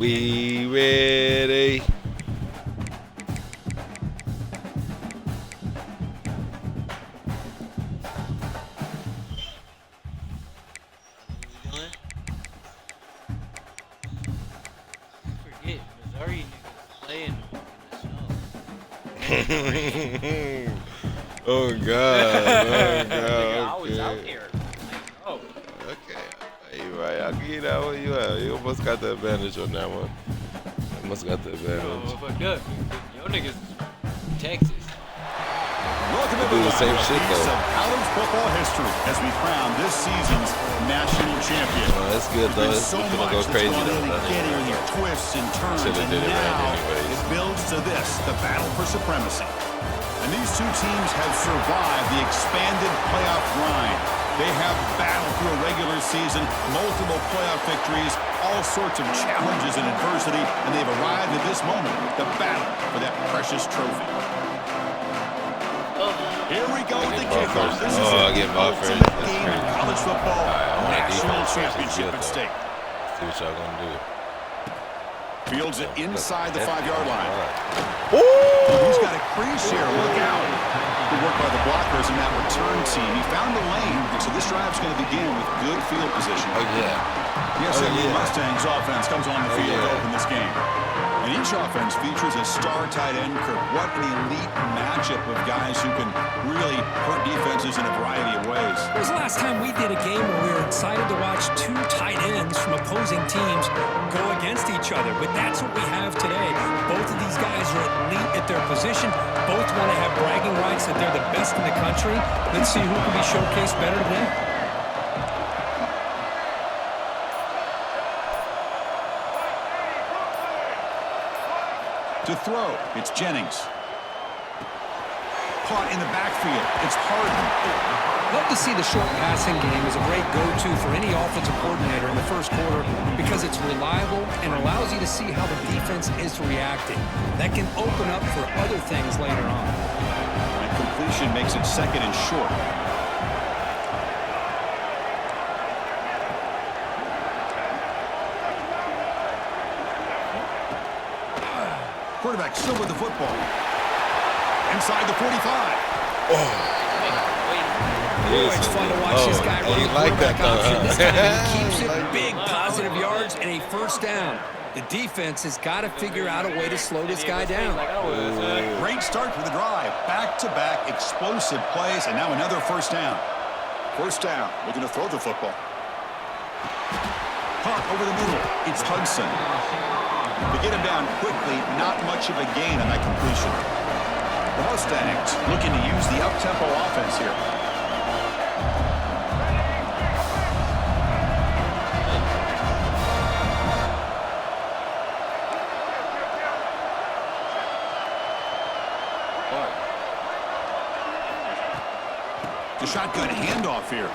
We ready. Forget Missouri niggas playing in Oh God! Oh the God! snow. I was out Okay. there. Oh, Okay. You right. I'll give you that one. You almost got the advantage on that one. Almost got the advantage. fucked up. Yo niggas is from Texas. Welcome They do the same shit, piece though. of college football history as we crown this season's national champion. Oh, that's good though. There's It's so gonna much go that's crazy gone though. into getting here, twists and turns, Should've and did it right now anyways. it builds to this, the battle for supremacy. And these two teams have survived the expanded playoff grind. They have battled through a regular season, multiple playoff victories, all sorts of challenges and adversity, and they've arrived at this moment, the battle for that precious trophy. Here we go with the kickoff. This is I the get my ultimate first. That's game in crazy. college football, I want a national defense. championship That's at good, stake. See what y'all gonna do. Fields it inside the 5-yard line. Ooh! He's got a crease here. Look out. Good work by the blockers in that return team. He found the lane, so this drive's going to begin with good field position. Oh yeah. Yes, Oh, the yeah. Mustangs offense comes on the Oh, field to yeah. open this game. And each offense features a star tight end, Kirk. What an elite matchup of guys who can really hurt defenses in a variety of ways. When was the last time we did a game where we were excited to watch two tight ends from opposing teams go against each other? But that's what we have today. Both of these guys are elite at their position. Both want to have bragging rights that they're the best in the country. Let's see who can be showcased better today. To throw, it's Jennings. Caught in the backfield, it's Harden. Love to see the short passing game as a great go-to for any offensive coordinator in the first quarter because it's reliable and allows you to see how the defense is reacting. That can open up for other things later on. And completion makes it second and short. Quarterback still with the football. Inside the 45. Boy, it's fun to watch this guy run the like that quarterback option. This time he keeps it Like big, positive yards, and a first down. The defense has got to figure out a way to slow this guy down. Great start for the drive. Back-to-back explosive plays, and now another first down. First down, looking to throw the football. Punt over the middle. It's Hudson. To get him down quickly, not much of a gain on that completion. The Mustangs looking to use the up-tempo offense here. The shotgun handoff here.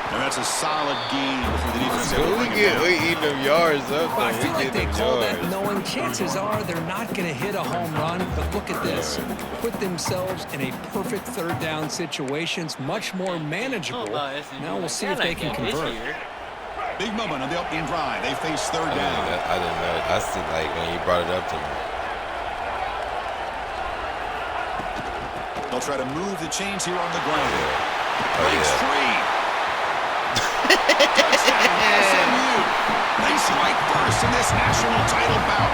And that's a solid gain before the defense able to bring him down. We eating them yards up. Well, I though. feel We like they getting them call that yards. knowing chances are they're not going to hit a home run. But look at this. Put themselves in a perfect third down situation. It's much more manageable. Now we'll see if they can convert. Big moment on the opening drive. They face third I down. didn't know. I see like when you brought it up to me. They'll try to move the chains here on the ground. Oh, Breaks yeah. free. Touchdown, SMU. Nice white burst in this national title bout.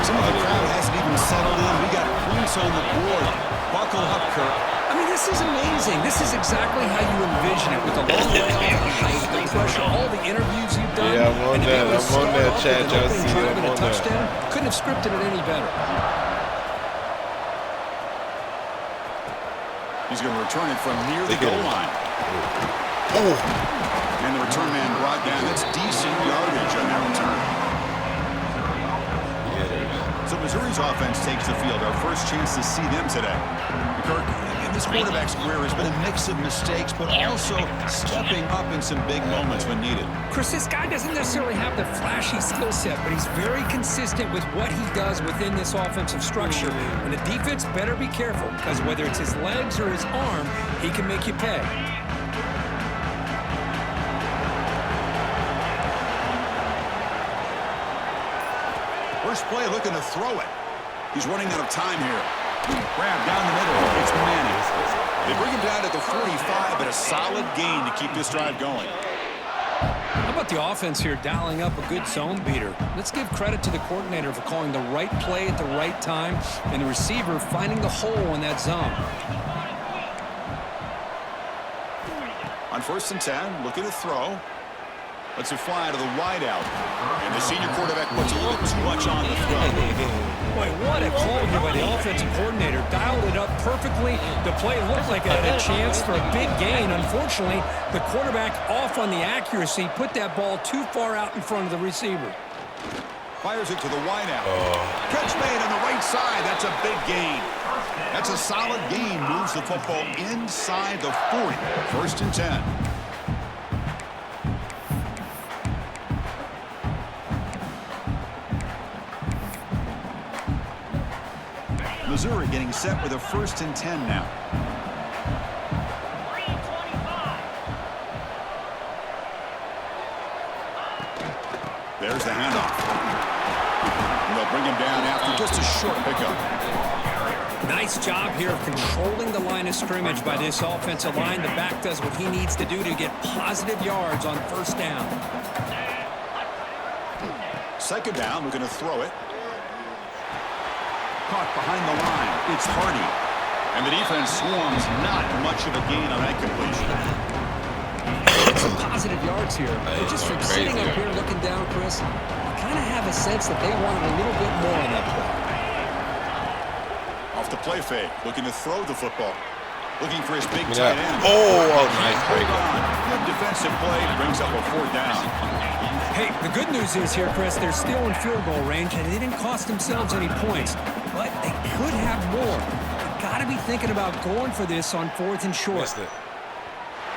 Some of the crowd hasn't even settled in. We got points on the board. Buckle up, Kirk. I mean, this is amazing. This is exactly how you envision it with the long layoff, the height, the pressure, all the interviews you've done. Yeah, I'm on and to be that. able to I'm on start that, off Chad. with an Y'all opening see drive I'm and a on that. touchdown. Couldn't have scripted it any better. He's going to return it from near the Look at goal him. line. Oh. And the return man brought down. That's decent yardage on that return. So Missouri's offense takes the field. Our first chance to see them today. Kirk, in this quarterback's career has been a mix of mistakes, but also stepping up in some big moments when needed. Chris, this guy doesn't necessarily have the flashy skill set, but he's very consistent with what he does within this offensive structure. And the defense better be careful, because whether it's his legs or his arm, he can make you pay. First play looking to throw it. He's running out of time here. Grab down the middle. It's Manning. They bring him down to the 45, but a solid gain to keep this drive going. How about the offense here dialing up a good zone beater? Let's give credit to the coordinator for calling the right play at the right time and the receiver finding the hole in that zone. On 1st and 10, looking to throw. Lets it fly to the wideout. And the senior quarterback puts a little too much on the throw. Boy, what a call here by the offensive coordinator. Dialed it up perfectly. The play looked like it had a chance for a big gain. Unfortunately, the quarterback off on the accuracy, put that ball too far out in front of the receiver. Fires it to the wideout. Catch made on the right side. That's a big gain. That's a solid gain. Moves the football inside the 40. 1st and 10. Missouri getting set with a 1st and 10 now. There's the handoff. And they'll bring him down after just a short pickup. Nice job here of controlling the line of scrimmage by this offensive line. The back does what he needs to do to get positive yards on 1st down. 2nd down, we're going to throw it. Caught behind the line. It's Hardy. And the defense swarms. Not much of a gain on that completion. Some positive yards here. But just from sitting up here looking down, Chris, you kind of have a sense that they wanted a little bit more on that play. Off the play fake. Looking to throw the football. Looking for his big tight end. Nice break. Good defensive play. Brings up a 4th down. Hey, the good news is here, Chris, they're still in field goal range, and they didn't cost themselves any points. But they could have more. They've got to be thinking about going for this on 4th and short. Missed it.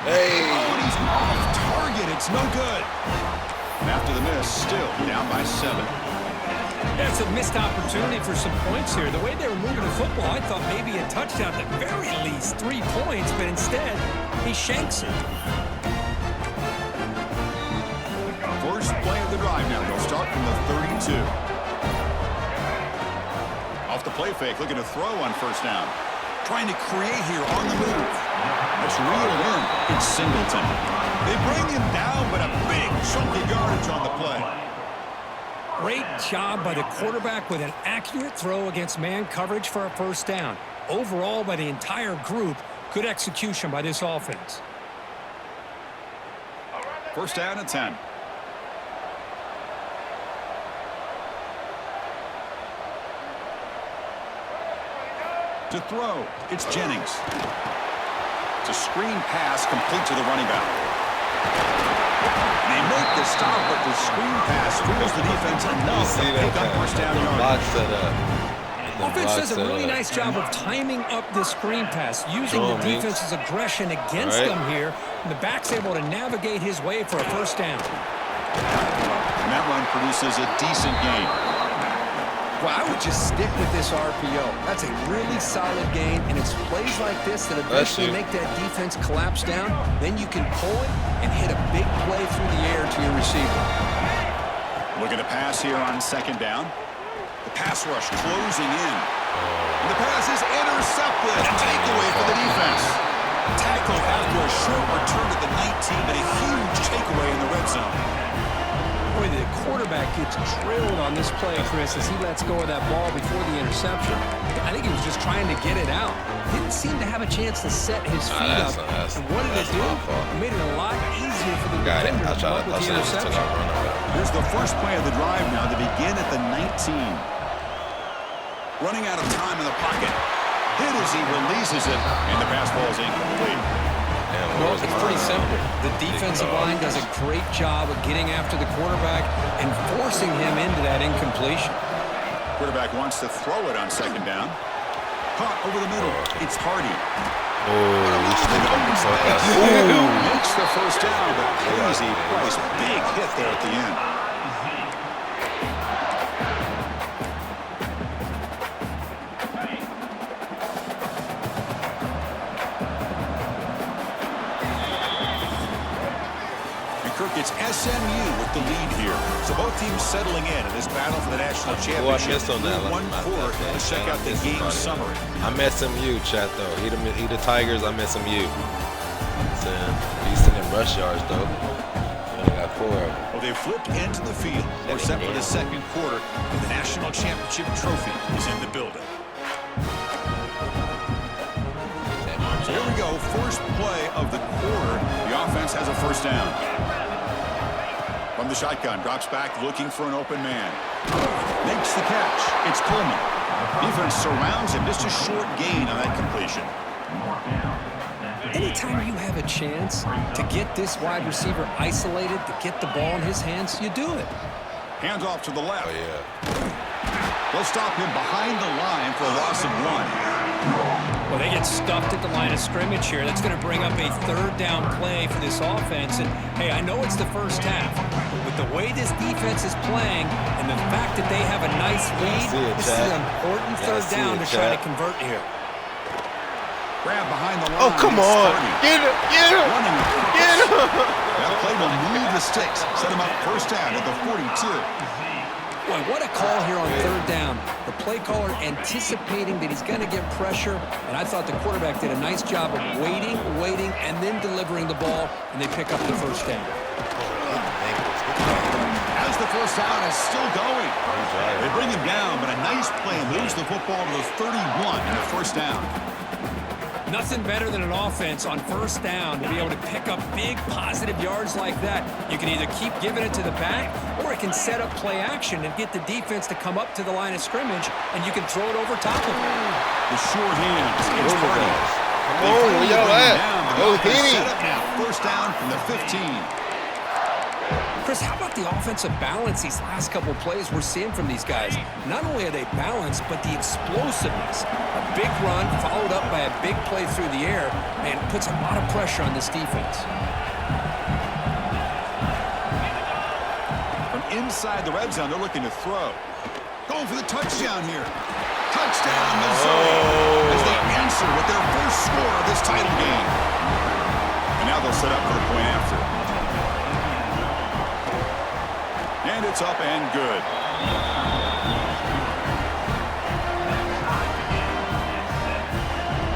Hey! Oh, he's off target. It's no good. And after the miss, still down by 7. That's a missed opportunity for some points here. The way they were moving the football, I thought maybe a touchdown, at the very least 3 points, but instead, he shanks it. First play of the drive now. They'll start from the 32. Off the play fake, looking to throw on 1st down. Trying to create here on the move. It's reeled in. It's Singleton. They bring him down, but a big chunk of yardage on the play. Great job by the quarterback with an accurate throw against man coverage for a 1st down. Overall, by the entire group, good execution by this offense. 1st down and 10. To throw, it's Jennings. It's a screen pass complete to the running back. They make the stop, but the screen pass fools the defense enough to pick up 1st down yard. Offense does a really nice job of timing up this screen pass, using the defense's aggression against them here, and the back's able to navigate his way for a 1st down. And that run produces a decent gain. Well, I would just stick with this RPO. That's a really solid gain, and it's plays like this that eventually make that defense collapse down. Then you can pull it and hit a big play through the air to your receiver. Look at the pass here on 2nd down. The pass rush closing in. And the pass is intercepted. A takeaway for the defense. Tackle after a short return to the 19, but a huge takeaway in the red zone. Boy, the quarterback gets drilled on this play, Chris, as he lets go of that ball before the interception. I think he was just trying to get it out. Didn't seem to have a chance to set his feet up. And what did it do? It made it a lot easier for the defender to come up with the interception. Here's the first play of the drive now to begin at the 19. Running out of time in the pocket. Hit as he releases it, and the pass ball is incomplete. Well, it's pretty simple. The defensive line does a great job of getting after the quarterback and forcing him into that incompletion. Quarterback wants to throw it on 2nd down. Caught over the middle. It's Hardy. Makes the 1st down, but crazy Price. Big hit there at the end. It's SMU with the lead here. So both teams settling in this battle for the national championship. I missed on that One quarter. Let's check out the game summary. I met SMU, chat, though. He the Tigers, I met SMU. He's in rush yards, though. Only got 4 of them. Well, they've flipped into the field. We're set for the second quarter, and the national championship trophy is in the building. So here we go. First play of the quarter. The offense has a first down. From the shotgun, drops back looking for an open man. Makes the catch. It's Coleman. Defense surrounds him. Just a short gain on that completion. Anytime you have a chance to get this wide receiver isolated, to get the ball in his hands, you do it. Hands off to the left. Oh, yeah. They'll stop him behind the line for a loss of 1. Well, they get stuffed at the line of scrimmage here. That's going to bring up a third down play for this offense. And, hey, I know it's the first half, but with the way this defense is playing and the fact that they have a nice lead, this is an important third down to try to convert here. Grab behind the line. Oh, come on. Get him. Get him. Running. Get him. That play will move the sticks. Set him up first down at the 42. Boy, what a call here on third down. The play caller anticipating that he's going to get pressure, and I thought the quarterback did a nice job of waiting, and then delivering the ball, and they pick up the first down. As the first down is still going. They bring him down, but a nice play moves the football to the 31 in the first down. Nothing better than an offense on first down to be able to pick up big positive yards like that. You can either keep giving it to the back, or it can set up play action and get the defense to come up to the line of scrimmage, and you can throw it over top of it. The short hands. It's Hardy. Come on, where y'all at? Oh, set up now. First down from the 15. Chris, how about the offensive balance these last couple of plays we're seeing from these guys? Not only are they balanced, but the explosiveness. A big run followed up by a big play through the air, and it puts a lot of pressure on this defense. From inside the red zone, they're looking to throw. Going for the touchdown here. Touchdown, Missouri. As they answer with their first score of this title game. And now they'll set up for the point after. And it's up and good.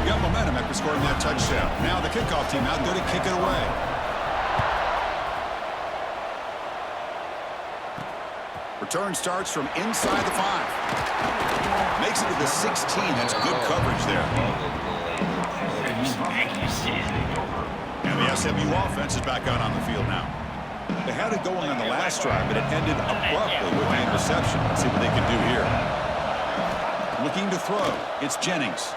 Got momentum after scoring that touchdown. Now the kickoff team out there to kick it away. Return starts from inside the 5. Makes it to the 16. That's good coverage there. And the SMU offense is back out on the field now. They had it going on the last drive, but it ended abruptly with the interception. Let's see what they can do here. Looking to throw. It's Jennings.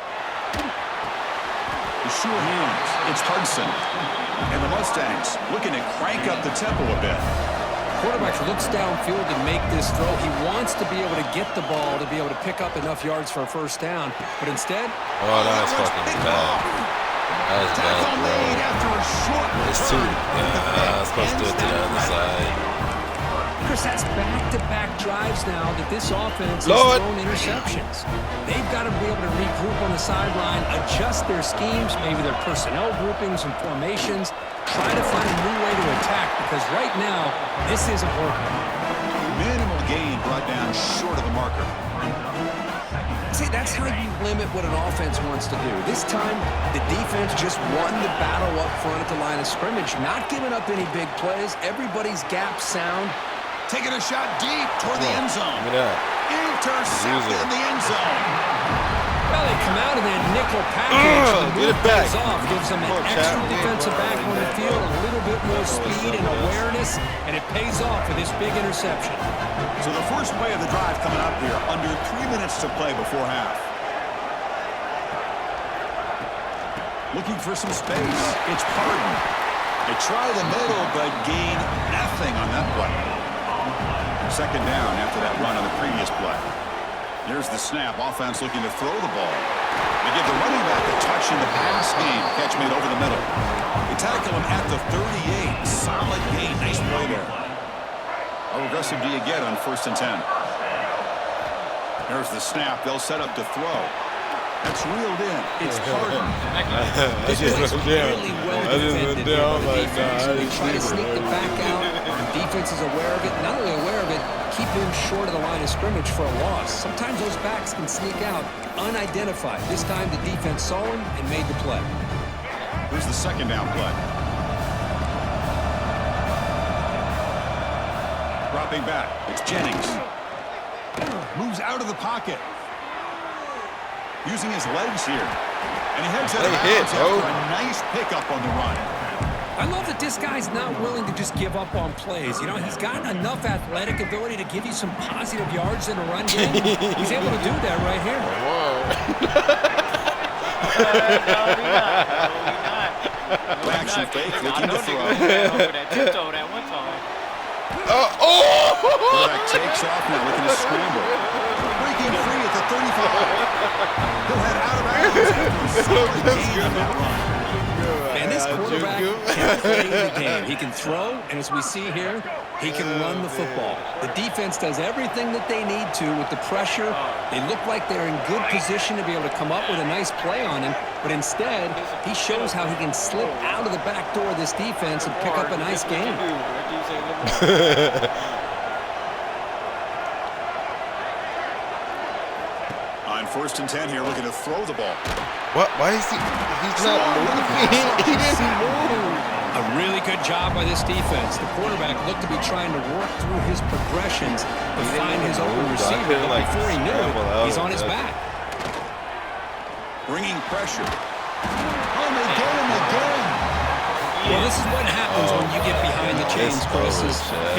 The sure hands. It's Hudson. And the Mustangs looking to crank up the tempo a bit. Quarterback looks downfield to make this throw. He wants to be able to get the ball to be able to pick up enough yards for a first down. But instead... Oh, that's fucking bad. That's bad, bro. It's too... I was supposed to do it to the other side. Chris, that's back-to-back drives now that this offense has thrown interceptions. They've got to be able to regroup on the sideline, adjust their schemes, maybe their personnel groupings and formations, try to find a new way to attack, because right now, this isn't working. Minimal gain brought down short of the marker. See, that's how you limit what an offense wants to do. This time, the defense just won the battle up front at the line of scrimmage, not giving up any big plays. Everybody's gap sound. Taking a shot deep toward the end zone. Look at that. Intercepted in the end zone. Well, they come out of that nickel package. Get it back. Off, gives them an extra defensive back on the field, a little bit more speed and awareness, and it pays off for this big interception. So the first play of the drive coming up here, under 3 minutes to play before half. Looking for some space. It's Pardon. They try the middle, but gain nothing on that play. Second down after that run on the previous play. Here's the snap. Offense looking to throw the ball. They give the running back a touch in the pass game. Catch made over the middle. They tackle him at the 38. Solid gain. Nice play there. How aggressive do you get on 1st and 10? There's the snap. They'll set up to throw. That's reeled in. It's Harden. This was really well defended here by the defense. They try to sneak the back out. The defense is aware of it. Not only aware of it, keep him short of the line of scrimmage for a loss. Sometimes those backs can sneak out unidentified. This time the defense saw him and made the play. Here's the second down play. Dropping back. It's Jennings. Moves out of the pocket. Using his legs here. And he heads out of bounds after a nice pickup on the run. I love that this guy's not willing to just give up on plays. You know, he's got enough athletic ability to give you some positive yards in a run game. He's able to do that right here. Action fake, looking to throw. That one time. Quarterback takes off now, looking to scramble. Breaking free at the 35. He'll head out of bounds. Solid gain on that run. And this quarterback can play the game. He can throw, and as we see here, he can run the football. The defense does everything that they need to with the pressure. They look like they're in good position to be able to come up with a nice play on him, but instead, he shows how he can slip out of the back door of this defense and pick up a nice game. On 1st and 10 here, looking to throw the ball. What? Why is he? He's not moving. He didn't move. A really good job by this defense. The quarterback looked to be trying to work through his progressions to find his open receiver, but before he knew it, he's on his back. Bringing pressure. Oh, they get him again. Well, this is what happens when you get behind the chains, Chris.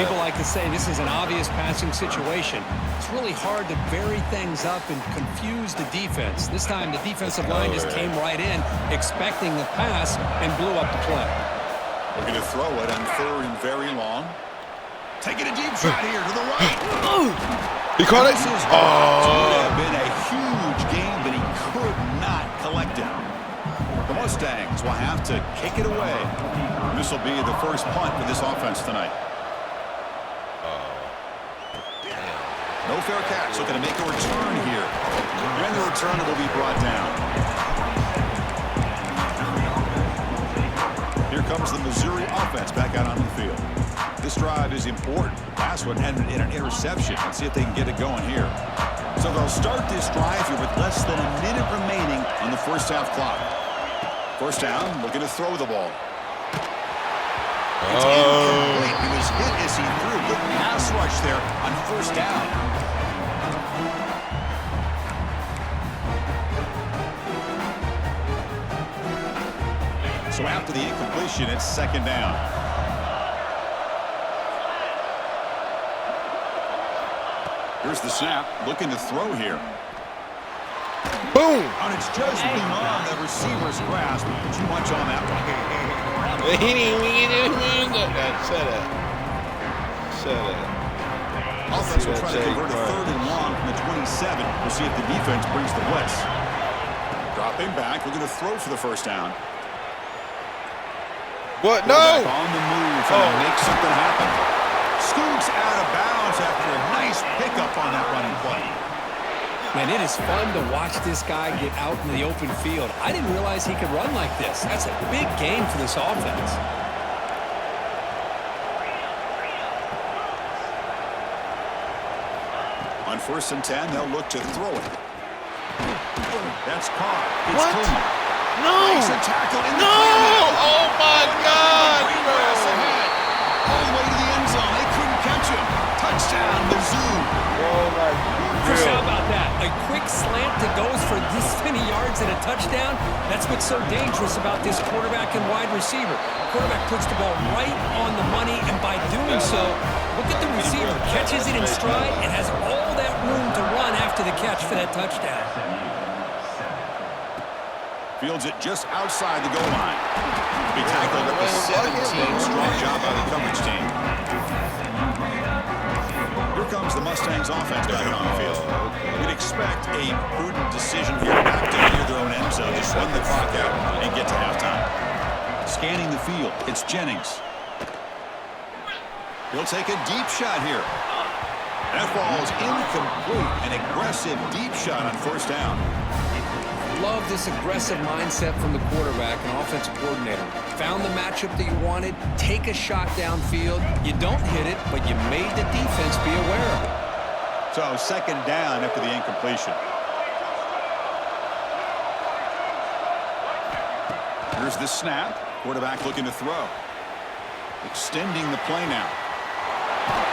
People like to say this is an obvious passing situation. It's really hard to vary things up and confuse the defense. This time, the defensive line just came right in, expecting the pass, and blew up the play. We're going to throw it on 3rd and very long. Taking a deep shot here to the right. He caught it. This is would have been a huge game, but he could not collect it. The Mustangs will have to kick it away. This will be the first punt for this offense tonight. No fair catch. Looking to make a return here. And the return will be brought down. Here comes the Missouri offense back out on the field. This drive is important. Last one ended in an interception. Let's see if they can get it going here. So they'll start this drive here with less than a minute remaining on the first half clock. First down, looking to throw the ball. It's incomplete. He was hit as he threw. Good pass rush there on first down. So after the incompletion, it's second down. Here's the snap, looking to throw here. Boom! And it's just beyond the receiver's grasp. Too much on that one. He didn't even shut up. Shut up. Offense will try to convert a 3rd and long from the 27. We'll see if the defense brings the blitz. Dropping back, we're going to throw for the first down. What? No! On the move, trying to make something happen. Scoots out of bounds after a nice pickup on that running play. Man, it is fun to watch this guy get out in the open field. I didn't realize he could run like this. That's a big gain for this offense. On 1st and 10, they'll look to throw it. That's caught. It's What? Coleman. No! Makes a tackle in the No! corner. Oh my God! Green grass ahead. All the way to the end zone. They couldn't catch him. Touchdown, Mizzou. Oh my Chris, how about that? A quick slant that goes for this many yards and a touchdown. That's what's so dangerous about this quarterback and wide receiver. Quarterback puts the ball right on the money, and by doing so, look at the receiver. Catches it in stride and has all that room to run after the catch for that touchdown. Fields it just outside the goal line. Be tackled at the 17. Strong job by the coverage team. Here comes the Mustangs offense back on the field. We'd expect a prudent decision here not to near their own end zone. Just run the clock out and get to halftime. Scanning the field, it's Jennings. He'll take a deep shot here. That ball is incomplete. An aggressive deep shot on first down. Love this aggressive mindset from the quarterback and offensive coordinator. Found the matchup that you wanted, take a shot downfield. You don't hit it, but you made the defense be aware of it. So second down after the incompletion. Here's the snap. Quarterback looking to throw. Extending the play now.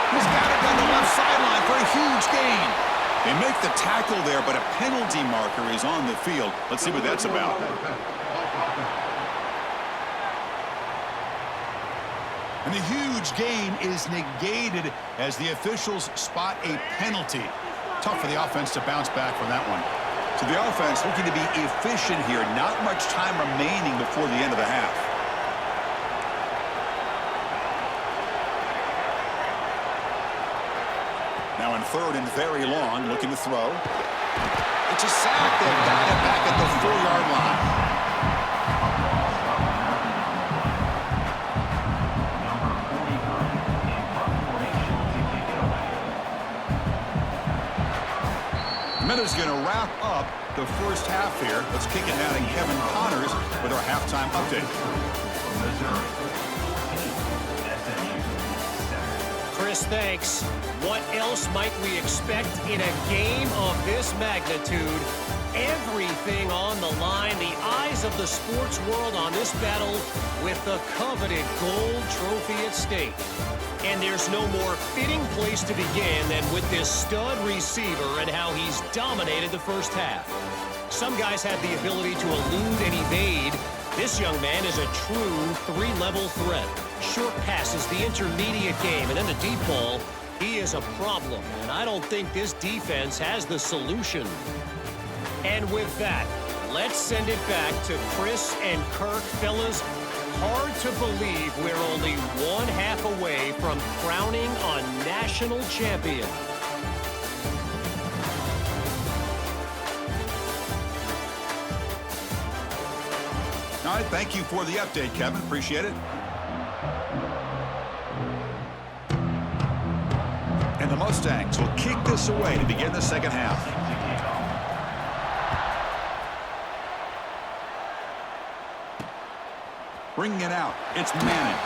He's got it down the left sideline for a huge gain. They make the tackle there, but a penalty marker is on the field. Let's see what that's about. And the huge gain is negated as the officials spot a penalty. Tough for the offense to bounce back from that one. So the offense looking to be efficient here. Not much time remaining before the end of the half. Now in third and very long, looking to throw. It's a sack. They've got it back at the 4-yard line. Miller's going to wrap up the first half here. Let's kick it now to Kevin Connors with our halftime update. Chris, thanks. What else might we expect in a game of this magnitude? Everything on the line, the eyes of the sports world on this battle with the coveted gold trophy at stake. And there's no more fitting place to begin than with this stud receiver and how he's dominated the first half. Some guys have the ability to elude and evade. This young man is a true three-level threat. Short passes, the intermediate game, and then the deep ball. He is a problem, and I don't think this defense has the solution. And with that, let's send it back to Chris and Kirk. Fellas, hard to believe we're only one half away from crowning a national champion. All right, thank you for the update, Kevin. Appreciate it. And the Mustangs will kick this away to begin the second half. Bringing it out, it's Manning.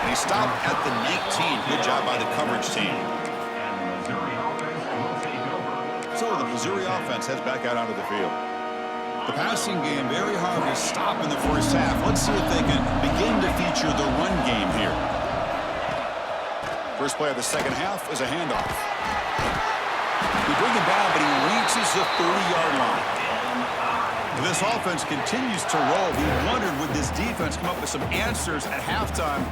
And he stopped at the 19. Good job by the coverage team. So the Missouri offense heads back out onto the field. The passing game very hard to stop in the first half. Let's see if they can begin to feature the run game here. First play of the second half is a handoff. We bring him down, but he reaches the 30-yard line. This offense continues to roll. We wondered, would this defense come up with some answers at halftime?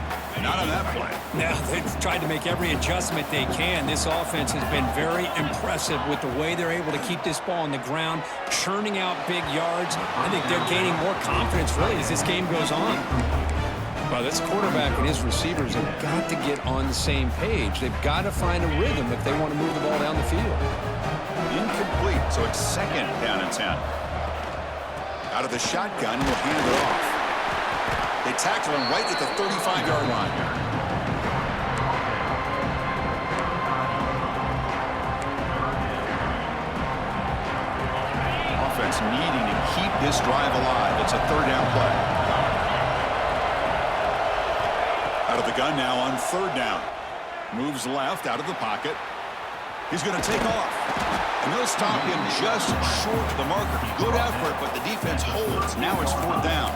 Not on that play. No, they've tried to make every adjustment they can. This offense has been very impressive with the way they're able to keep this ball on the ground, churning out big yards. I think they're gaining more confidence, really, as this game goes on. Well, this quarterback and his receivers have got to get on the same page. They've got to find a rhythm if they want to move the ball down the field. Incomplete, so it's second down and 10. Out of the shotgun, will hand it off. They tackle him right at the 35-yard line. Offense needing to keep this drive alive. It's a third down play. Out of the gun now on third down. Moves left out of the pocket. He's going to take off. And they'll stop him just short of the marker. Good effort, but the defense holds. Now it's fourth down.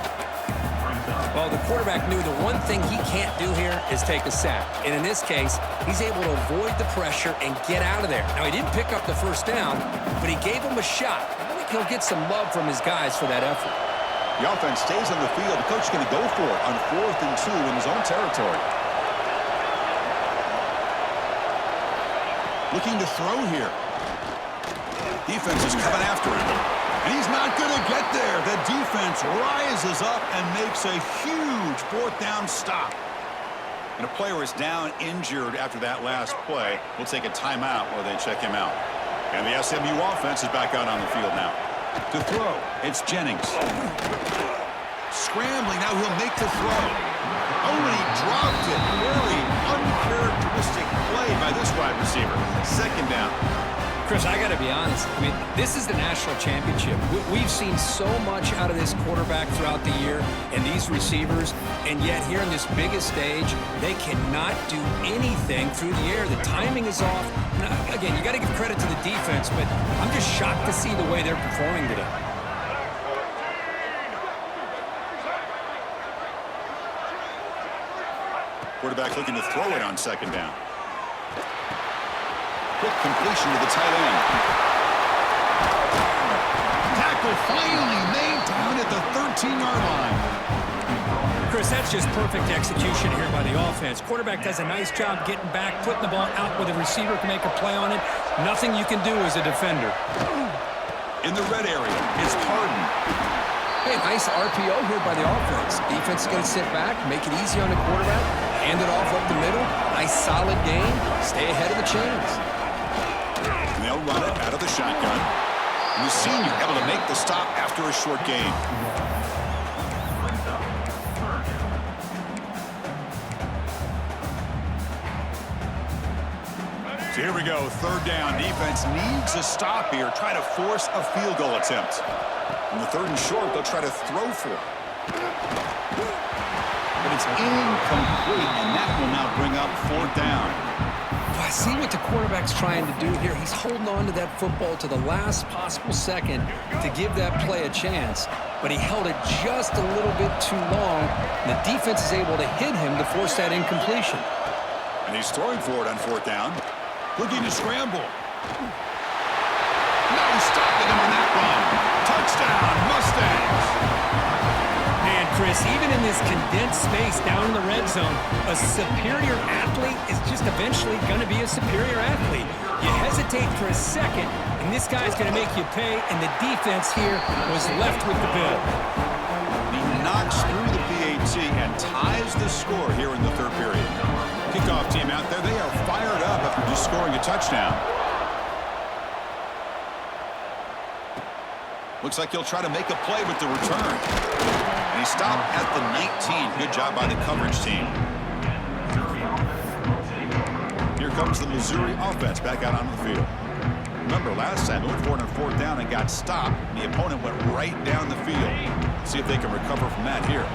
Well, the quarterback knew the one thing he can't do here is take a sack. And in this case, he's able to avoid the pressure and get out of there. Now, he didn't pick up the first down, but he gave him a shot. I think he'll get some love from his guys for that effort. The offense stays on the field. The coach is going to go for it on 4th and 2 in his own territory. Looking to throw here. Defense is coming after him. And he's not going to get there. The defense rises up and makes a huge fourth down stop. And a player is down injured after that last play. We'll take a timeout while they check him out. And the SMU offense is back out on the field now. To throw, it's Jennings. Scrambling, now he'll make the throw. Oh, and he dropped it. Very uncharacteristic play by this wide receiver. Second down. Chris, I got to be honest. I mean, this is the national championship. We've seen so much out of this quarterback throughout the year and these receivers, and yet here in this biggest stage, they cannot do anything through the air. The timing is off. Now, again, you got to give credit to the defense, but I'm just shocked to see the way they're performing today. Quarterback looking to throw it on second down. Quick completion to the tight end. Tackle finally made down at the 13-yard line. Chris, that's just perfect execution here by the offense. Quarterback does a nice job getting back, putting the ball out where the receiver can make a play on it. Nothing you can do as a defender. In the red area, it's Harden. Hey, nice RPO here by the offense. Defense is going to sit back, make it easy on the quarterback, hand it off up the middle. Nice solid game. Stay ahead of the chains. And they'll run it out of the shotgun. And the senior able to make the stop after a short gain. So here we go, third down. Defense needs a stop here. Try to force a field goal attempt. In the third and short, they'll try to throw for it. But it's incomplete, and that will now bring up fourth down. I see what the quarterback's trying to do here. He's holding on to that football to the last possible second to give that play a chance. But he held it just a little bit too long, and the defense is able to hit him to force that incompletion. And he's throwing for it on fourth down. Looking to scramble. No stopping him on that run. Touchdown, Mustangs. And Chris, even in this condensed space down in the red zone, a superior athlete is just eventually going to be a superior athlete. You hesitate for a second, and this guy's going to make you pay, and the defense here was left with the bill. He knocks through the PAT and ties the score here in the third period. Kickoff team out there, they are fired up after just scoring a touchdown. Looks like he'll try to make a play with the return. And he stopped at the 19. Good job by the coverage team. Here comes the Missouri offense back out onto the field. Remember, last time they went for it on fourth down and got stopped. The opponent went right down the field. See if they can recover from that here.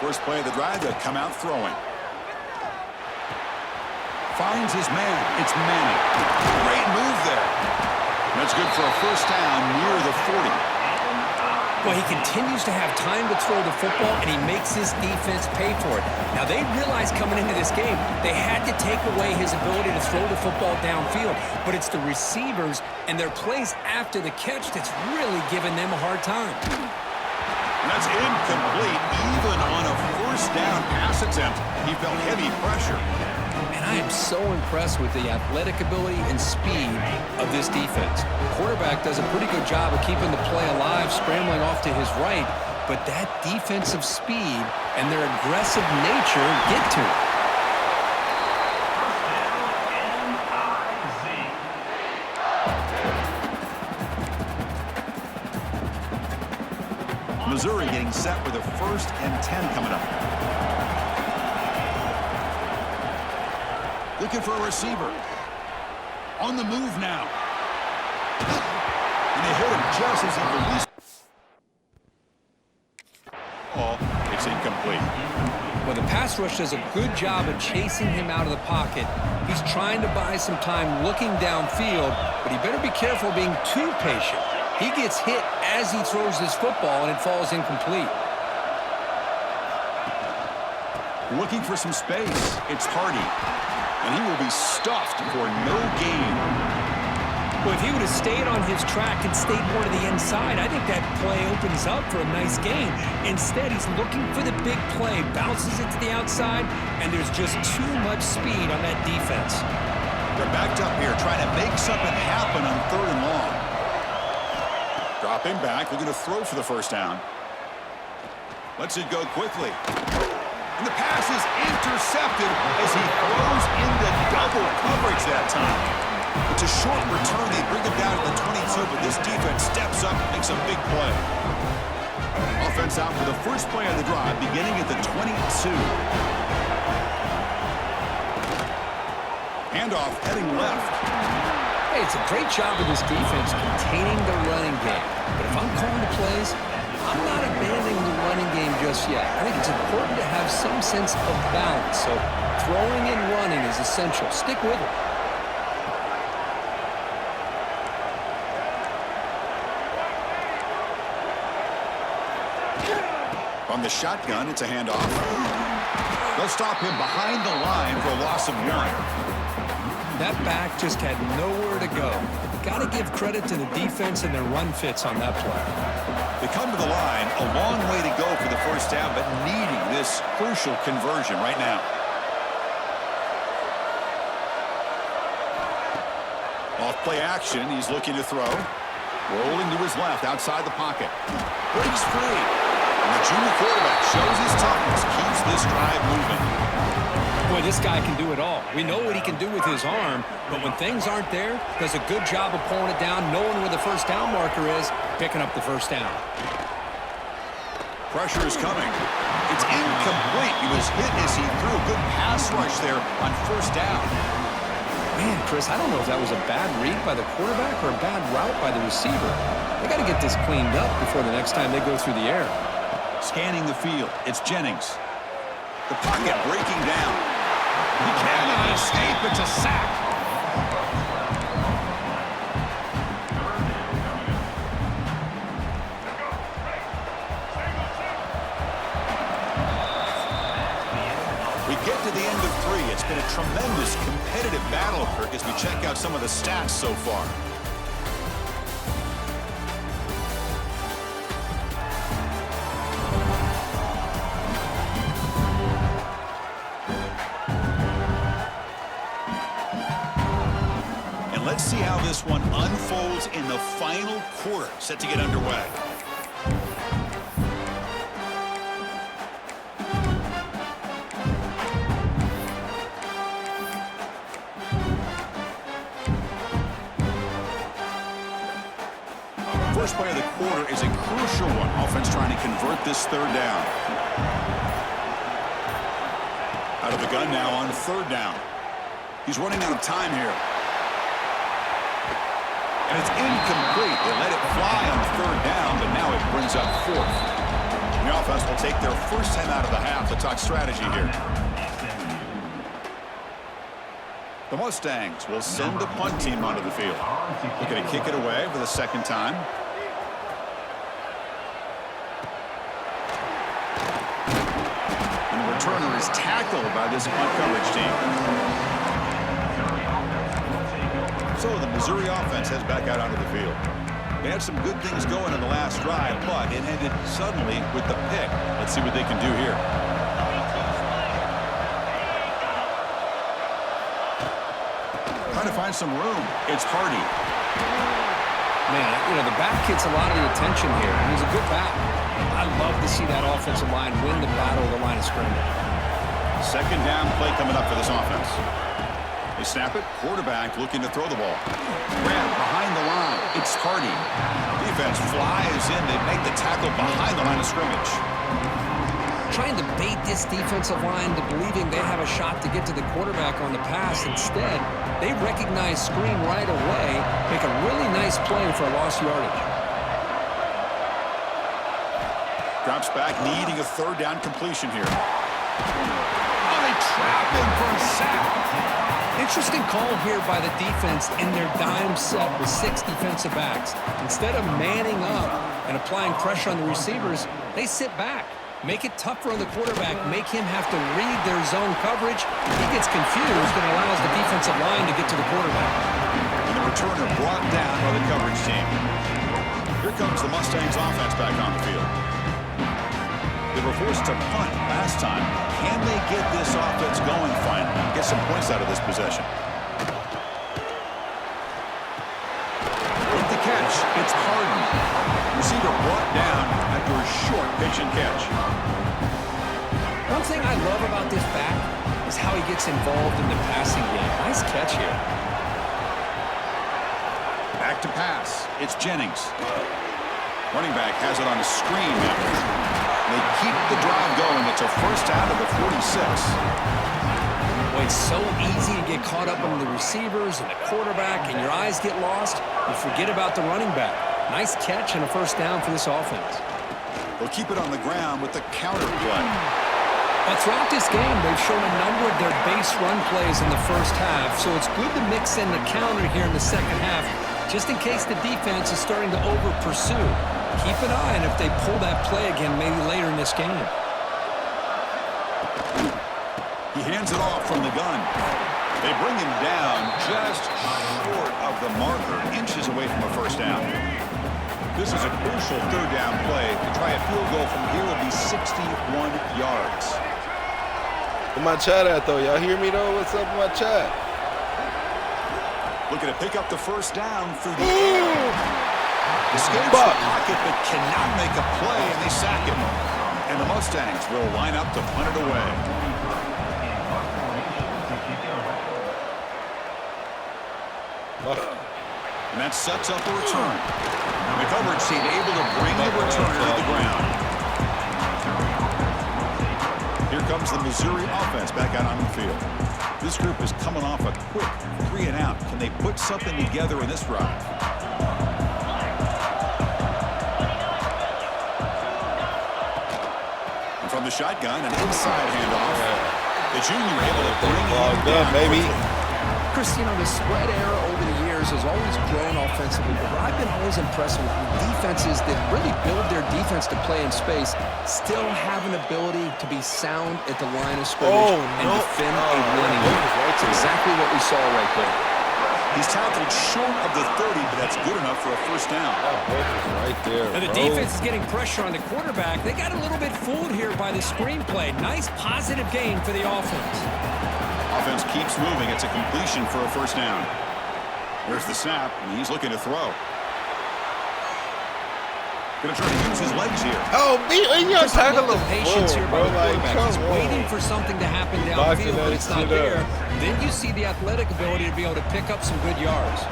First play of the drive, they'll come out throwing. Finds his man. It's Manning. Great move there. That's good for a first down near the 40. Well, he continues to have time to throw the football, and he makes his defense pay for it. Now, they realized coming into this game, they had to take away his ability to throw the football downfield. But it's the receivers and their plays after the catch that's really giving them a hard time. And that's incomplete. Even on a first down pass attempt, he felt heavy pressure. And I am so impressed with the athletic ability and speed of this defense. Quarterback does a pretty good job of keeping the play alive, scrambling off to his right, but that defensive speed and their aggressive nature get to him. Missouri getting set with a 1st and 10 coming up. Looking for a receiver. On the move now. And they hit him just as he released. Oh, it's incomplete. Well, the pass rush does a good job of chasing him out of the pocket. He's trying to buy some time looking downfield, but he better be careful being too patient. He gets hit as he throws this football, and it falls incomplete. Looking for some space. It's Hardy. And he will be stuffed for no gain. Well, if he would have stayed on his track and stayed more to the inside, I think that play opens up for a nice game. Instead, he's looking for the big play, bounces it to the outside, and there's just too much speed on that defense. They're backed up here trying to make something happen on 3rd and long. Dropping back, looking to throw for the first down. Lets it go quickly. And the pass is intercepted as he throws into double coverage that time. It's a short return. They bring him down to the 22, but this defense steps up and makes a big play. Offense out for the first play of the drive, beginning at the 22. Handoff heading left. Hey, it's a great job of this defense containing the running game. But if I'm calling the plays, I'm not abandoning the running game just yet. I think it's important to have some sense of balance. So throwing and running is essential. Stick with it. From the shotgun, it's a handoff. They'll stop him behind the line for a loss of 1. That back just had nowhere to go. Got to give credit to the defense and their run fits on that play. They come to the line, a long way to go for the first down, but needing this crucial conversion right now. Off play action, he's looking to throw. Rolling to his left, outside the pocket. Breaks free. And the junior quarterback shows his toughness, keeps this drive moving. Boy, this guy can do it all. We know what he can do with his arm, but when things aren't there, does a good job of pulling it down, knowing where the first down marker is, picking up the first down. Pressure is coming. It's incomplete. He was hit as he threw a good pass rush there on first down. Man, Chris, I don't know if that was a bad read by the quarterback or a bad route by the receiver. They got to get this cleaned up before the next time they go through the air. Scanning the field, it's Jennings. The pocket breaking down. He cannot escape. It's a sack. We get to the end of 3. It's been a tremendous competitive battle, Kirk, as we check out some of the stats so far. Let's see how this one unfolds in the final quarter, set to get underway. First play of the quarter is a crucial one. Offense trying to convert this third down. Out of the gun now on third down. He's running out of time here. And it's incomplete. They let it fly on third down, but now it brings up 4th. The offense will take their first time out of the half to talk strategy here. The Mustangs will send the punt team onto the field. They're going to kick it away for the second time. And the returner is tackled by this punt coverage team. So the Missouri offense heads back out onto the field. They had some good things going in the last drive, but it ended suddenly with the pick. Let's see what they can do here. Trying to find some room. It's Hardy. Man, you know, the back gets a lot of the attention here. He's a good back. I love to see that offensive line win the battle of the line of scrimmage. Second down play coming up for this offense. They snap it. Quarterback looking to throw the ball. Grab behind the line. It's Hardy. Defense flies in. They make the tackle behind the line of scrimmage. Trying to bait this defensive line to believing they have a shot to get to the quarterback on the pass. Instead, they recognize screen right away, make a really nice play for a lost yardage. Drops back, needing a third down completion here. Oh, they trap him for a sack. Interesting call here by the defense in their dime set with 6 defensive backs. Instead of manning up and applying pressure on the receivers, they sit back, make it tougher on the quarterback, make him have to read their zone coverage. He gets confused and allows the defensive line to get to the quarterback. And the returner brought down by the coverage team. Here comes the Mustangs offense back on the field. They were forced to punt last time. Can they get this offense going finally? Get some points out of this possession. With the catch, it's Harden. Receiver brought down after a short pitch and catch. One thing I love about this back is how he gets involved in the passing game. Nice catch here. Back to pass. It's Jennings. Running back has it on a screen now. They keep the drive going. It's a first down to the 46. Boy, it's so easy to get caught up on the receivers and the quarterback, and your eyes get lost. You forget about the running back. Nice catch and a first down for this offense. They'll keep it on the ground with the counter play. But throughout this game, they've shown a number of their base run plays in the first half, so it's good to mix in the counter here in the second half, just in case the defense is starting to over-pursue. Keep an eye on if they pull that play again maybe later in this game. He hands it off from the gun. They bring him down just short of the marker, inches away from a first down. This is a crucial third down play. To try a field goal from here will be 61 yards. Where my chat at, though? Y'all hear me, though? What's up with my chat? Looking to pick up the first down through the air. Escapes the pocket but cannot make a play, and they sack him. And the Mustangs will line up to punt it away. And that sets up a return. And the coverage team able to bring the returner to the ground. Here comes the Missouri offense back out on the field. This group is coming off a quick 3-and-out. Can they put something together in this drive? And from the shotgun, an inside handoff. The junior able to bring it down, baby. Chris, you know, the spread era over the years has always grown offensively, but what I've been always impressed with defenses that really build their defense to play in space still have an ability to be sound at the line of scrimmage and defend a winning game. That's exactly what we saw right there. He's tackled short of the 30, but that's good enough for a first down. Right there, Now the defense is getting pressure on the quarterback. They got a little bit fooled here by the screenplay. Nice positive game for the offense. Offense keeps moving. It's a completion for a first down. There's the snap, and he's looking to throw. Going to try to use his legs here. Oh, you're tackling the patience here by the quarterback. He's waiting on. for something to happen downfield, but it's not there. Then you see the athletic ability to be able to pick up some good yards.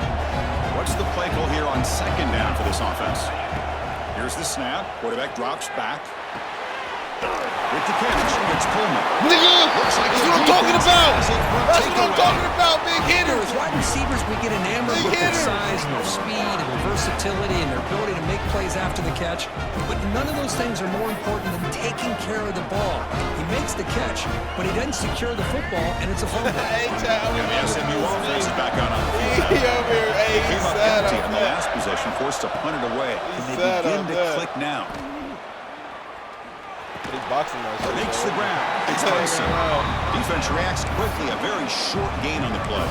What's the play call here on second down for this offense? Here's the snap. Quarterback drops back. With the catch, it's Pullman. Nigga, Looks like that's what I'm talking about. That's what I'm talking about, big hitters. As wide receivers, we get enamored with their size and their speed and their versatility and their ability to make plays after the catch. But none of those things are more important than taking care of the ball. He makes the catch, but he doesn't secure the football, and it's a fumble. Hey, child, And the SMU offense is back out on the field. he over here. Hey, Came up empty on the last possession, forced to punt it away. Can they begin to click now? He's boxing now. Makes the ground. It's Tyson. Defense reacts quickly. A very short gain on the play.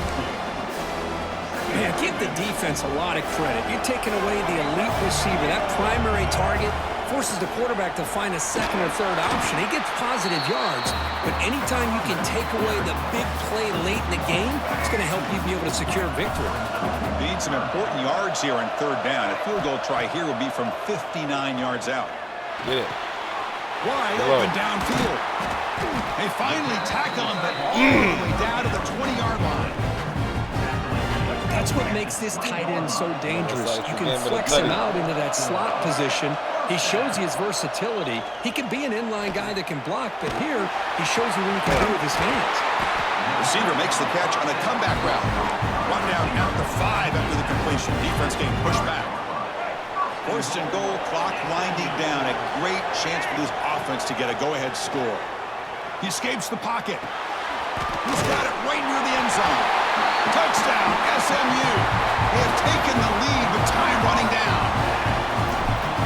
Man, give the defense a lot of credit. You're taking away the elite receiver. That primary target forces the quarterback to find a second or third option. He gets positive yards, but anytime you can take away the big play late in the game, it's going to help you be able to secure victory. They need some important yards here on third down. A field goal try here will be from 59 yards out. Get it. Wide open downfield. They finally tackle him, but all the way down to the 20-yard line. That's what makes this tight end so dangerous. Like you can flex him out into that slot position. He shows you his versatility. He can be an inline guy that can block, but here he shows you what he can do with his hands. Receiver makes the catch on a comeback route. Run down at the 5 after the completion. Defense getting pushed back. First and goal, clock winding down. A great chance for this offense to get a go-ahead score. He escapes the pocket. He's got it right near the end zone. Touchdown, SMU. They have taken the lead with time running down.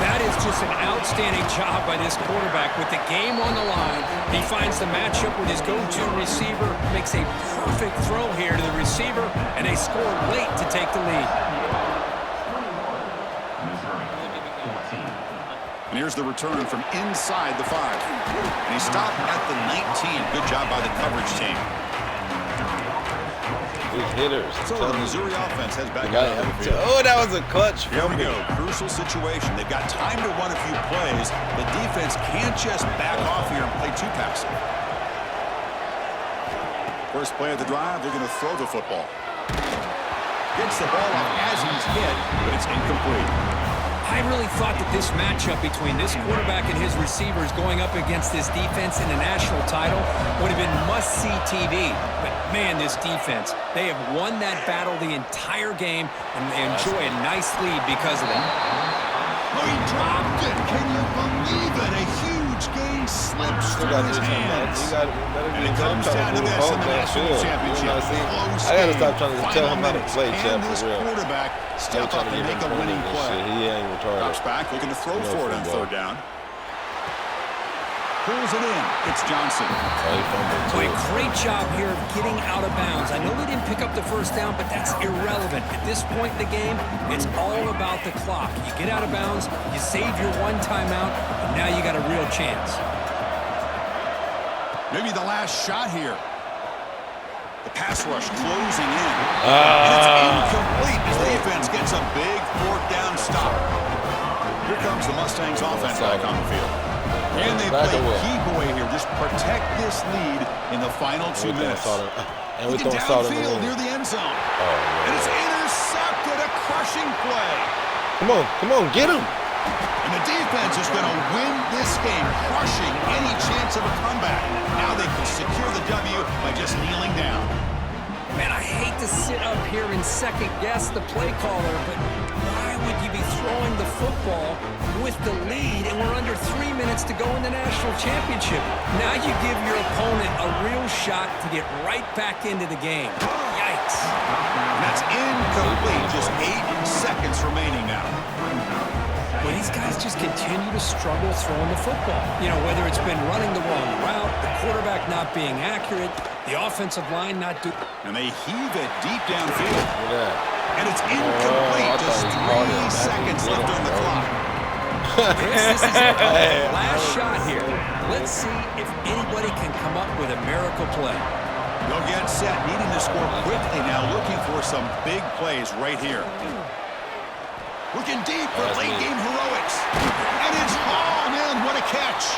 That is just an outstanding job by this quarterback with the game on the line. He finds the matchup with his go-to receiver, makes a perfect throw here to the receiver, and they score late to take the lead. And here's the return from inside the 5. And he stopped at the 19. Good job by the coverage team. Big hitters. So the Missouri offense has back out on the field. Oh, that was a clutch. Here we go. Crucial situation. They've got time to run a few plays. The defense can't just back off here and play too passive. First play of the drive, they're going to throw the football. Gets the ball off as he's hit, but it's incomplete. I I really thought that this matchup between this quarterback and his receivers going up against this defense in the national title would have been must-see TV. But, man, this defense, they have won that battle the entire game, and they enjoy a nice lead because of that. Oh, he dropped it. Can you believe it? A huge game slips through his hands. And it comes down to this in the national championship. I gotta stop trying to tell him how to play, Chef, this for real. quarterback step up and make a winning play. He ain't retarded. Drops back, looking to throw for it on third down. Pulls it in. It's Johnson. So a great job here of getting out of bounds. I know they didn't pick up the first down, but that's irrelevant. At this point in the game, it's all about the clock. You get out of bounds, you save your one timeout, and now you got a real chance. Maybe the last shot here. The pass rush closing in. And it's incomplete as the defense gets a big fourth down stop. Here comes the Mustangs offense back on the field. And they play keep away here. Just protect this lead in the final 2 minutes. And we're throwing salt in the downfield near the end zone. And it's intercepted. A crushing play. Come on, get him. And the defense is going to win this game, crushing any chance of a comeback. Now they can secure the W by just kneeling down. Man, I hate to sit up here and second guess the play caller, but why would you be throwing the football with the lead and we're under 3 minutes to go in the national championship? Now you give your opponent a real shot to get right back into the game. Yikes. And that's incomplete. Just 8 seconds remaining now. Well, these guys just continue to struggle throwing the football. You know, whether it's been running the wrong route, the quarterback not being accurate, the offensive line not doing... And they heave it deep downfield. And it's incomplete. Just 3 seconds left on the clock. This is the last shot here. Let's see if anybody can come up with a miracle play. They'll get set, needing to score quickly now, looking for some big plays right here. Looking deep for late-game heroics. And it's hauled in. What a catch.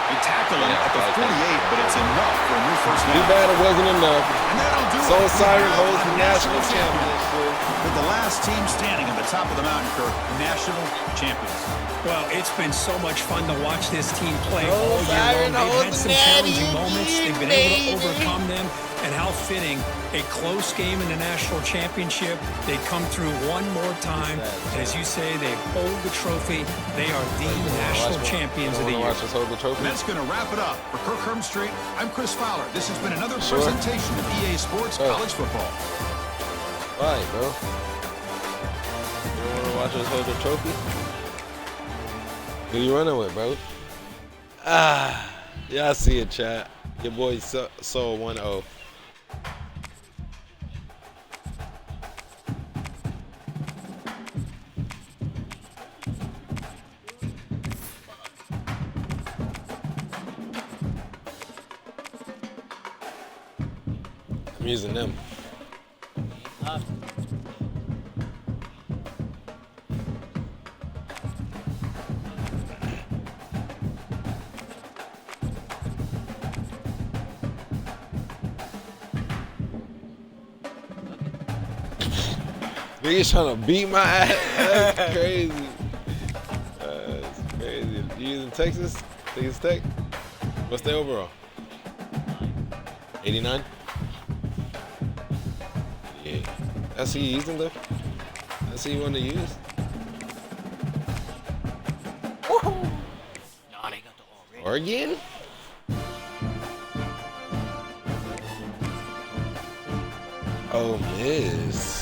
They tackle him at the 48, but it's enough for a new first down. Too bad it wasn't enough. And that'll do Soul it. Siren holds the national championship. With the last team standing at the top of the mountain, Kirk, national champions. Well, it's been so much fun to watch this team play all year long. They've had some challenging moments. They've been able to overcome them. And how fitting, a close game in the national championship. They come through one more time. And as you say, they hold the trophy. They are the national champions of the year. And that's going to wrap it up. For Kirk Hermstreet, I'm Chris Fowler. This has been another presentation of EA Sports College Football. Why, bro? You don't want to watch us hold the trophy? Who you running with, bro? Yeah, I see it, chat. Your boy Soul 1-0. I'm using them. Niggas trying to beat my ass. That's crazy. That's crazy. You using Texas? Texas Tech? What's the overall? 89? Yeah. That's who you using though? That's who you want to use? Woohoo! Nah, they got the Oregon? Oh, Miss.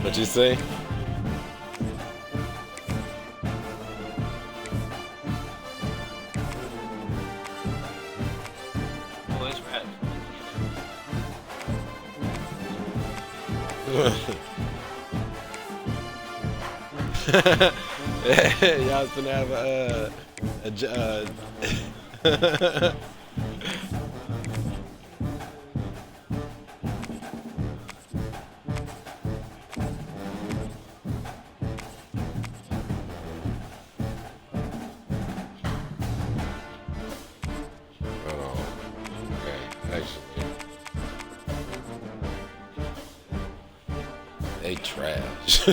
What you say? Oh, it's right. Y'all's gonna have a Hold on. trash.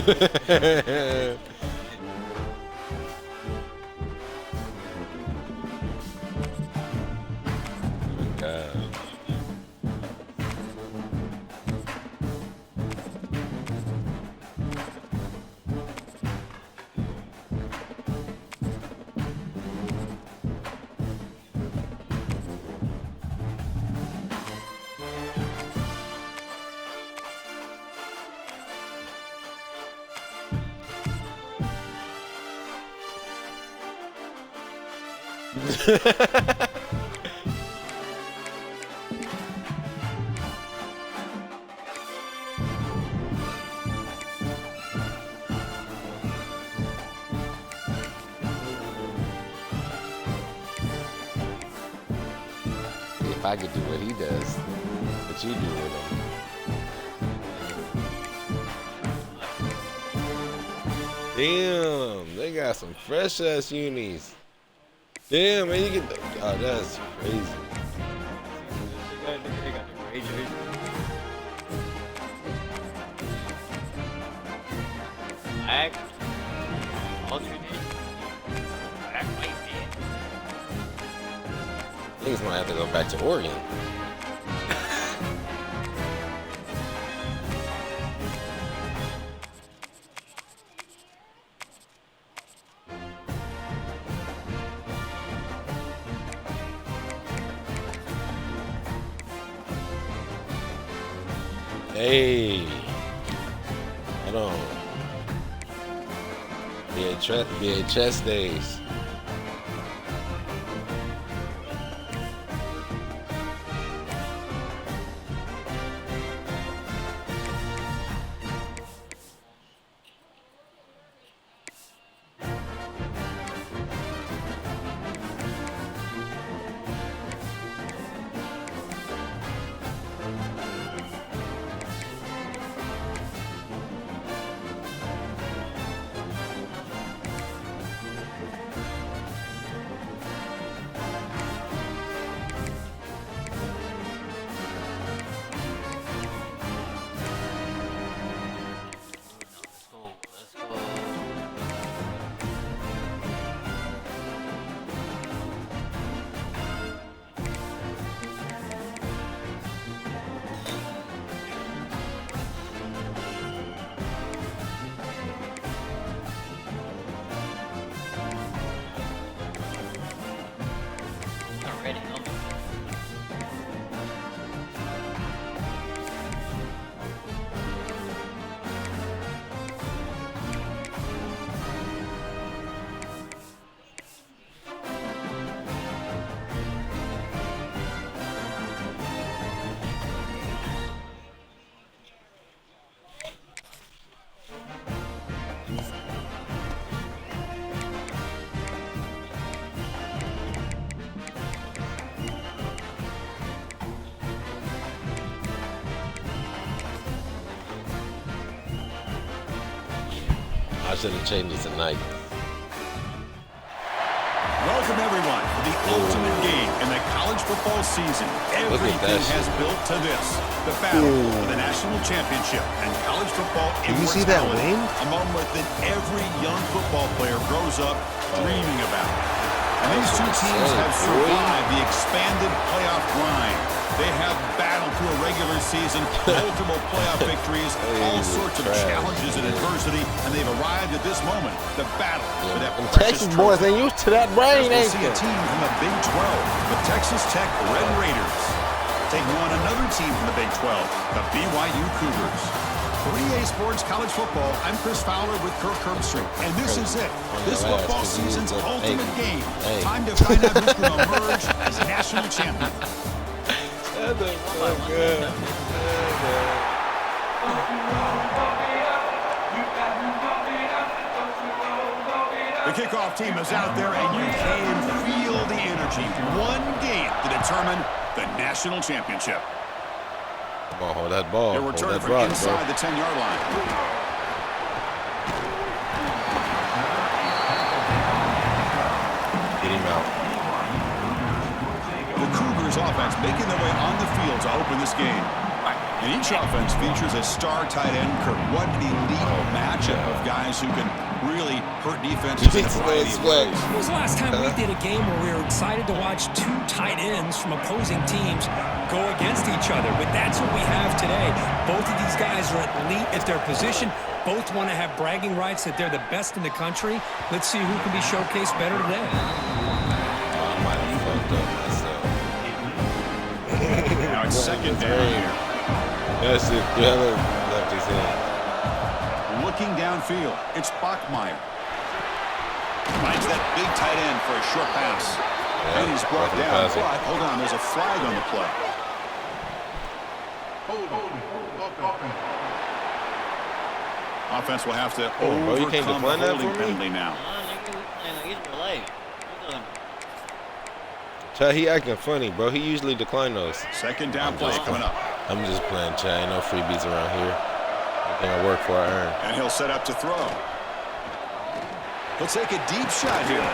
God. If I could do what he does, what you do with him. Damn, they got some fresh ass unis. Damn, man, you get the, oh, that's crazy. They got the gray jersey. Black. Alternate. Black, white, Niggas might have to go back to Oregon. Hey, hold on. VHS days. red helmet. I should have changed it tonight. Welcome, everyone, to the ultimate game in the college football season. Everything has built to this, the battle for the national championship and college football Did you see that win? A moment that every young football player grows up dreaming about. And these two teams have survived the expanded playoff grind. They have battled through a regular season, multiple playoff victories, all sorts of challenges and adversity, and they've arrived at this moment, the battle for that precious Texas boys ain't used to that rain, we'll ain't see a team from the Big 12, the Texas Tech Red Raiders, taking on another team from the Big 12, the BYU Cougars. For EA Sports College Football, I'm Chris Fowler with Kirk Herbstreit, and this is it. This football season's ultimate game. Time to find out who can emerge as national champion. That's so good. The kickoff team is out there, and you can feel the energy. One game to determine the national championship. Come on, hold that ball. They're returning from inside the 10-yard line. Get him out. The Cougars offense making their way on the field to open this game. And each offense features a star tight end. Kirk, what an elite matchup of guys who can really hurt defenses in a variety of ways. When was the last time we did a game where we were excited to watch two tight ends from opposing teams go against each other? But that's what we have today. Both of these guys are elite at their position. Both want to have bragging rights that they're the best in the country. Let's see who can be showcased better today. I might have fucked up myself. Now it's second down here. That's it. Left his hand. Looking downfield, it's Bachmeier. Finds that big tight end for a short pass. Yeah, And he's brought down. passing. But, hold on, there's a flag on the play. Offense will have to bro, you can't overcome the decline that holding for me? penalty now. Chad, he acting funny, bro. He usually decline those. Second down play coming up. I'm just playing, Chad. Ain't no freebies around here. Everything I work for, I earn. And he'll set up to throw. He'll take a deep shot here.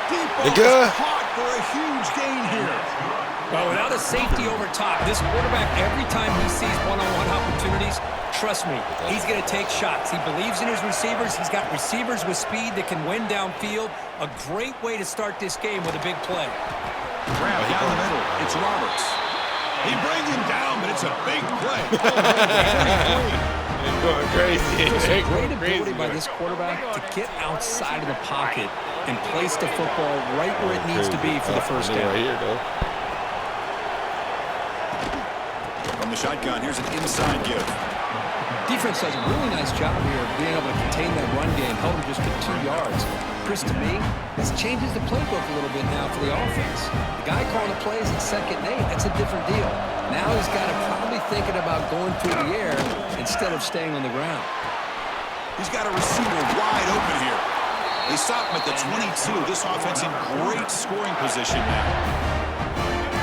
Deep ball is caught for a huge gain here. Well, without a safety over top, this quarterback, every time he sees one-on-one opportunities, trust me, he's going to take shots. He believes in his receivers. He's got receivers with speed that can win downfield. A great way to start this game with a big play. Grab down the middle. It's Roberts. He brings him down, but it's a big play. They're going crazy. There's a great ability by this quarterback to get outside of the pocket and place the football right where it needs to be for the first down. Right here, though. From the shotgun, here's an inside give. Defense does a really nice job here of being able to contain that run game, held him just to 2 yards. Chris, to me, this changes the playbook a little bit now for the offense. The guy calling the plays at 2nd and 8, that's a different deal. Now he's got to probably thinking about going through the air instead of staying on the ground. He's got a receiver wide open here. They stop him at the 22. This offense in great scoring position now.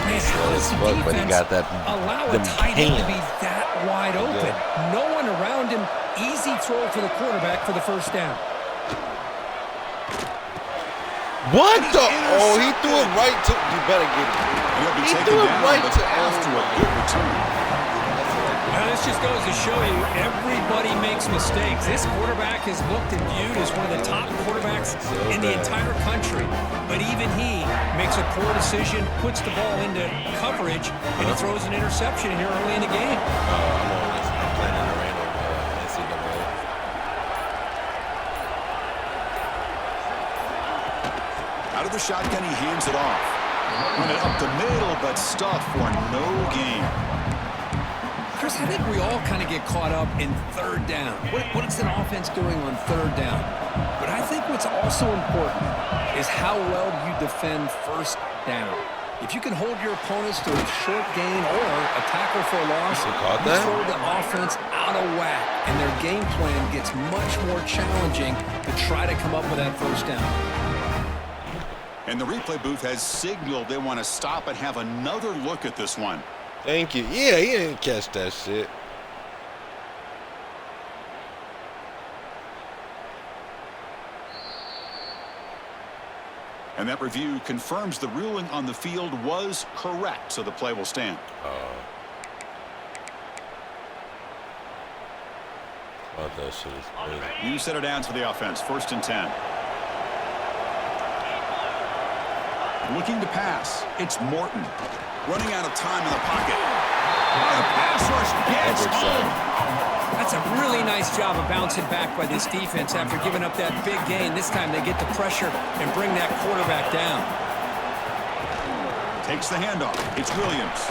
Man, how does the but he got that allow a tight end to be that wide open? No one around him. Easy throw for the quarterback for the first down. What the? Oh, he threw it right to. You better get it. He threw it right to after a good return. Now, this just goes to show you everybody makes mistakes. This quarterback is looked and viewed as one of the top quarterbacks in the entire country. But even he makes a poor decision, puts the ball into coverage, and he throws an interception here early in the game. I'm on this. I'm playing in the rain on NCAA. Out of the shotgun, he hands it off. Run it up the middle, but stuffed for no gain. Chris, I think we all kind of get caught up in 3rd down. What is an offense doing on 3rd down? But I think what's also important is how well you defend 1st down. If you can hold your opponents to a short gain or a tackle for a loss, you throw the offense out of whack, and their game plan gets much more challenging to try to come up with that 1st down. And the replay booth has signaled they want to stop and have another look at this one. Thank you. Yeah, he didn't catch that shit. And that review confirms the ruling on the field was correct, so the play will stand. Oh, that shit is crazy. You set it down to the offense, 1st and 10. Looking to pass, it's Morton. Running out of time in the pocket. The pass rush gets home. That's a really nice job of bouncing back by this defense after giving up that big gain. This time they get the pressure and bring that quarterback down. Takes the handoff. It's Williams.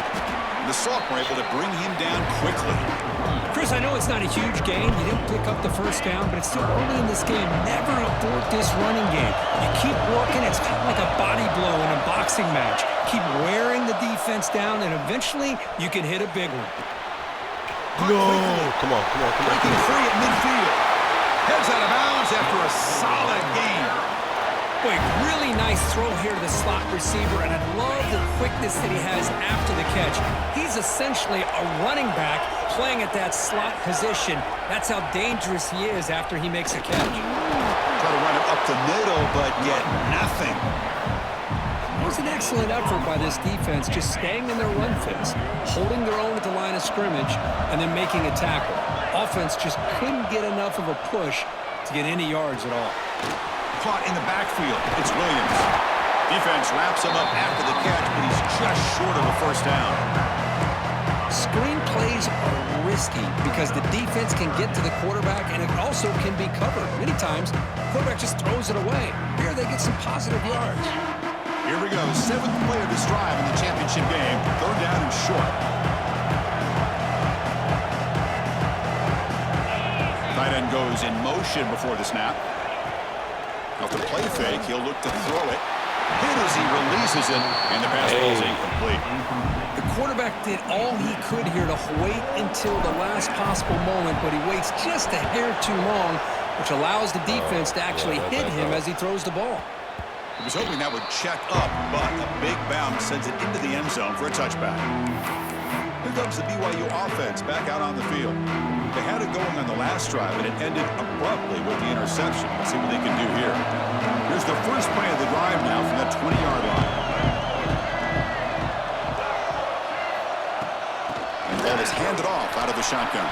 The Salk were able to bring him down quickly. Chris, I know it's not a huge gain. You didn't pick up the 1st down, but it's still early in this game. Never abort this running game. You keep working. It's kind of like a body blow in a boxing match. Keep wearing the defense down, and eventually you can hit a big one. No. Come on. Breaking free at midfield. Heads out of bounds after a solid gain. Boy, really nice throw here to the slot receiver, and I love the quickness that he has after the catch. He's essentially a running back playing at that slot position. That's how dangerous he is after he makes a catch. Try to run it up the middle, but yet nothing. was an excellent effort by this defense, just staying in their run fits, holding their own at the line of scrimmage, and then making a tackle. Offense just couldn't get enough of a push to get any yards at all. Caught in the backfield. It's Williams. Defense wraps him up after the catch, but he's just short of a first down. Screen plays are risky because the defense can get to the quarterback, and it also can be covered. Many times, the quarterback just throws it away. Here they get some positive yards. Here we go. 7th play of this drive in the championship game. 3rd down and short. Tight end goes in motion before the snap. Off the play fake, he'll look to throw it. Hit as he releases it, and the pass ball is incomplete. The quarterback did all he could here to wait until the last possible moment, but he waits just a hair too long, which allows the defense to actually hit him as he throws the ball. He was hoping that would check up, but a big bounce sends it into the end zone for a touchback. Here comes the BYU offense back out on the field. They had it going on the last drive, and it ended abruptly with the interception. Let's see what they can do here. Here's the first play of the drive now from that 20-yard line. And the ball is handed off out of the shotgun.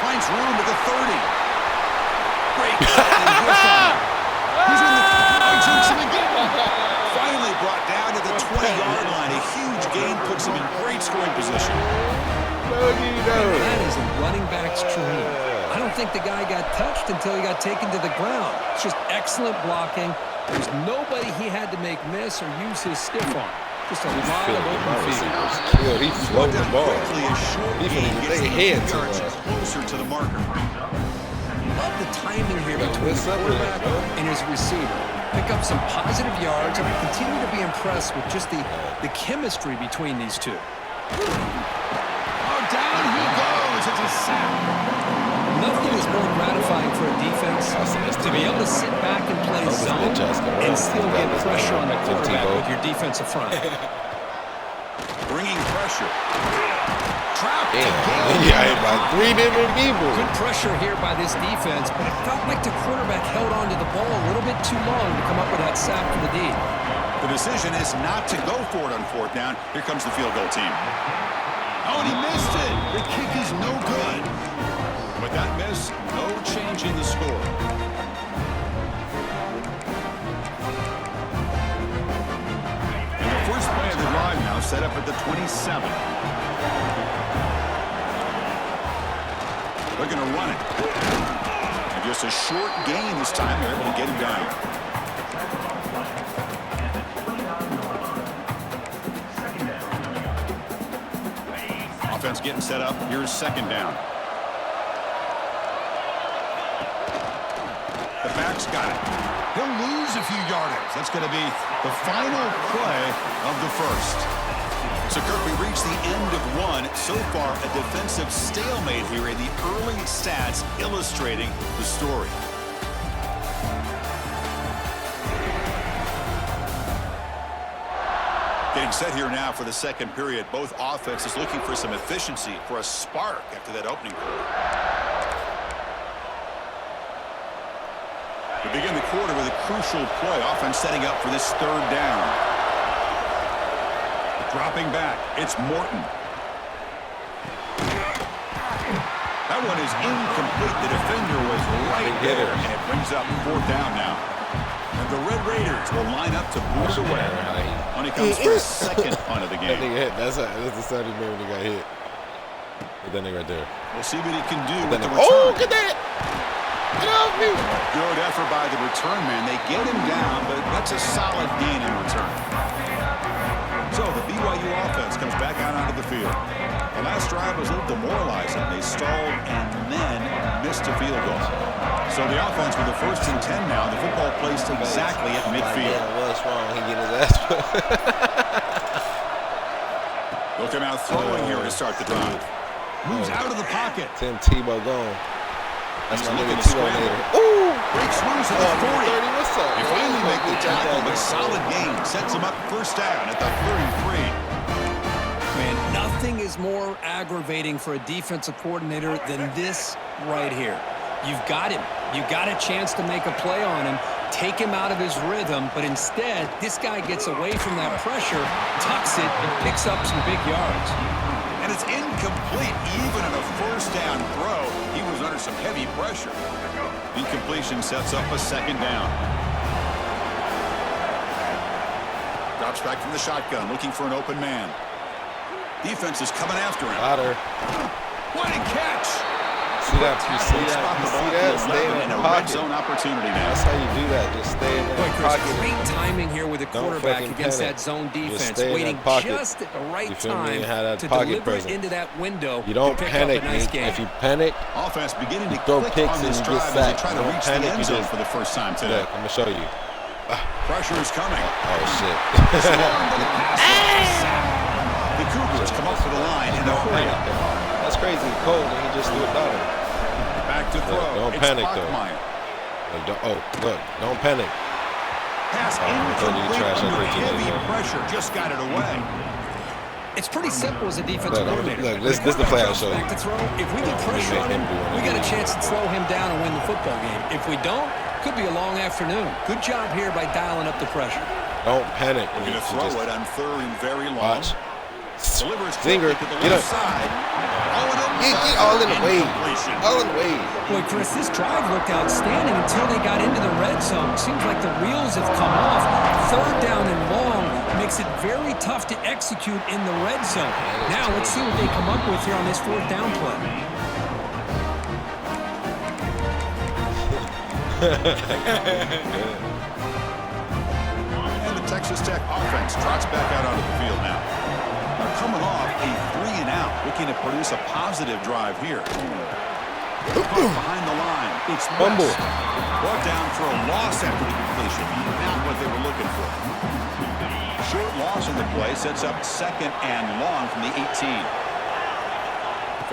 Finds room at the 30. Great. He's in the takes him again. Finally brought down to the 20-yard line. A huge gain puts him in great scoring position. That is a running back's dream. I don't think the guy got touched until he got taken to the ground. It's just excellent blocking. There's nobody he had to make miss or use his stiff arm. Just a lot of open field. He floated the ball. He gets the head closer to the marker. Love the timing here between the quarterback and his receiver. Pick up some positive yards, and I continue to be impressed with just the chemistry between these two. Down he goes. It's a sack. Nothing is more gratifying for a defense to be able to sit back and play zone and still get pressure on the quarterback with your defensive front. Bringing pressure. Trapped. Yeah, by 3 different people. Good pressure here by this defense, but it felt like the quarterback held on to the ball a little bit too long to come up with that sack for the D. The decision is not to go for it on 4th down. Here comes the field goal team. Oh, and he missed it. The kick is no good. With that miss, no change in the score. And the first play of the drive now set up at the 27. They're going to run it. And just a short gain this time. They're able to get him down. Offense getting set up. Here's 2nd down. The back's got it. He'll lose a few yardage. That's going to be the final play of the first. So, Kirk, we reached the end of one. So far, a defensive stalemate here in the early stats illustrating the story. Getting set here now for the second period. Both offenses looking for some efficiency, for a spark after that opening quarter. We begin the quarter with a crucial play. Offense setting up for this 3rd down. Dropping back. It's Morton. That one is incomplete. The defender was right there. And it brings up 4th down now. And the Red Raiders will line up to boot it away. When it comes for his 2nd punt of the game. That nigga hit. That's the Saturday man when he got hit. With that nigga right there. We'll see what he can do with the return. Oh, get that! Get off me! Good effort by the return man. They get him down, but that's a solid gain in return. So the BYU offense comes back out onto the field. The last drive was a little demoralizing. They stalled and then missed a field goal. So the offense with the 1st and 10 now. The football placed exactly at midfield. What's wrong? He getting his ass put. They'll come out throwing here to start the drive. Moves out of the pocket. Tim Tebow gone. That's my nigga Tebow later. Ooh! Breaks loose at the 40. What's up? They finally make the tackle, but solid gain. Sets him up 1st down at the 33. Man, nothing is more aggravating for a defensive coordinator than this right here. You've got him. You've got a chance to make a play on him. take him out of his rhythm, but instead, this guy gets away from that pressure, tucks it, and picks up some big yards. And it's incomplete even on a first down throw. He was under some heavy pressure. Incompletion sets up a second down. Drops back from the shotgun, looking for an open man. Defense is coming after him. Got her. What a catch! See that? You see that? You see that? Stay in the red pocket. zone opportunity now. That's how you do that. Just stay in Boy, the Chris, pocket. great timing here with the quarterback against panic. that zone defense, stay in waiting that pocket. just at the right You feel me? time You have that to pocket deliver presence. it into that window. You don't to pick panic, up a nice Meek. game. If you panic, Offense beginning to throw click picks on this and you get drive as they sacked. try to Don't reach panic, the end you zone just- for the first time today. look, I'm gonna show you. Pressure is coming. Oh shit. The Cougars come up to the line in a hurry up. That's crazy. Cold, and he just threw a dollar. Back to throw. Don't It's panic, though. Bachmeier. Look, don't panic. Pass I told you to incomplete trash that under 13 heavy there. pressure. Just got it away. It's pretty simple as a defensive Look, coordinator. look, this is the play I'll show you. Back to throw. If we get pressure on him, we got a chance to slow him down and win the football game. If we don't, could be a long afternoon. Good job here by dialing up the pressure. Don't panic. We're going to throw it on third and very long. Watch. Delivers Zinger, quickly to the get left up. side. Get all in the way. Incompletion. All in the way. Boy, Chris, this drive looked outstanding until they got into the red zone. Seems like the wheels have come off. Third down and long makes it very tough to execute in the red zone. Now let's see what they come up with here on this fourth down play. And the Texas Tech offense trots back out onto the field now. They're coming off a 3-and-out, looking to produce a positive drive here. Behind the line, it's Fumble. West. Brought down for a loss after the completion. Not what they were looking for. Short loss in the play sets up second and long from the 18.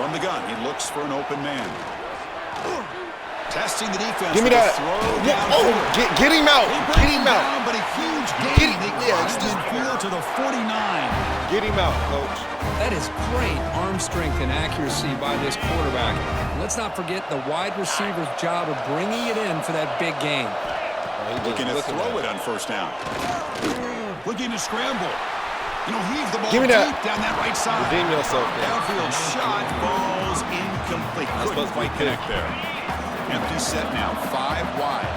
From the gun, he looks for an open man. Testing the defense. Give me with a that. throw Yeah, down oh, field. get him out. They break Get him out. down, but a huge gain. Get him- They yeah, crossed just- midfield to the 49. Get him out, coach. That is great arm strength and accuracy by this quarterback. And let's not forget the wide receiver's job of bringing it in for that big gain. Looking to throw it on first down. Looking to scramble. You know, heave the ball Give me deep that. down that right side. Redeem yourself, man. Downfield shot falls incomplete. Couldn't supposed to be quite connect there. Empty set now, 5 wide.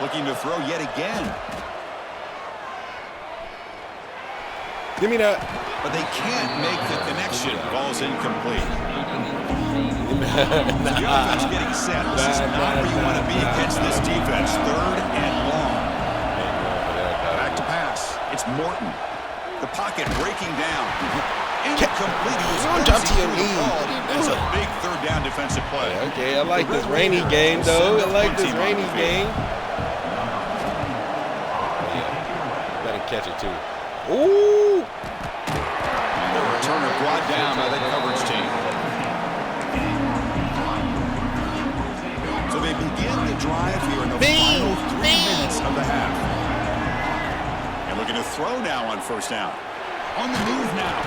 Looking to throw yet again. Give me that. But they can't make the connection. Ball's incomplete. The offense getting set. This is not where you want to be against this defense. Third and long. Back to pass. It's Morton. The pocket breaking down. Incomplete. He was Don't jump to your through the knee. ball. What are you That's a doing? big third down defensive play. Okay, I like this rainy game, though. I like this rainy game. Yeah, better catch it, too. Ooh! The returner brought down by the coverage team. So they begin the drive here in the final 3 minutes of the half. And looking to throw now on first down. On the move now.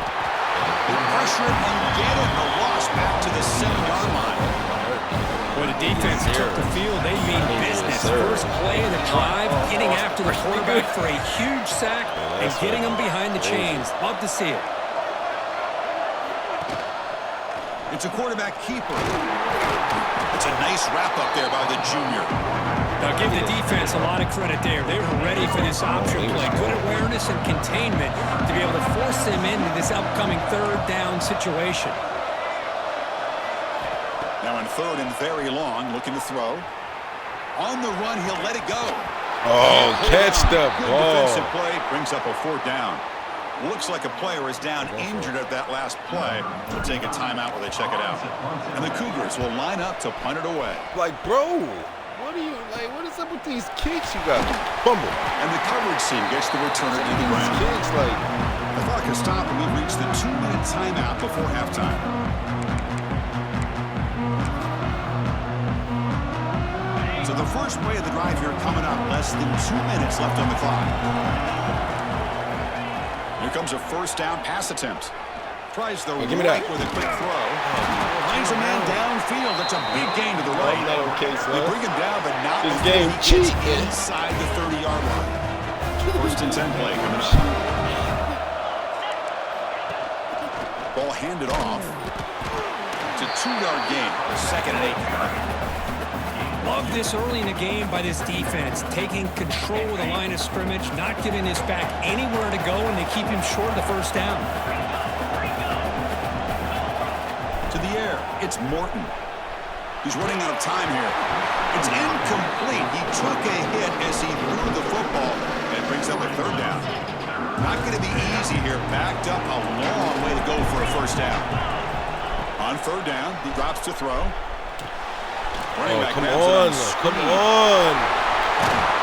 They pressure it and get it. A loss back to the 7-yard line. When the defense took the field, they mean business. First play of the drive, getting after the quarterback for a huge sack and getting him behind the chains. Love to see it. It's a quarterback keeper. It's a nice wrap-up there by the junior. Now give the defense a lot of credit there. They were ready for this option play. Good awareness and containment to be able to force them into this upcoming third down situation. Now in third and very long, looking to throw. On the run, he'll let it go. Oh, catch the Good ball. defensive play brings up a fourth down. Looks like a player is down injured at that last play. They'll take a timeout while they check it out. And the Cougars will line up to punt it away. Like, bro, what is up with these kicks you got? Fumble. And the coverage team gets the returner to the These ground. kicks, like, The clock has stopped and we've reached the 2-minute timeout before halftime. So the first play of the drive here coming up. Less than 2 minutes left on the clock. Here comes a first down pass attempt. Tries the give me right that. with a quick throw. Finds a man downfield, and That's a big gain to the right. Okay, They bring him down, but not this before game he gets cheap. inside the 30-yard line. First and 10 play coming up. Ball handed off. It's a 2-yard gain. Second and 8. Love this early in the game by this defense, taking control of the line of scrimmage, not giving this back anywhere to go, and they keep him short of the first down. To the air, it's Morton. He's running out of time here. It's incomplete. He took a hit as he threw the football, and it brings up a third down. Not going to be easy here. Backed up a long way to go for a first down. On third down, he drops to throw. Running back come on. Come on.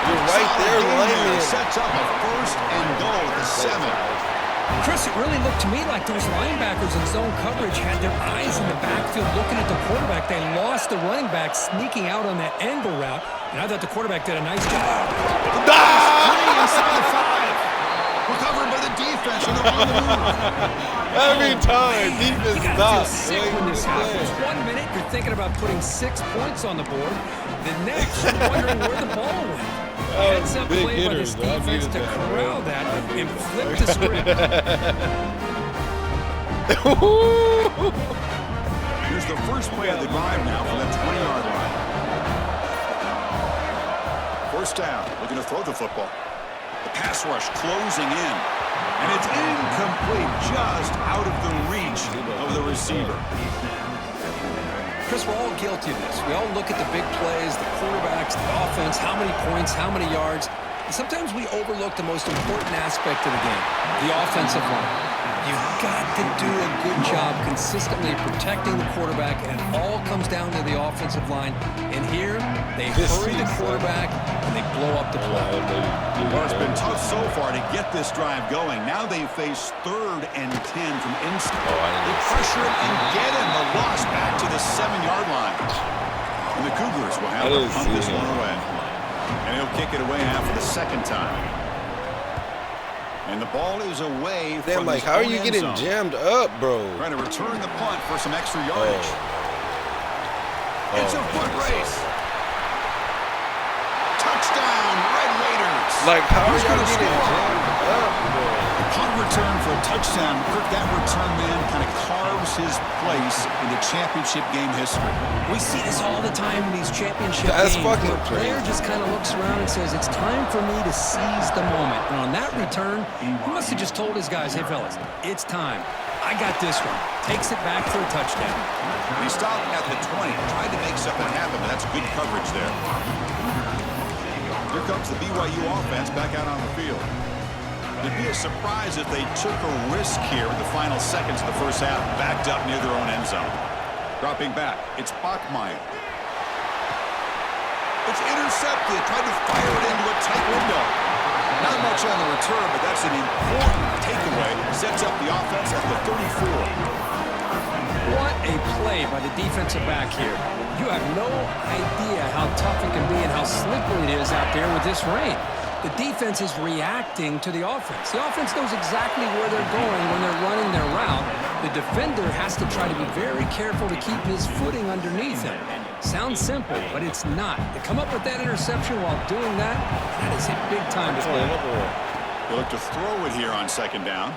You're right there, lineman. Sets up a first and goal at the 7. Chris, it really looked to me like those linebackers in zone coverage had their eyes in the backfield looking at the quarterback. They lost the running back sneaking out on that angle route, and I thought the quarterback did a nice job. Inside the 5. Recovered by the defense on the move. Every time, defense You gotta feel stops. sick when this happens. 1 minute, you're thinking about putting 6 points on the board. The next, you're wondering where the ball went. Heads up big play by this hitters, though. I defense needed to that, corral that and flip the script. Here's the first play of the drive now from the 20-yard line. First down, looking to throw the football. The pass rush closing in. And it's incomplete, just out of the reach of the receiver. Chris, we're all guilty of this. We all look at the big plays, the quarterbacks, the offense, how many points, how many yards. And sometimes we overlook the most important aspect of the game, the offensive line. You've got to do a good job consistently protecting the quarterback, and it all comes down to the offensive line. And here, they hurry the quarterback, and they blow up the play. Well, it's been tough so far to get this drive going. Now they face 3rd and 10 from inside. They pressure him and get him. The loss back to the 7-yard line. And the Cougars will have to punt this one away. And he'll kick it away now for the second time. And the ball is away from like, how are you getting jammed up, bro? Trying to return the punt for some extra yardage. It's a foot race. Touchdown, Red Raiders. Like, how are Who's you gonna getting score? jammed up, bro? Punt return for a touchdown. Kirk, that return man kind of carves his place in the championship game history. We see this all the time in these championship That's games. fucking where a player crazy. just kind of looks around and says, it's time for me to seize the moment. And on that return, he must have just told his guys, hey, fellas, it's time. I got this one. Takes it back for a touchdown. He stopped at the 20, tried to make something happen, but that's good coverage there. Here comes the BYU offense back out on the field. It'd be a surprise if they took a risk here in the final seconds of the first half, backed up near their own end zone. Dropping back, it's Bachmeier. It's intercepted, tried to fire it into a tight window. Not much on the return, but that's an important takeaway. Sets up the offense at the 34. What a play by the defensive back here. You have no idea how tough it can be and how slippery it is out there with this rain. The defense is reacting to the offense. The offense knows exactly where they're going when they're running their route. The defender has to try to be very careful to keep his footing underneath him. Sounds simple, but it's not. To come up with that interception while doing that, that is a big-time play. They look to throw it here on second down.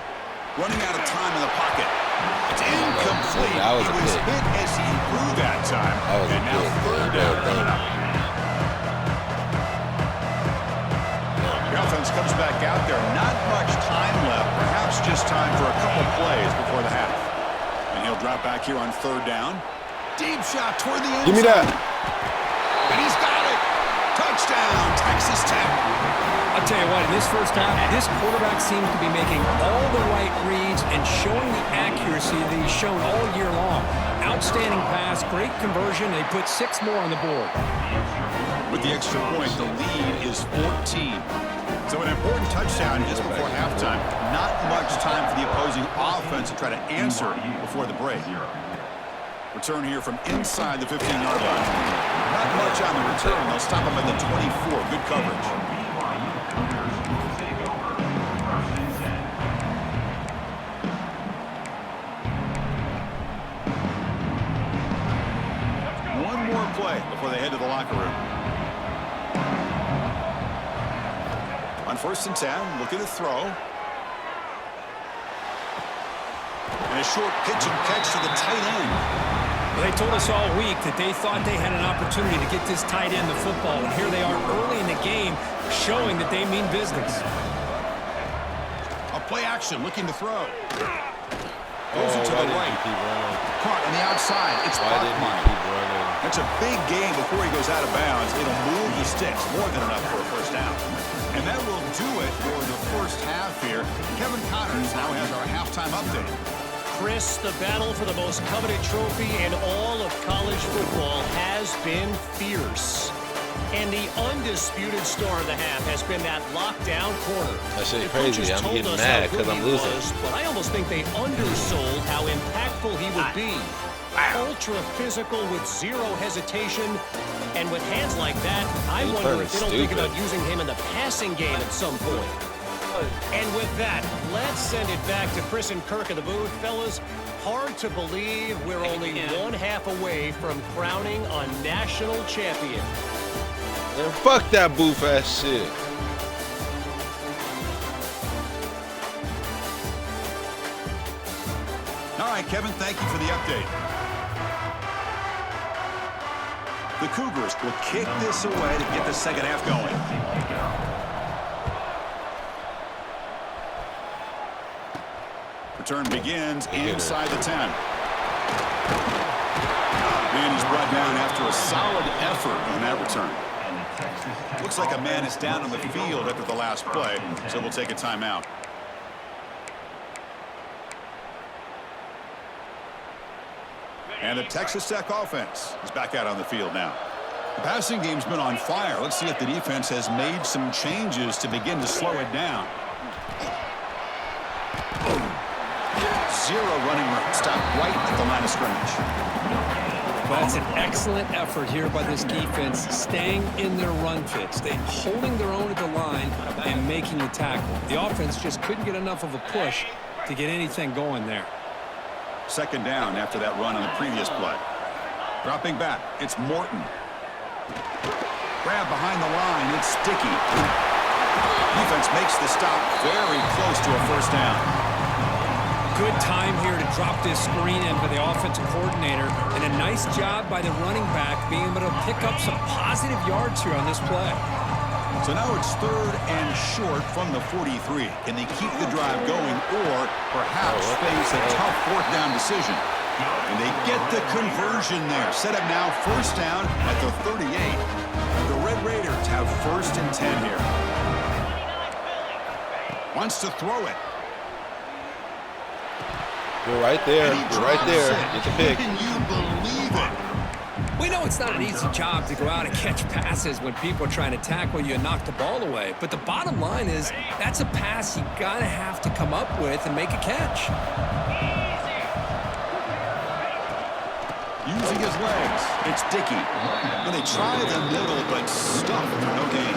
Running out of time in the pocket. It's incomplete. That was he a was pick. hit as he threw that time. That was and a now pick. third down coming up. The offense comes back out there. Not much time left. Perhaps just time for a couple plays before the half. And he'll drop back here on third down. Deep shot toward the end Give me zone. that. And he's got it. Touchdown, Texas Tech. I'll tell you what, in this first half, this quarterback seems to be making all the right reads and showing the accuracy that he's shown all year long. Outstanding pass, great conversion. They put 6 more on the board. With the extra point, the lead is 14. So an important touchdown just before halftime. Not much time for the opposing offense to try to answer before the break. Return here from inside the 15-yard line. Not much on the return. They'll stop him at the 24. Good coverage. play before they head to the locker room. On 1st and 10, looking to throw. And a short pitch and catch to the tight end. Well, they told us all week that they thought they had an opportunity to get this tight end the football, and here they are early in the game showing that they mean business. A play action, looking to throw. Goes it to the right. Caught on the outside. It's Bachmeyer. That's a big gain before he goes out of bounds. It'll move the sticks more than enough for a first down. And that will do it for the first half here. Kevin Connors now has our halftime update. Chris, the battle for the most coveted trophy in all of college football has been fierce. And the undisputed star of the half has been that lockdown corner. That shit crazy. I'm getting mad because I'm losing. But I almost think they undersold how impactful he would be. Ultra physical with zero hesitation. And with hands like that, I wonder if they don't think about using him in the passing game at some point. And with that, let's send it back to Chris and Kirk in the booth. Fellas, hard to believe we're only one half away from crowning a national champion. Man, fuck that boof ass shit. All right, Kevin, thank you for the update. The Cougars will kick this away to get the second half going. Return begins inside the 10. And he's brought down after a solid effort on that return. Looks like a man is down on the field after the last play, so we'll take a timeout. And the Texas Tech offense is back out on the field now. The passing game's been on fire. Let's see if the defense has made some changes to begin to slow it down. Zero running room. Stop right at the line of scrimmage. Well, that's an excellent effort here by this defense, staying in their run fits. They holding their own at the line and making the tackle. The offense just couldn't get enough of a push to get anything going there. Second down after that run on the previous play. Dropping back, it's Morton. Grab behind the line, it's Sticky. Defense makes the stop very close to a first down. Good time here to drop this screen in for the offensive coordinator, and a nice job by the running back being able to pick up some positive yards here on this play. So now it's 3rd and short from the 43. Can they keep the drive going or perhaps face a tough 4th down decision? And they get the conversion there. Set up now 1st down at the 38. The Red Raiders have 1st and 10 here. Wants to throw it. You're right there. You're right there. Get the pick. Can you believe it? We know it's not an easy job to go out and catch passes when people are trying to tackle you and knock the ball away. But the bottom line is that's a pass you got to have to come up with and make a catch. Using his legs, it's Dickey. And they try the middle, but stuck. No gain.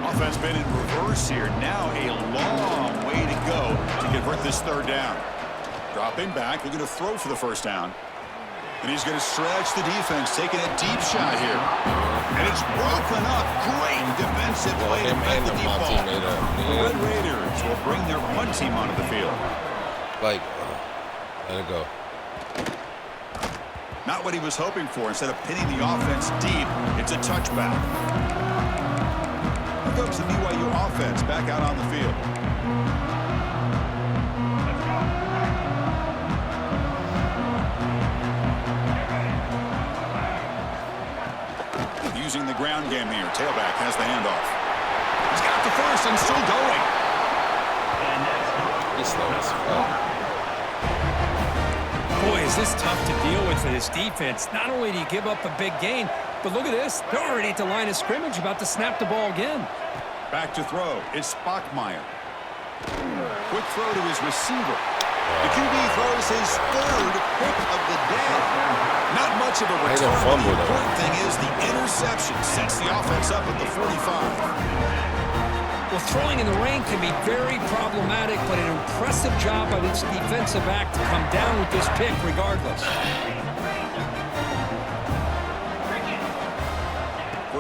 Offense been in reverse here. Now a long way to go to convert this 3rd down. Dropping back, looking to throw for the 1st down. And he's going to stretch the defense, taking a deep shot here. And it's broken up. Great defensive play to make the deep ball. The Red Raiders will bring their punt team onto the field. Like, let it go. Not what he was hoping for. Instead of pinning the offense deep, it's a touchback. Here comes the BYU offense back out on the field. Using the ground game here. Tailback has the handoff. He's got the 1st and still going. He's slow as fuck. Boy, is this tough to deal with for this defense. Not only do you give up a big gain, but look at this. They're already at the line of scrimmage, about to snap the ball again. Back to throw. It's Bachmeyer. Quick throw to his receiver. The QB throws his 3rd pick of the day. Not much of a return. The important thing is the interception sets the offense up at the 45. Well, throwing in the rain can be very problematic, but an impressive job by this defensive back to come down with this pick regardless.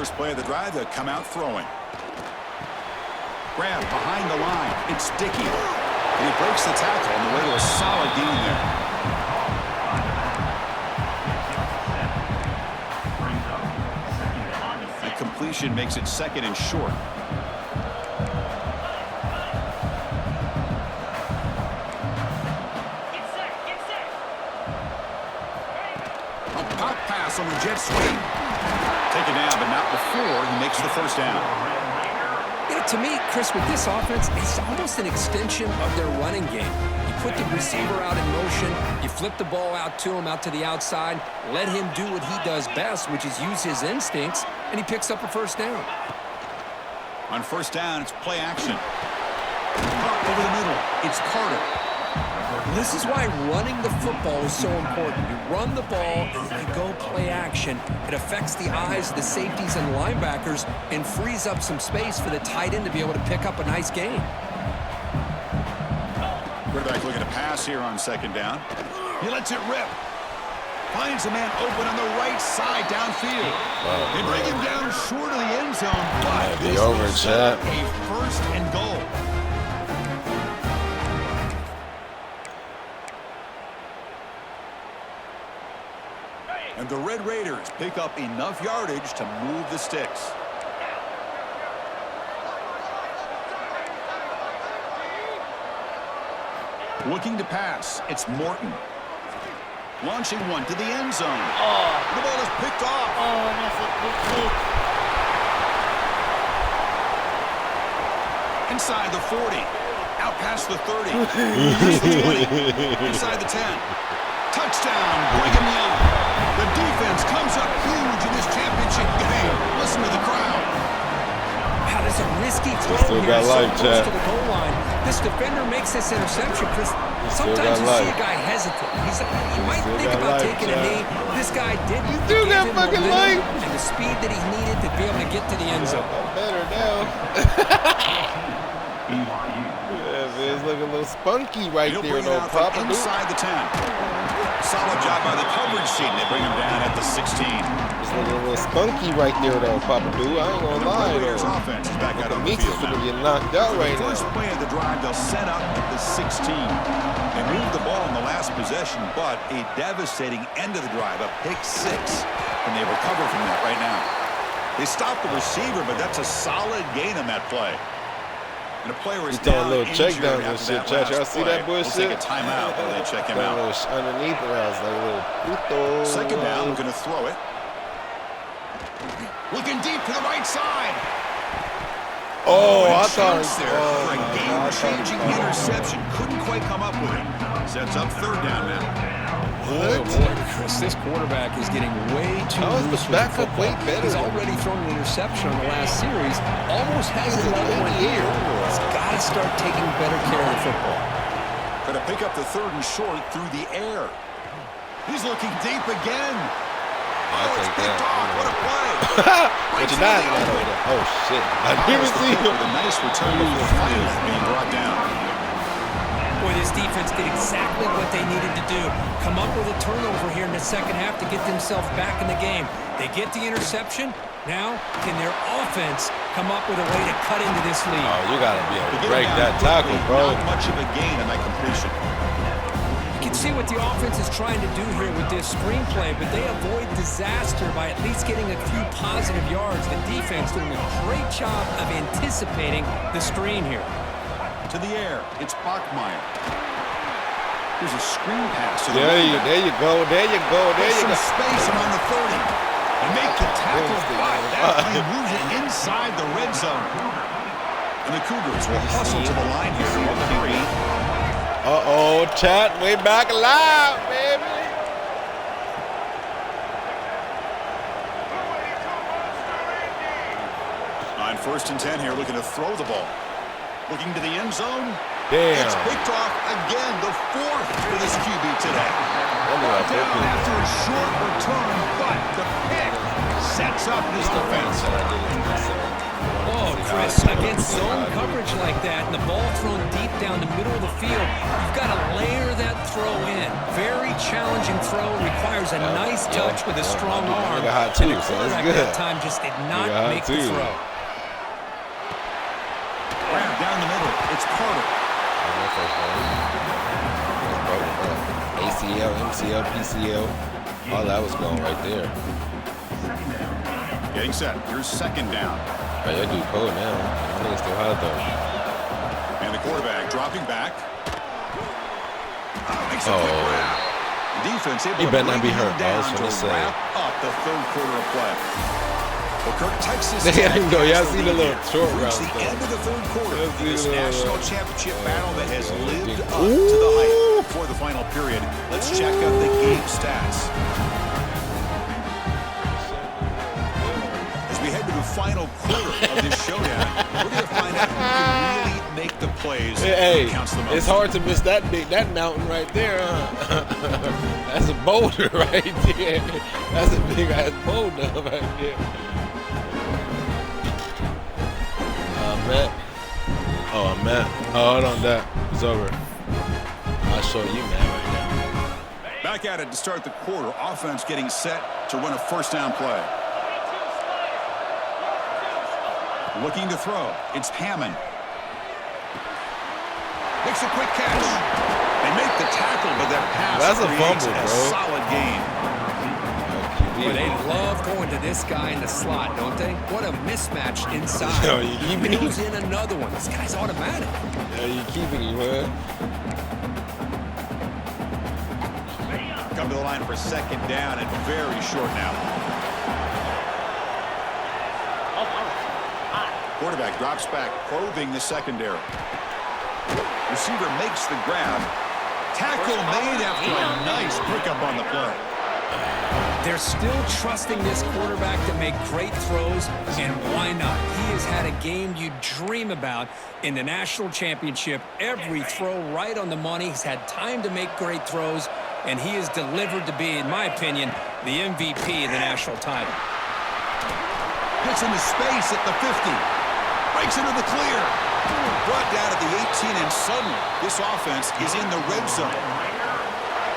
first play of the drive, they'll come out throwing. Grab behind the line. It's Dickey. And he breaks the tackle on the way to a solid gain there. The completion makes it 2nd and short. On the jet sweep. Taken down, but not before he makes the first down. Yeah, to me, Chris, with this offense, it's almost an extension of their running game. You put the receiver out in motion, you flip the ball out to him, out to the outside, let him do what he does best, which is use his instincts, and he picks up a first down. On first down, it's play action. Up over the middle, it's Carter. This is why running the football is so important. You run the ball, you go play action. It affects the eyes of the safeties and linebackers and frees up some space for the tight end to be able to pick up a nice gain. Quarterback looking to pass here on 2nd down. He lets it rip. Finds a man open on the right side downfield. They bring him down short of the end zone, but this will set a 1st and goal. And the Red Raiders pick up enough yardage to move the sticks. Looking to pass, it's Morton. Launching one to the end zone. The ball is picked off. That's a big hit. Inside the 40. Out past the 30. Past the 20. Inside the 10. Touchdown, Brigham Young. The defense comes up huge in this championship game. Listen to the crowd. Wow, there's a risky throw Still here got so life, close Chad. to the goal line. This defender makes this interception, Chris. Sometimes you see a guy hesitate. He might think about taking a knee. This guy didn't. You still got fucking life. And the speed that he needed to be able to get to the end zone. Better now. Yeah, man, it's looking a little spunky right He'll there, bring it though, out from Papa. inside the 10. Solid job by the coverage team. They bring him down at the 16. It's looking a little spunky right there, though, Papa. Dude, I ain't gonna lie, Raiders though. offense is back out The on the meeks is field gonna now. get knocked out right First now. play of the drive, they'll set up at the 16. They moved the ball in the last possession, but a devastating end of the drive, a pick 6. And they recover from that right now. They stopped the receiver, but that's a solid gain on that play. And a player is He's throwing down little injured checkdowns and after shit, that Chad. Y'all last see play. that We'll bullshit? take a timeout while they check him That out. little underneath it, I was like a little puto. 2nd down, looking to throw it. Looking deep to the right side. Oh, I And thought chance it there for a game-changing was. interception. Couldn't quite come up with it. Sets up 3rd down now. Boy, Chris, this quarterback is getting way too How is the loose with backup football. way better He's than already thrown an interception on the last series. Almost has it another one here. He's got to start taking better care of the football. Going to pick up the 3rd and short through the air. He's looking deep again. I'll It's take picked that. off. What a play. But you're not over there. Oh, shit. I didn't see With him. a nice return before finally being brought down. Boy, this defense did exactly what they needed to do. Come up with a turnover here in the 2nd half to get themselves back in the game. They get the interception. Now, can their offense come up with a way to cut into this lead? Oh, you gotta be able to Get break him down that tackle, quickly, bro. Not much of a gain on that completion. You can see what the offense is trying to do here with this screenplay, but they avoid disaster by at least getting a few positive yards. The defense doing a great job of anticipating the screen here. To the air, it's Bachmeier. There's a screen pass to the There you running back. go. There you go. There There's you some go. space around the 30. And make the tackle, Wednesday, but man. that play moves it inside the red zone. And the Cougars will hustle to the line here on 3. Uh-oh, chat. Way back alive, baby. On 1st and 10 here, looking to throw the ball. Looking to the end zone. Damn. It's picked off again, the 4th for this QB today. Wonder why Down after a short return, but the pick sets up his offense. Oh, Chris, against zone coverage like that and the ball thrown deep down the middle of the field, you've got to layer that throw in. Very challenging throw, requires a nice touch with a strong arm. And the quarterback that time just did not make the throw. Grab down the middle. It's Carter. ACL, MCL, PCL. All that was going right there. Getting set. Here's second down. Right, that dude cold now. I think it's still hot though. And the quarterback dropping back. Makes a quick grab. The defense able he better not to be hurt. down to say. wrap up the third quarter of play. Well, Kirk, Texas There you go. Y'all see the little short route. Reach the end of the third quarter of this national championship battle that has lived up Ooh. to the hype before the final period. Let's check out the game stats. As we head to the final quarter of this showdown, we're going to find out who can really make the plays. Hey, counts the most. it's hard to miss that mountain right there, huh? That's a boulder right there. That's a big ass boulder right there. Matt. Oh, Matt. Oh, hold on, that. It's over. I'll show you, man, right now. Back at it to start the quarter. Offense getting set to run a first down play. Looking to throw. It's Hammond. Makes a quick catch. They make the tackle, but that pass That's a creates fumble, a bro. solid gain. Boy, they love going to this guy in the slot, don't they? What a mismatch inside. Yo, you keeping He him? goes in another one. This guy's automatic. Yeah, you keeping him, man. Come to the line for second down and very short now. Quarterback drops back, probing the secondary. Receiver makes the grab. Tackle made after a nice pickup on the play. They're still trusting this quarterback to make great throws, and why not? He has had a game you dream about in the national championship. Every throw right on the money. He's had time to make great throws, and he is delivered to be, in my opinion, the MVP of the national title. Gets into space at the 50. Breaks into the clear. Brought down at the 18, and suddenly this offense is in the red zone.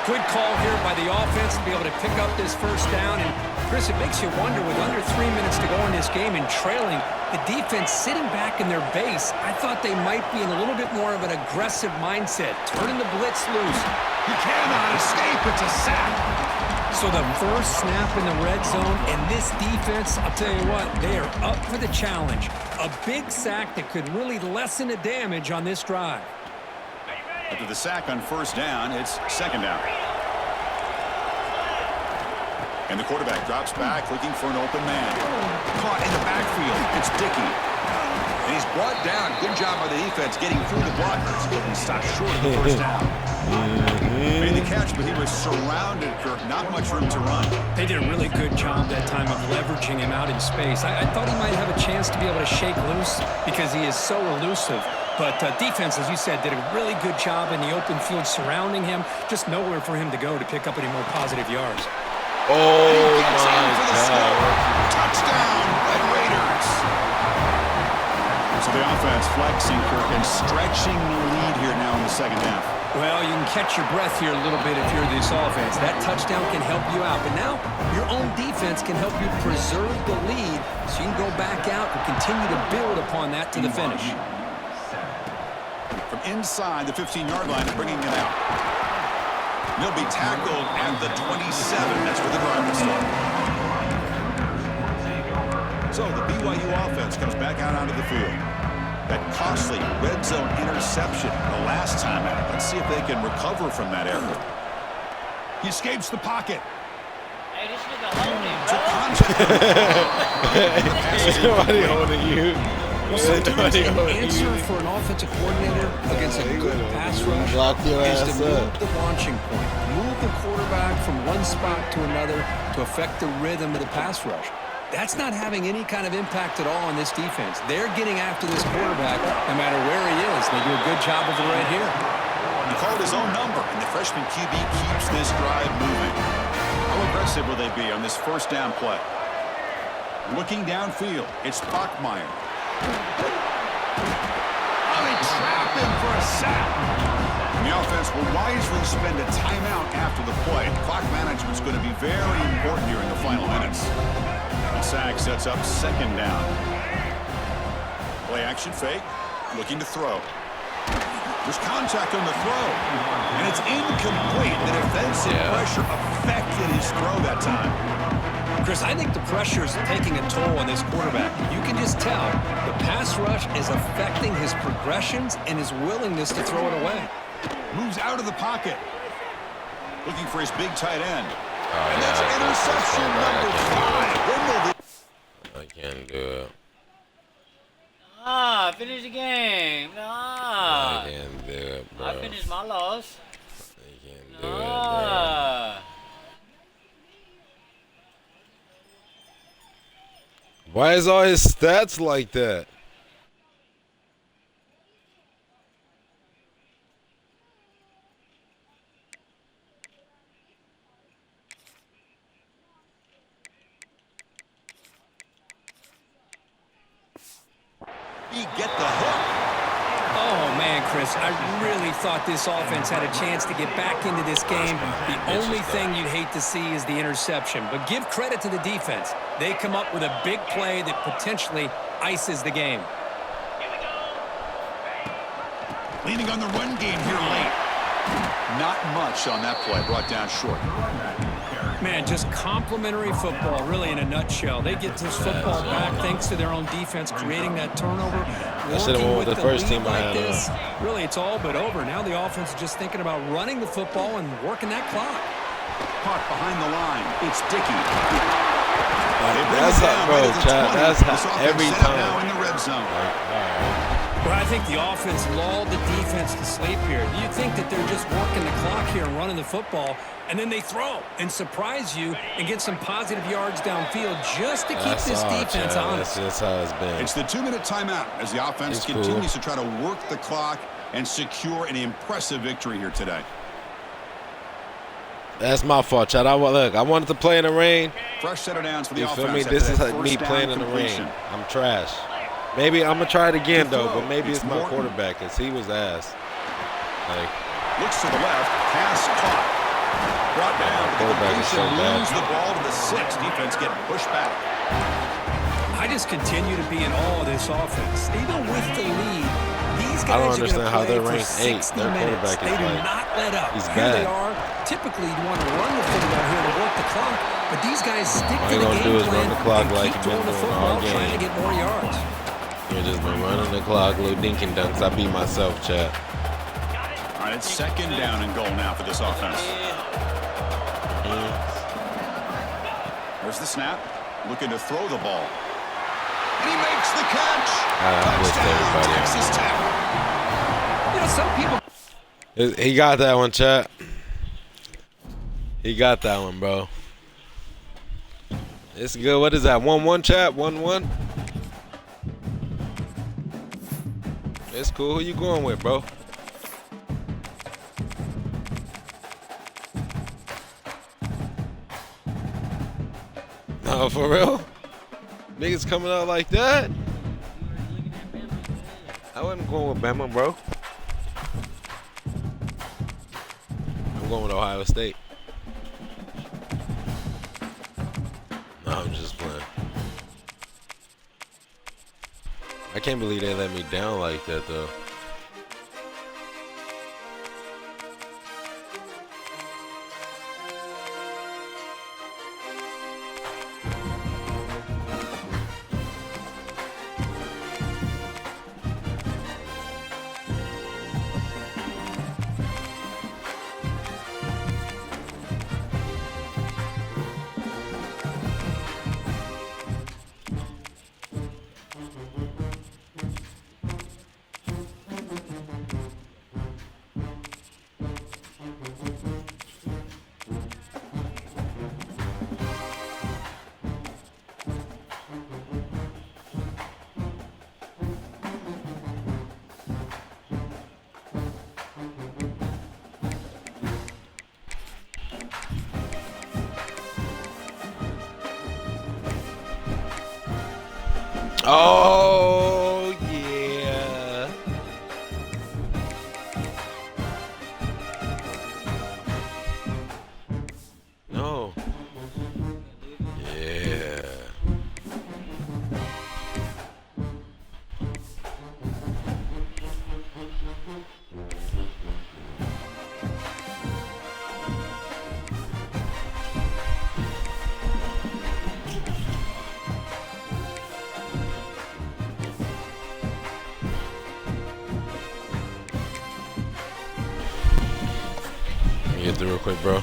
Good call here by the offense to be able to pick up this first down. And, Chris, it makes you wonder, with under 3 minutes to go in this game and trailing, the defense sitting back in their base, I thought they might be in a little bit more of an aggressive mindset, turning the blitz loose. He cannot escape. It's a sack. So the first snap in the red zone, and this defense, I'll tell you what, they are up for the challenge. A big sack that could really lessen the damage on this drive. After the sack on first down, it's second down. And the quarterback drops back, looking for an open man. Caught in the backfield. It's Dickey. And he's brought down. Good job by the defense getting through the blockers. Looking to stop short of the first down. Made the catch, but he was surrounded, Kirk. Not much room to run. They did a really good job that time of leveraging him out in space. I thought he might have a chance to be able to shake loose because he is so elusive. But defense, as you said, did a really good job in the open field surrounding him. Just nowhere for him to go to pick up any more positive yards. Oh, my God. Touchdown, Red Raiders. So the offense flexing, Kirk, and stretching the lead here now in the second half. Well, you can catch your breath here a little bit if you're this offense. That touchdown can help you out. But now your own defense can help you preserve the lead so you can go back out and continue to build upon that to the finish. From inside the 15-yard line and bringing it out. He'll be tackled at the 27. That's where the drive will start. So the BYU offense comes back out onto the field. That costly red zone interception the last time out. Let's see if they can recover from that error. He escapes the pocket. Hey, this nigga holding, bro. Nobody holding you. Well, sometimes an answer for an offensive coordinator against a good pass rush Block your is ass to move up. the launching point, move the quarterback from one spot to another to affect the rhythm of the pass rush. That's not having any kind of impact at all on this defense. They're getting after this quarterback no matter where he is. They do a good job of it right here. He called his own number, and the freshman QB keeps this drive moving. How aggressive will they be on this first down play? Looking downfield, it's Bachmeyer. Oh, they trap him for a sack. And the offense will wisely spend a timeout after the play. Clock management's going to be very important here in the final minutes. The sack sets up second down. Play action fake, looking to throw. There's contact on the throw, and it's incomplete. The defensive pressure affected his throw that time. Chris, I think the pressure is taking a toll on this quarterback. You can just tell the pass rush is affecting his progressions and his willingness to throw it away. Moves out of the pocket. Looking for his big tight end. And that's interception number 5. I can't do it. Ah, finish the game. Nah. I can't do it, bro. I finished my loss. I can't do it, bro. Ah. Why is all his stats like that? You get the hook. Oh, man, Chris, I really thought this offense had a chance to get back into this game. The only thing you'd hate to see is the interception. But give credit to the defense. They come up with a big play that potentially ices the game. Leaning on the run game here late. Not much on that play. Brought down short. Man, just complimentary football, really, in a nutshell. They get this football back thanks to their own defense, creating that turnover. I should have won with the first team I had. This, really, it's all but over. Now the offense is just thinking about running the football and working that clock. Caught behind the line. It's Dickey. That's how, bro, Chad. That's how every time. Now in the red zone. Well, I think the offense lulled the defense to sleep here. You think that they're just working the clock here and running the football, and then they throw and surprise you and get some positive yards downfield just to keep this defense honest. That's just how it's been. It's the 2-minute timeout as the offense continues to try to work the clock and secure an impressive victory here today. That's my fault, Chad. Look, I wanted to play in the rain. Fresh set of downs for the You offense. feel me? This is me playing in the rain. I'm trash. Maybe I'm going to try it again, though, but maybe it's my quarterback because he was ass. Like, looks to the left. Pass caught. Brought down. Quarterback is so bad. Lose the ball to the 6. Defense getting pushed back. I just continue to be in awe of this offense. Even with the lead, these guys I don't are understand how they're play ranked for 8. 60 Their minutes. quarterback is They do like, not let up. he's Here bad. they are. Typically, you want to run the football here to work the clock, but these guys stick all to you the gonna do game is run plan the clock and like keep you've been throwing the doing football, all trying to game. get more yards. You just been running the clock, little dinkin' dunks. I beat myself, Chad. All right, it's second down and goal now for this offense. There's the snap. Looking to throw the ball. And he makes the catch. Touchdown, Texas Tech. You know, some people... He got that one, Chad. He got that one, bro. It's good. What is that? 1-1, Chad? 1-1? It's cool. Who you going with, bro? No, for real? Niggas coming out like that? I wasn't going with Bama, bro. I'm going with Ohio State. No, I'm just playing. I can't believe they let me down like that, though. Oh, yeah. No. Yeah. Let me get through real quick, bro.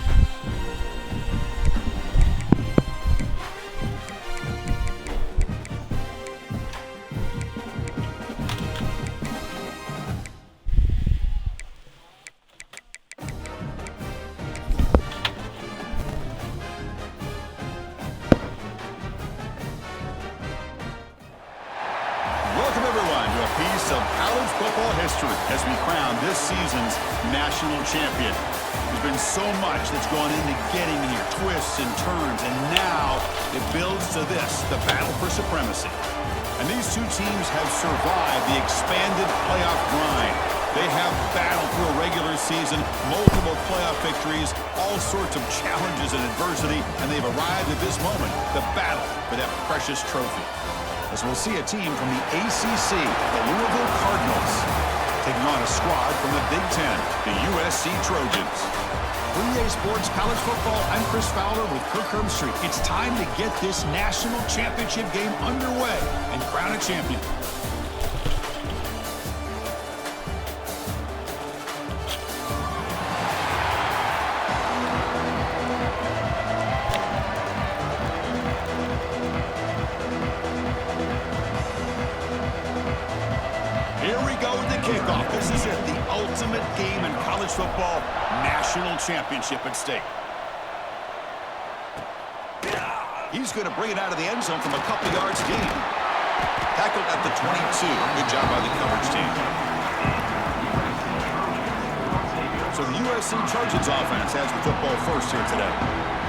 Welcome, everyone, to a piece of college football history as we crown this season's national champion. There's been so much that's gone into getting here, twists and turns, and now it builds to this, the battle for supremacy. And these two teams have survived the expanded playoff grind. They have battled through a regular season, multiple playoff victories, all sorts of challenges and adversity, and they've arrived at this moment, the battle for that precious trophy. As we'll see a team from the ACC, the Louisville Cardinals, taking on a squad from the Big Ten, the USC Trojans. For EA Sports College Football, I'm Chris Fowler with Kirk Herbstreit. It's time to get this national championship game underway and crown a champion. Here we go with the kickoff. This is it, the ultimate game in college football, national championship at stake. He's going to bring it out of the end zone from a couple yards deep. Tackled at the 22. Good job by the coverage team. So the USC Trojans offense has the football first here today.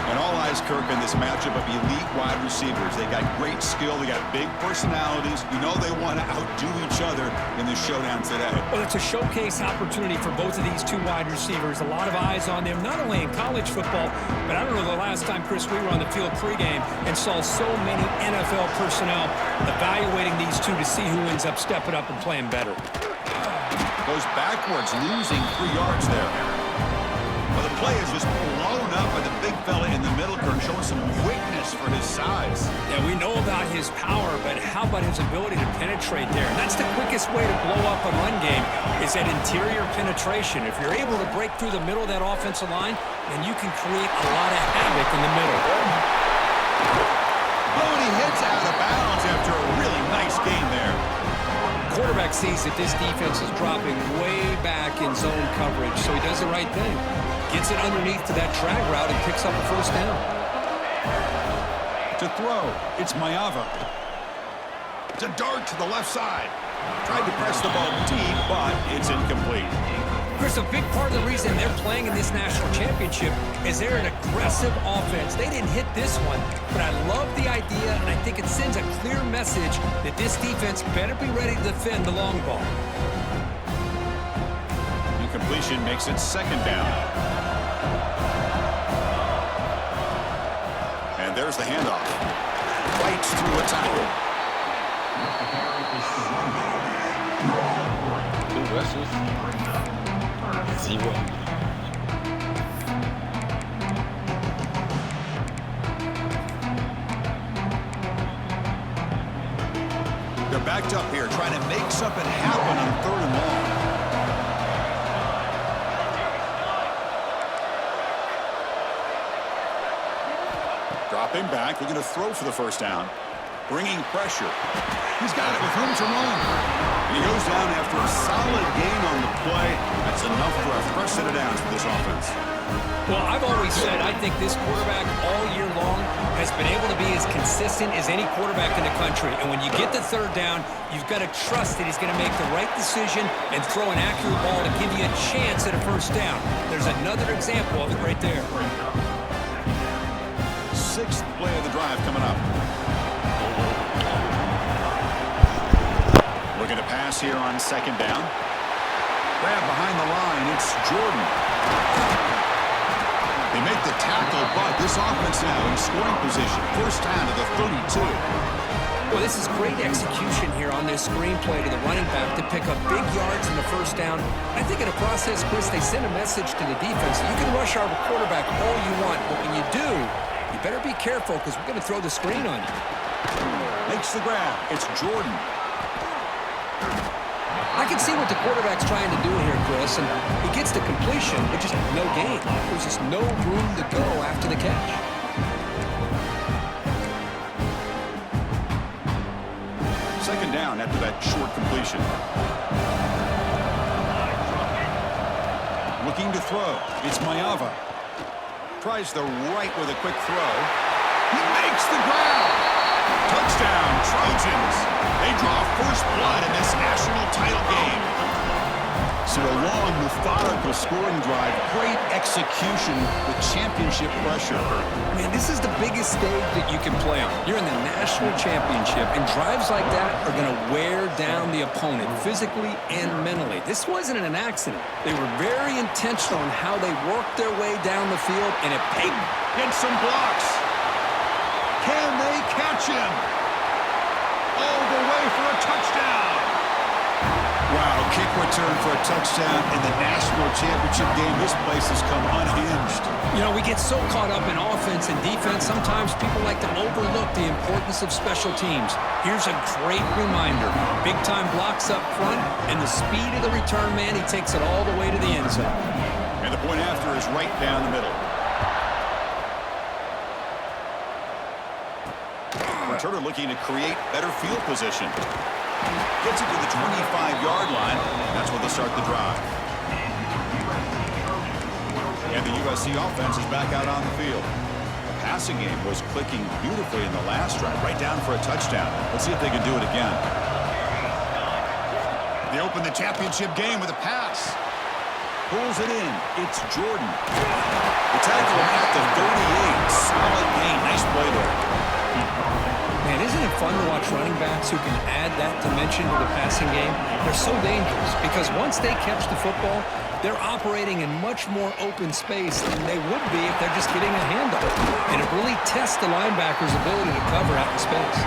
And all eyes, Kirk, in this matchup of elite wide receivers. They got great skill. They got big personalities. You know they want to outdo each other in this showdown today. Well, it's a showcase opportunity for both of these two wide receivers. A lot of eyes on them, not only in college football, but I don't know the last time, Chris, we were on the field pregame and saw so many NFL personnel evaluating these two to see who ends up stepping up and playing better. Goes backwards, losing 3 yards there. Well, the play is just blown up by the big fella in the middle, Kirk, showing some quickness for his size. Yeah, we know about his power, but how about his ability to penetrate there? And that's the quickest way to blow up a run game, is that interior penetration. If you're able to break through the middle of that offensive line, then you can create a lot of havoc in the middle. Oh, and he hits out of bounds after a really nice game there. Quarterback sees that this defense is dropping way back in zone coverage, so he does the right thing. Gets it underneath to that drag route and picks up a first down. To throw, it's Mayava. It's a dart to the left side. Tried to press the ball deep, but it's incomplete. Chris, a big part of the reason they're playing in this national championship is they're an aggressive offense. They didn't hit this one, but I love the idea, and I think it sends a clear message that this defense better be ready to defend the long ball. Incompletion makes it second down. And there's the handoff. Fights through a tackle. Two rushes. 0. They're backed up here, trying to make something happen on 3rd and long. Dropping back, they're going to throw for the first down. Bringing pressure. He's got it with room to run. And he goes down after a solid gain on the play. That's enough for a fresh set of downs for this offense. Well, I've always said I think this quarterback all year long has been able to be as consistent as any quarterback in the country. And when you get the 3rd down, you've got to trust that he's going to make the right decision and throw an accurate ball to give you a chance at a first down. There's another example of it right there. 6th play of the drive coming up. pass here on second down. Grab behind the line. It's Jordan. They make the tackle, but this offense now in scoring position. First down to the 32. Well, this is great execution here on this screenplay to the running back to pick up big yards in the first down. I think in the process, Chris, they send a message to the defense. You can rush our quarterback all you want, but when you do, you better be careful because we're going to throw the screen on you. Makes the grab. It's Jordan. I can see what the quarterback's trying to do here, Chris, and he gets the completion, but just no gain. There's just no room to go after the catch. Second down after that short completion. Looking to throw. It's Mayava. Tries the right with a quick throw. He makes the grab. Touchdown, Trojans. They draw first blood in this national title game. So a long, methodical scoring drive. Great execution with championship pressure. Man, this is the biggest stage that you can play on. You're in the national championship, and drives like that are going to wear down the opponent physically and mentally. This wasn't an accident. They were very intentional in how they worked their way down the field, and it paid. Gets some blocks. Can they catch him? All the way for a touchdown. Wow, kick return for a touchdown in the national championship game. This place has come unhinged. You know, we get so caught up in offense and defense, sometimes people like to overlook the importance of special teams. Here's a great reminder. Big-time blocks up front, and the speed of the return man, he takes it all the way to the end zone. And the point after is right down the middle. Returner looking to create better field position. Gets it to the 25-yard line. That's where they'll start the drive. And the USC offense is back out on the field. The passing game was clicking beautifully in the last drive, right down for a touchdown. Let's see if they can do it again. They open the championship game with a pass. Pulls it in. It's Jordan. The tackle at the 38. Solid gain. Nice play there. Man, isn't it fun to watch running backs who can add that dimension to the passing game? They're so dangerous because once they catch the football, they're operating in much more open space than they would be if they're just getting a handoff. And it really tests the linebacker's ability to cover out in space.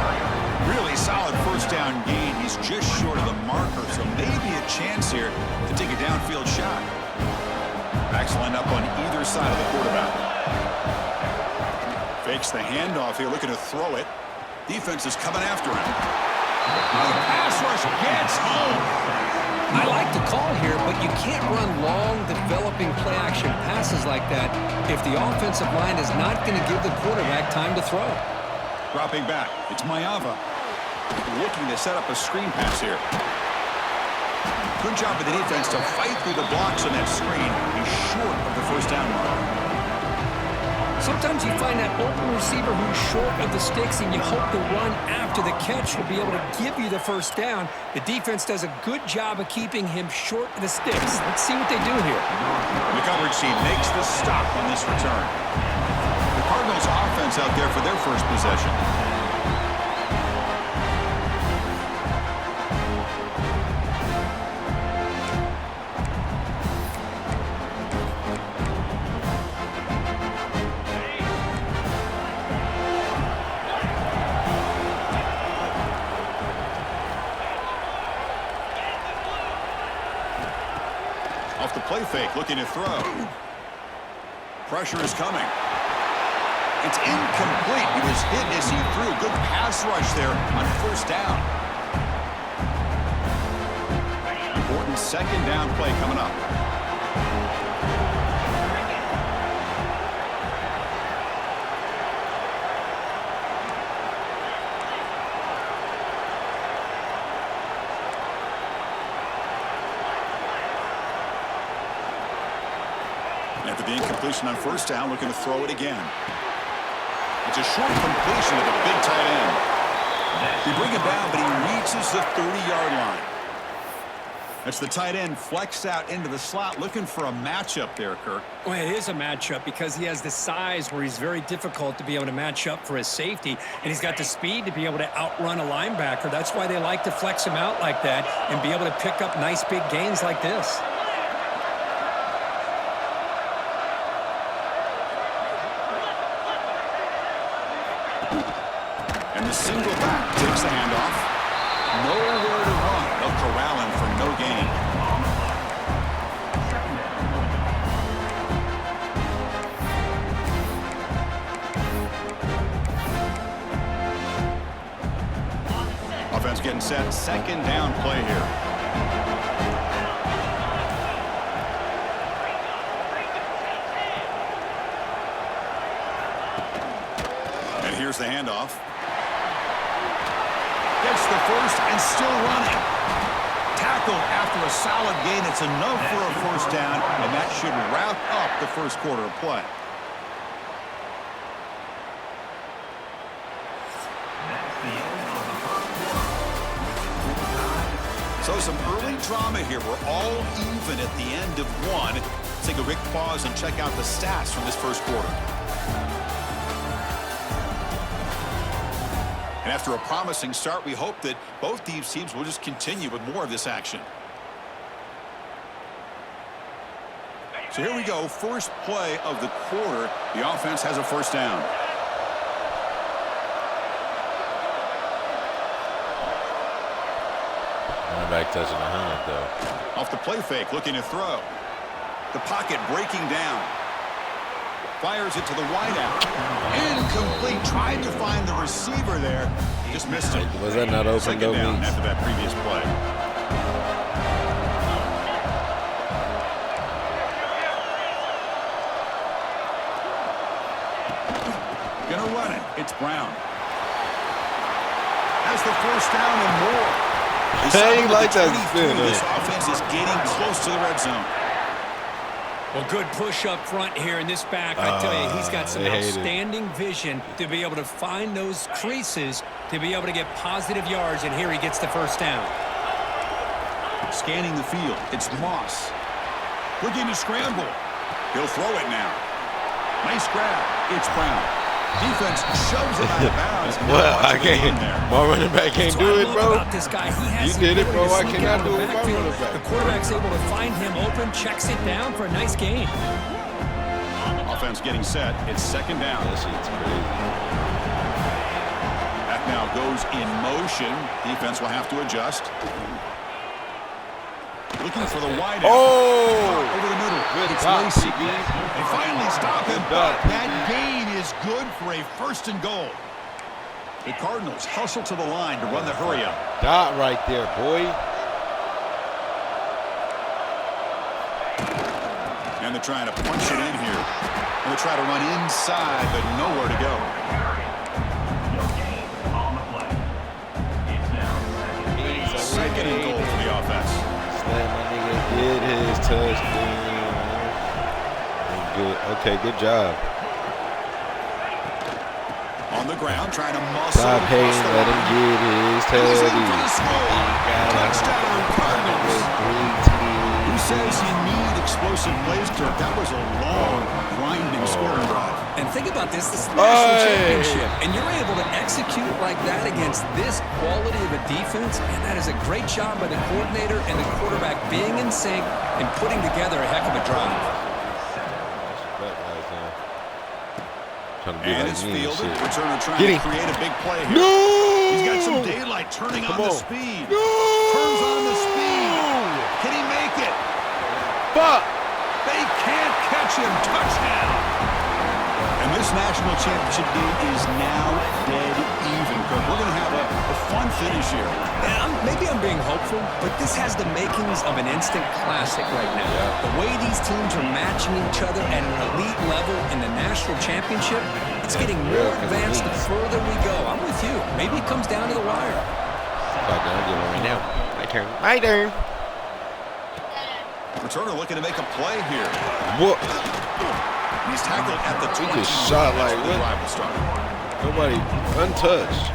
Really solid first down gain. He's just short of the marker, so maybe a chance here to take a downfield shot. Backs line up on either side of the quarterback. Fakes the handoff here, looking to throw it. Defense is coming after him. The pass rush gets home. I like the call here, but you can't run long, developing play-action passes like that if the offensive line is not going to give the quarterback time to throw. Dropping back, it's Mayava. Looking to set up a screen pass here. Good job of the defense to fight through the blocks on that screen. He's short of the first down mark. Sometimes you find that open receiver who's short of the sticks, and you hope the run after the catch will be able to give you the first down. The defense does a good job of keeping him short of the sticks. Let's see what they do here. The coverage team makes the stop on this return. The Cardinals offense out there for their first possession. Off the play fake, looking to throw. Pressure is coming. It's incomplete. He was hit as he threw. Good pass rush there on first down. Important second down play coming up. After the incompletion on first down, looking to throw it again. It's a short completion at the big tight end. They bring him down, but he reaches the 30-yard line. That's the tight end flexed out into the slot, looking for a matchup there, Kirk. Well, it is a matchup because he has the size where he's very difficult to be able to match up for his safety, and he's got the speed to be able to outrun a linebacker. That's why they like to flex him out like that and be able to pick up nice big gains like this. And the single back takes the handoff. Nowhere to run. They'll corral him for no gain. Offense getting set. Second down play here. And here's the handoff. Gets the first and still running. Tackled after a solid gain. It's enough for a first down, and that should wrap up the first quarter of play. So some early drama here. We're all even at the end of one. Let's take a quick pause and check out the stats from this first quarter. And after a promising start, we hope that both these teams will just continue with more of this action. So here we go. First play of the quarter. The offense has a first down. Running back touching 100, though. Off the play fake, looking to throw. The pocket breaking down. Fires it to the wideout. Incomplete. Tried to find the receiver there. Just missed it. Was that not open? Second down after that previous play. Gonna run it. It's Brown. Has the first down and more. Hey, like that. This offense is getting close to the red zone. Well, good push up front here in this back. I tell you, he's got some outstanding vision to be able to find those creases, to be able to get positive yards, and here he gets the first down. Scanning the field, it's Moss. Looking to scramble. He'll throw it now. Nice grab. It's Brown. Defense shoves it out of bounds. Well, I can't. My running back can't do it, bro. This guy. He You did it, bro. I cannot do it with my running back. The quarterback's able to find him open, checks it down for a nice gain. Offense getting set. It's second down. That shit's crazy. That now goes in motion. Defense will have to adjust. Looking for the wide out. Oh! Over the middle. Good It's block, Lacey. CB. They finally stop him. block, That gain is good for a first and goal. The Cardinals hustle to the line to run the hurry up. Dot right there, boy. And they're trying to punch it in here. And they try to run inside, but nowhere to go. Second and goal for the offense. Slam, my nigga did his touchdown. Good. Okay, good job. On the ground, trying to muscle. Stop hating, let him get his Touchdown, Cardinals. Who says you need explosive plays, Kirk? That was a long, grinding scoring drive. And think about this is the national championship, and you're able to execute like that against this quality of a defense, and that is a great job by the coordinator and the quarterback being in sync and putting together a heck of a drive. And it's fielded. Returner trying to create a big play here. No! He's got some daylight turning on the speed. No! Turns on the speed. Can he make it? Fuck! They can't catch him. Touchdown. And this national championship game is now dead even, Kirk. We're going to have a fun finish here. And maybe I'm being hopeful, but this has the makings of an instant classic right now. Yeah. The way these teams are matching each other at an elite level in the national championship, it's getting more advanced the further we go. I'm with you. Maybe it comes down to the wire. Fuck, I'll get one right now. My turn. My turn. Returner looking to make a play here. What? He's tackled at the 20. He just shot like what? Drive will start. Nobody untouched.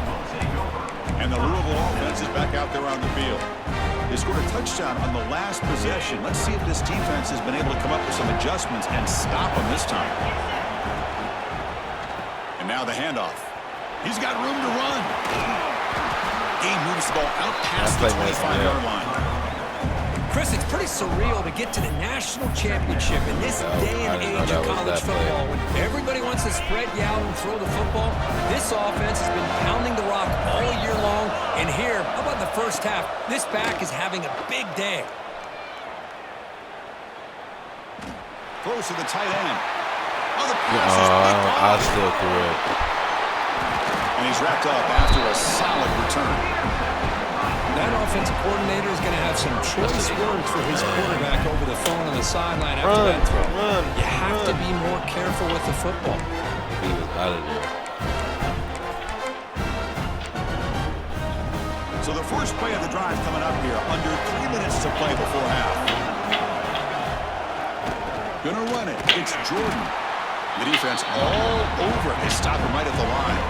And the Louisville offense is back out there on the field. They scored a touchdown on the last possession. Let's see if this defense has been able to come up with some adjustments and stop them this time. And now the handoff. He's got room to run. He moves the ball out past the 25-yard line. Chris, it's pretty surreal to get to the national championship in this day and age of college football. When everybody wants to spread you out and throw the football, this offense has been pounding the rock all year long. And here, how about the first half? This back is having a big day. Throws to the tight end. Oh, the pass is picked off. I still threw it. And he's wrapped up after a solid return. That offensive coordinator is going to have some choice words for his quarterback over the phone on the sideline after that throw. You have to be more careful with the football. He was out of there. So the first play of the drive coming up here. Under 3 minutes to play before half. Gonna run it. It's Jordan. The defense all over his stopper right at the line.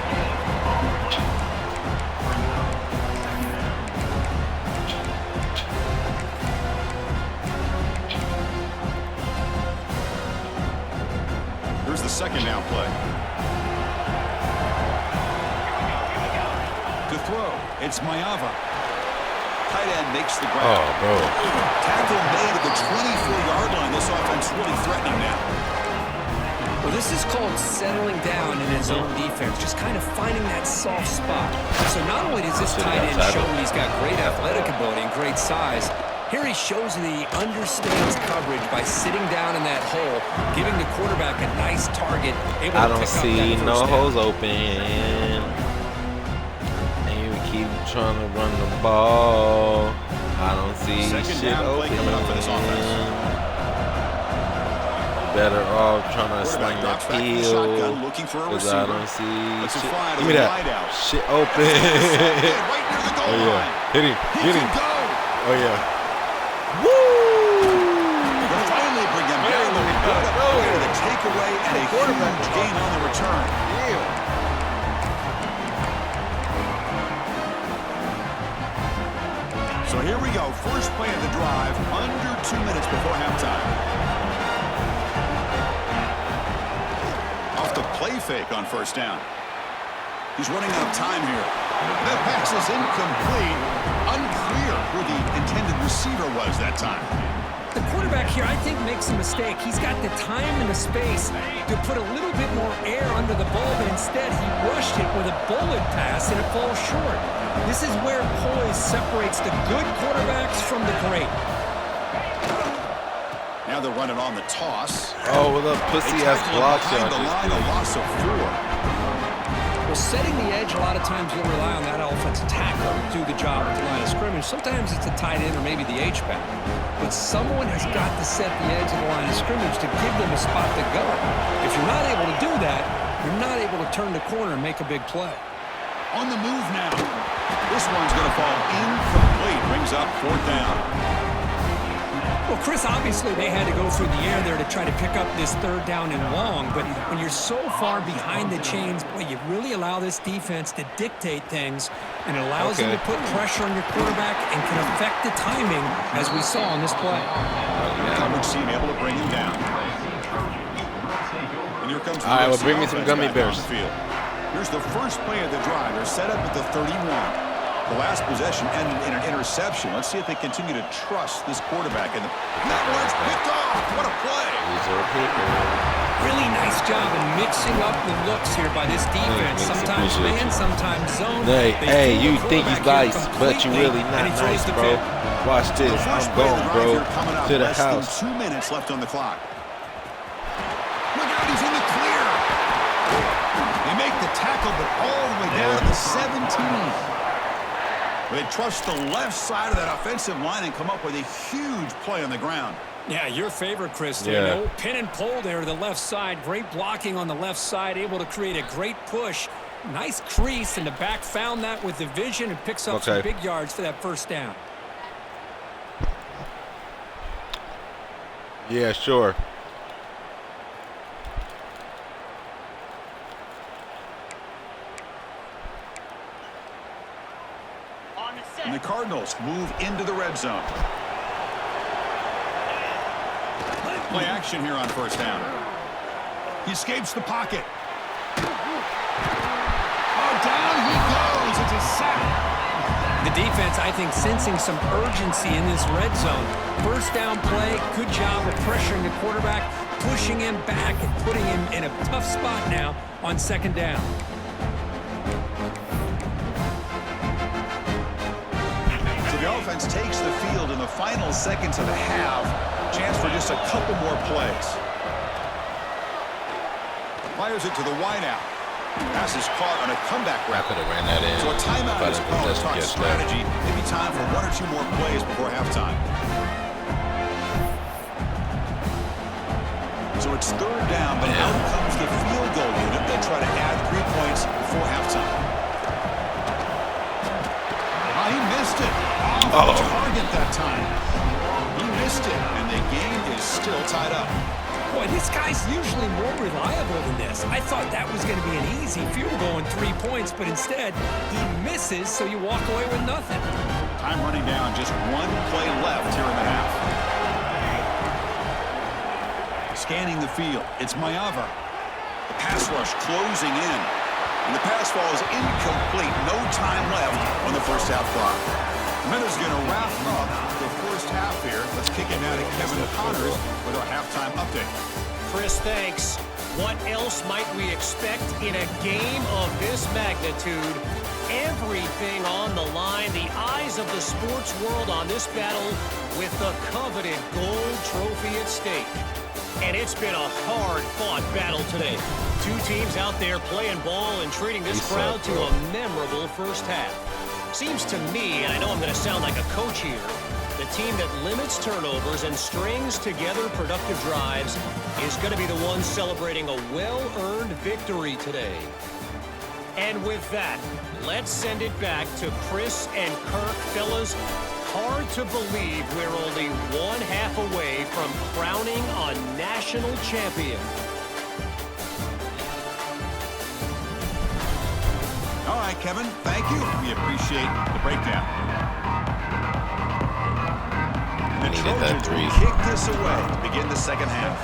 Here's the second down play. To throw, it's Mayava. Tight end makes the grab. Oh, bro. Tackle made at the 24-yard line. This offense really threatening now. Well, this is called settling down in his own defense, just kind of finding that soft spot. So not only does this tight end show he's got great athletic ability and great size, here he shows that he understands coverage by sitting down in that hole, giving the quarterback a nice target. I don't see no holes open. And you keep trying to run the ball. I don't see shit open. Coming up for this offense. Better off trying to sling the field because I don't see shit. Give me that shit open. Oh yeah, hit him, get him. Oh yeah. Woo! They'll finally bring him down. The takeaway and a huge gain on the return. So here we go. First play of the drive. Under 2 minutes before halftime. Off the play fake on first down. He's running out of time here. That pass is incomplete. Unclear who the intended receiver was that time. The quarterback here, I think, makes a mistake. He's got the time and the space to put a little bit more air under the ball, but instead he rushed it with a bullet pass and it falls short. This is where poise separates the good quarterbacks from the great. Now they're running on the toss. Oh, what a pussy-ass block shot. The line, a loss of 4. Well, setting the edge, a lot of times you'll rely on that offensive tackle to do the job at the line of scrimmage. Sometimes it's the tight end or maybe the H-back. But someone has got to set the edge of the line of scrimmage to give them a spot to go. If you're not able to do that, you're not able to turn the corner and make a big play. On the move now. This one's going to fall incomplete. Brings up 4th down. Well, Chris, obviously they had to go through the air there to try to pick up this 3rd down and long, but when you're so far behind the chains, boy, you really allow this defense to dictate things, and it allows them to put pressure on your quarterback and can affect the timing, as we saw on this play. The coverage team able to bring him down. And here comes all right, well, bring me some gummy bears. Here's the first play of the drive. They're set up at the 31. The last possession ended in an interception. Let's see if they continue to trust this quarterback. And that one's picked off. What a play. Really nice job in mixing up the looks here by this defense. Sometimes man, sometimes zone. Hey, you think he's nice, but you really not nice, bro. Watch this. I'm going, bro, to the house. 2 minutes left on the clock. Look out, he's in the clear. They make the tackle, but all the way down to the 17. They trust the left side of that offensive line and come up with a huge play on the ground. Yeah, your favorite, Chris. Yeah. No pin and pull there to the left side. Great blocking on the left side, able to create a great push. Nice crease, and the back found that with the vision and picks up some big yards for that first down. Yeah, sure. And the Cardinals move into the red zone. Play action here on first down. He escapes the pocket. Oh, down he goes. It's a sack. The defense, I think, sensing some urgency in this red zone. First down play, good job of pressuring the quarterback, pushing him back and putting him in a tough spot now on second down. So the offense takes the field in the final seconds of the half. Chance for just a couple more plays. Fires it to the wideout. Pass is caught on a comeback route. Could have ran that in. So a timeout is called. Talk strategy. Maybe time for 1 or 2 more plays before halftime. So it's third down, but out comes the field goal unit. They'll try to add 3 points before halftime. Oh, he missed it. Off the target that time. He missed it, and the game is still tied up. Boy, this guy's usually more reliable than this. I thought that was going to be an easy field goal in 3 points, but instead, he misses, so you walk away with nothing. Time running down, just 1 play left here in the half. Scanning the field, it's Mayava. The pass rush closing in. And the pass ball is incomplete. No time left on the first half clock. Minutes going to wrap up the first half here. Let's kick it now to Kevin Connors with our halftime update. Chris, thanks. What else might we expect in a game of this magnitude? Everything on the line. The eyes of the sports world on this battle with the coveted gold trophy at stake. And it's been a hard-fought battle today. 2 teams out there playing ball and treating this crowd to a memorable first half. Seems to me, and I know I'm going to sound like a coach here, the team that limits turnovers and strings together productive drives is going to be the one celebrating a well-earned victory today. And with that, let's send it back to Chris and Kirk. Fellas, hard to believe we're only 1 half away from crowning a national champion. All right, Kevin, thank you. We appreciate the breakdown. The Trojans will kick this away to begin the second half.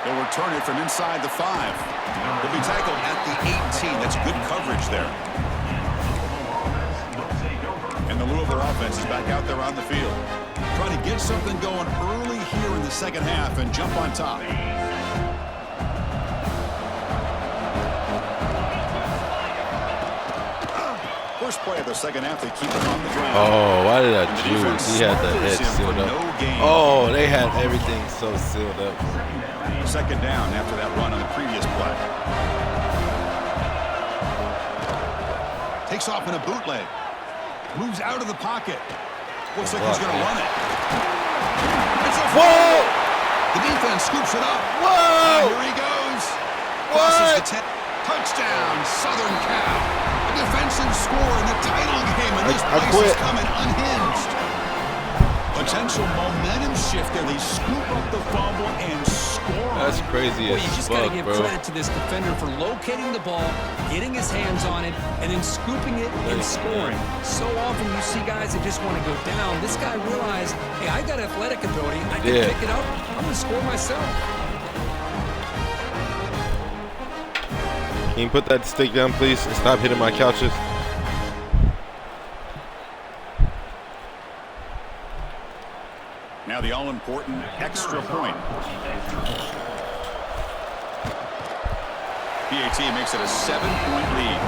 They'll return it from inside the 5. They'll be tackled at the 18. That's good coverage there. And the Louisville offense is back out there on the field. Trying to get something going early here in the second half and jump on top. First play of the second half, they keep it on the ground. Oh, why did I juice? He had the head sealed up. Oh, they had everything so sealed up. Second down after that run on the previous play. Takes off in a bootleg. Moves out of the pocket. Looks like he's going to run it. It's a whoa! The defense scoops it up. Whoa! Here he goes. What? Crosses the 10. Touchdown, Southern Cal. A defensive score in the title game, and this place is coming unhinged. Potential momentum shift there. They scoop up the fumble and score. That's crazy as you just fuck, got to give bro. credit to this defender for locating the ball, getting his hands on it, and then scooping it and scoring. So often you see guys that just want to go down. This guy realized, hey, I got athletic ability. I can pick it up. I'm going to score myself. Can you put that stick down, please, and stop hitting my couches? Now the all-important extra point. PAT makes it a 7-point lead.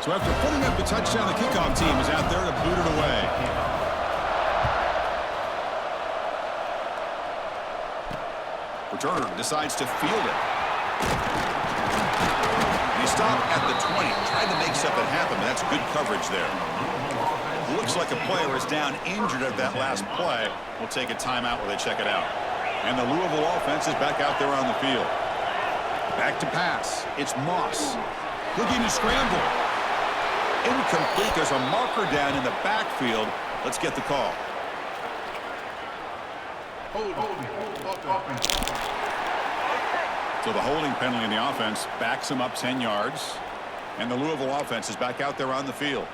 So after putting up the touchdown, the kickoff team is out there to boot it away. Returner decides to field it. He stopped at the 20, tried to make something happen, but that's good coverage there. Looks like a player is down injured at that last play. We'll take a timeout while they check it out. And the Louisville offense is back out there on the field. Back to pass. It's Moss. Looking to scramble. Incomplete. There's a marker down in the backfield. Let's get the call. So the holding penalty in the offense backs him up 10 yards. And the Louisville offense is back out there on the field.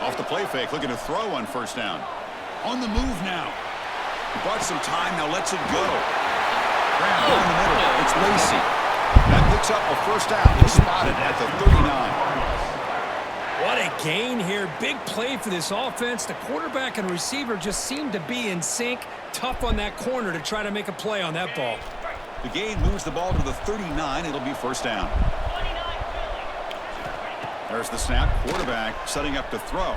Off the play fake, looking to throw on first down. On the move now. He bought some time, now lets it go. Graham down the middle. It's Lacey. That picks up a first down. He's spotted at the 39. What a gain here. Big play for this offense. The quarterback and receiver just seem to be in sync. Tough on that corner to try to make a play on that ball. The gain moves the ball to the 39. It'll be first down. There's the snap. Quarterback setting up to throw.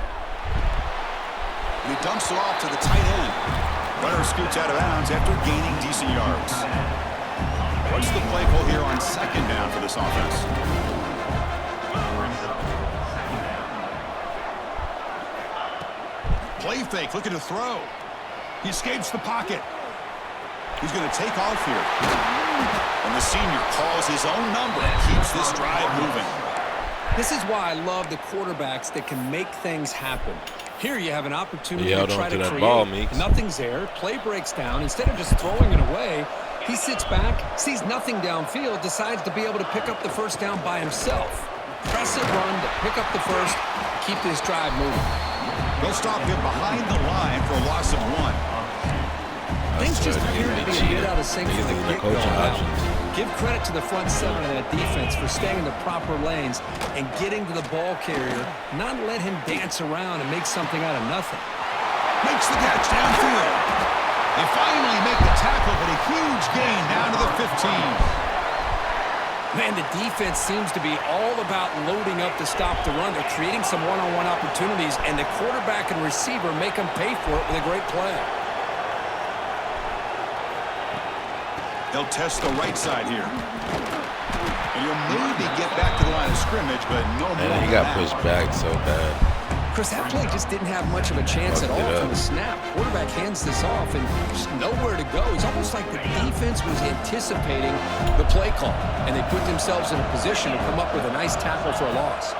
And he dumps it off to the tight end. Runner scoots out of bounds after gaining decent yards. What's the play call here on second down for this offense? Play fake, looking to throw. He escapes the pocket. He's going to take off here. And the senior calls his own number and keeps this drive moving. This is why I love the quarterbacks that can make things happen. Here you have an opportunity to try to create. Ball, Meeks. Nothing's there. Play breaks down. Instead of just throwing it away, he sits back, sees nothing downfield, decides to be able to pick up the first down by himself. Press it, run to pick up the first, keep this drive moving. They'll stop him behind the line for a loss of 1. Things just appear to be a bit out of sync from the get-go. Give credit to the front seven of that defense for staying in the proper lanes and getting to the ball carrier, not let him dance around and make something out of nothing. Makes the catch downfield. They finally make the tackle, but a huge gain down to the 15. Man, the defense seems to be all about loading up to stop the run. They're creating some one-on-one opportunities, and the quarterback and receiver make them pay for it with a great play. They'll test the right side here. And you'll maybe get back to the line of scrimmage, but no more. And he got pushed back so bad. Chris, that play just didn't have much of a chance at all from the snap. Quarterback hands this off and just nowhere to go. It's almost like the defense was anticipating the play call, and they put themselves in a position to come up with a nice tackle for a loss.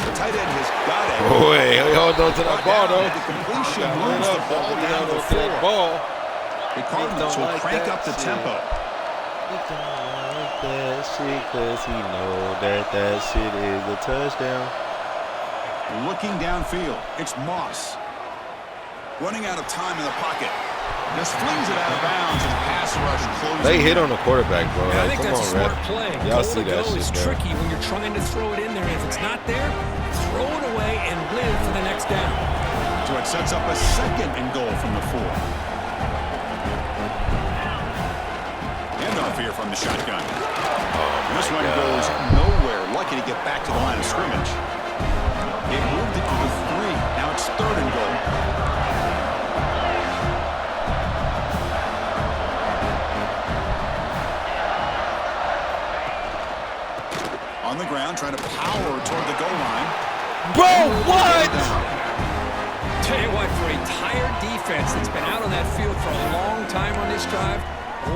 The tight end has got it. Boy, he held on to that ball, though. The completion moves the ball down to the 4. The Cardinals will crank up the tempo. He don't like that shit because he know that shit is a touchdown. Looking downfield, it's Moss. Running out of time in the pocket. Just flings it out of bounds and pass rush closes. They hit on the quarterback, bro. Yeah, I like, think come that's on, a smart ref. play. Y'all Goal see to that go shit, is bro. tricky when you're trying to throw it in there. If it's not there, throw it away and live for the next down. So it sets up a second and goal from the 4. Handoff here from the shotgun. And this one goes nowhere. Lucky to get back to the line of scrimmage. They moved it to the 3. Now it's 3rd and goal. On the ground, trying to power toward the goal line. Bro, what? Tell you what, for a tired defense that's been out on that field for a long time on this drive,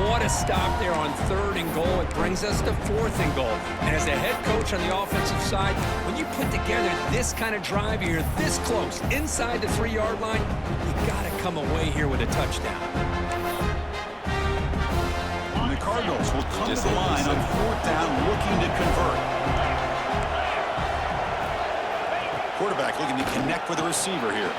what a stop there on 3rd and goal. It brings us to 4th and goal. And as the head coach on the offensive side, when you put together this kind of drive, you're this close, inside the 3-yard line, you got to come away here with a touchdown. And the Cardinals will come to the line on 4th down, looking to convert. Quarterback looking to connect with the receiver here.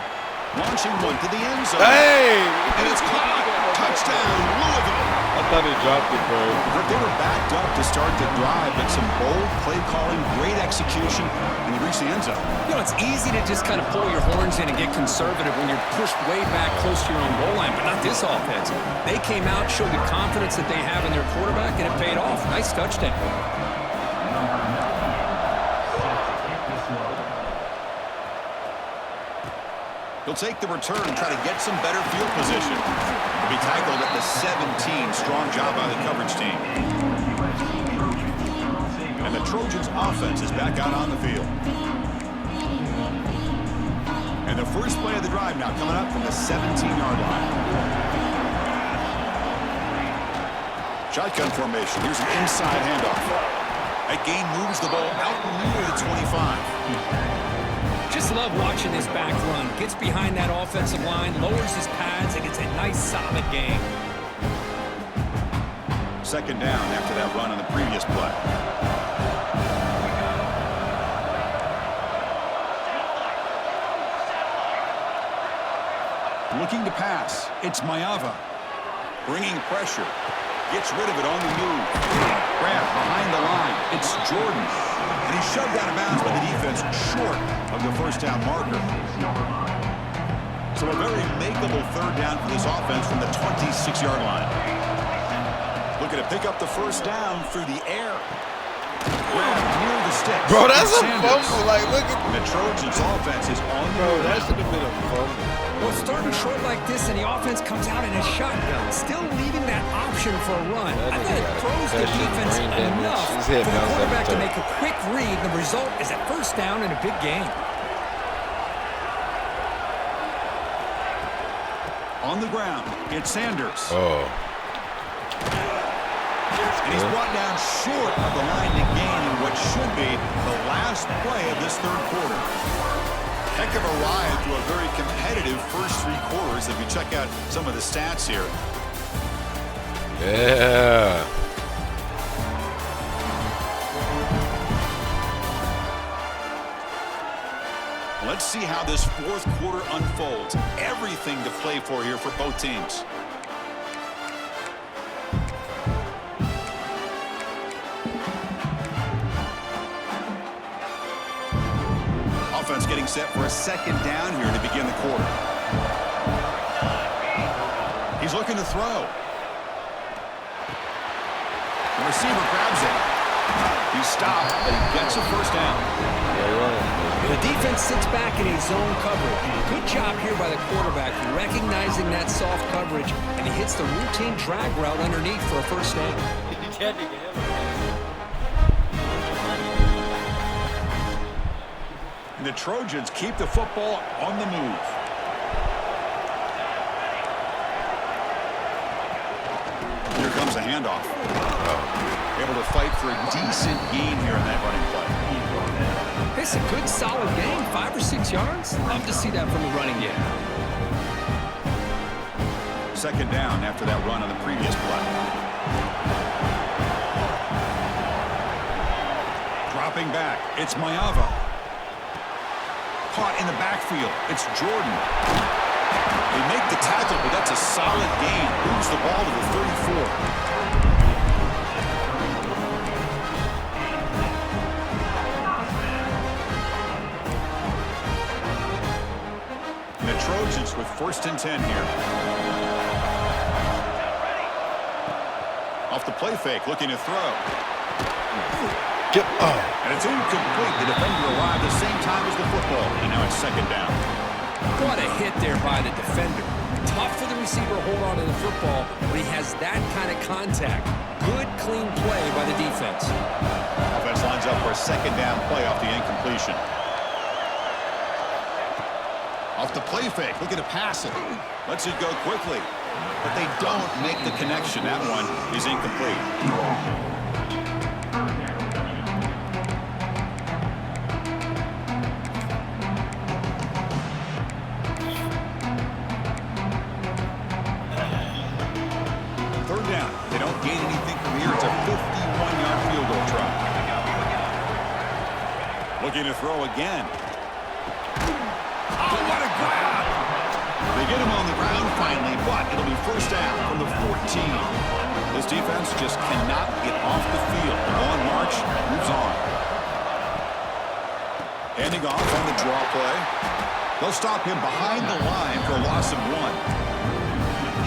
Launching one to the end zone. Hey! And it's caught. Touchdown, Louisville. I thought he dropped it, bro. But they were backed up to start the drive, but some bold play calling, great execution, and they reached the end zone. You know, it's easy to just kind of pull your horns in and get conservative when you're pushed way back close to your own goal line, but not this offense. They came out, showed the confidence that they have in their quarterback, and it paid off. Nice touchdown. He'll take the return and try to get some better field position. He'll be tackled at the 17. Strong job by the coverage team. Trojans offense is back out on the field. And the first play of the drive now coming up from the 17-yard line. Shotgun formation. Here's an inside handoff. That gain moves the ball out near the 25. Just love watching this back run. Gets behind that offensive line, lowers his pads, and gets a nice solid gain. Second down after that run on the previous play. Looking to pass. It's Mayava. Bringing pressure. Gets rid of it on the move. Grab behind the line. It's Jordan. And he's shoved out of bounds by the defense short of the first down marker. So a very makeable third down for this offense from the 26-yard line. Looking to pick up the first down through the air. Grab near the sticks. Bro, that's a fumble. Like, look at the Trojans offense is on the move. That should have been a fumble. Well, starting short like this and the offense comes out in a shotgun, still leaving that option for a run. I think it throws the defense enough for the quarterback to make a quick read. The result is a first down and a big gain. On the ground, it's Sanders. Oh. And he's brought down short of the line to gain in what should be the last play of this third quarter. Heck of a ride through a very competitive first three quarters if you check out some of the stats here. Yeah. Let's see how this fourth quarter unfolds. Everything to play for here for both teams. Offense getting set for a second down here to begin the quarter. He's looking to throw. The receiver grabs it. He's stopped, but he gets a first down. The defense sits back in his zone coverage. Good job here by the quarterback recognizing that soft coverage, and he hits the routine drag route underneath for a first down. And the Trojans keep the football on the move. Here comes a handoff. Able to fight for a decent gain here in that running play. It's a good, solid gain, 5 or 6 yards. Love to see that from the running game. Second down after that run on the previous play. Dropping back, it's Mayava. Caught in the backfield, it's Jordan. They make the tackle, but that's a solid gain. Moves the ball to the 34. Trojans with 1st and 10 here. Off the play fake, looking to throw. And it's incomplete. The defender arrived the same time as the football. And now it's second down. What a hit there by the defender. Tough for the receiver to hold on to the football, but he has that kind of contact. Good, clean play by the defense. Offense lines up for a second down play off the incompletion. Off the play fake, looking to pass it. Lets it go quickly, but they don't make the connection. That one is incomplete. Third down. They don't gain anything from here. It's a 51-yard field goal try. Looking to throw again. Oh, what a grab! They get him on the ground finally, but it'll be first down from the 14. This defense just cannot get off the field. The long march moves on. Handing off on the draw play. They'll stop him behind the line for a loss of 1.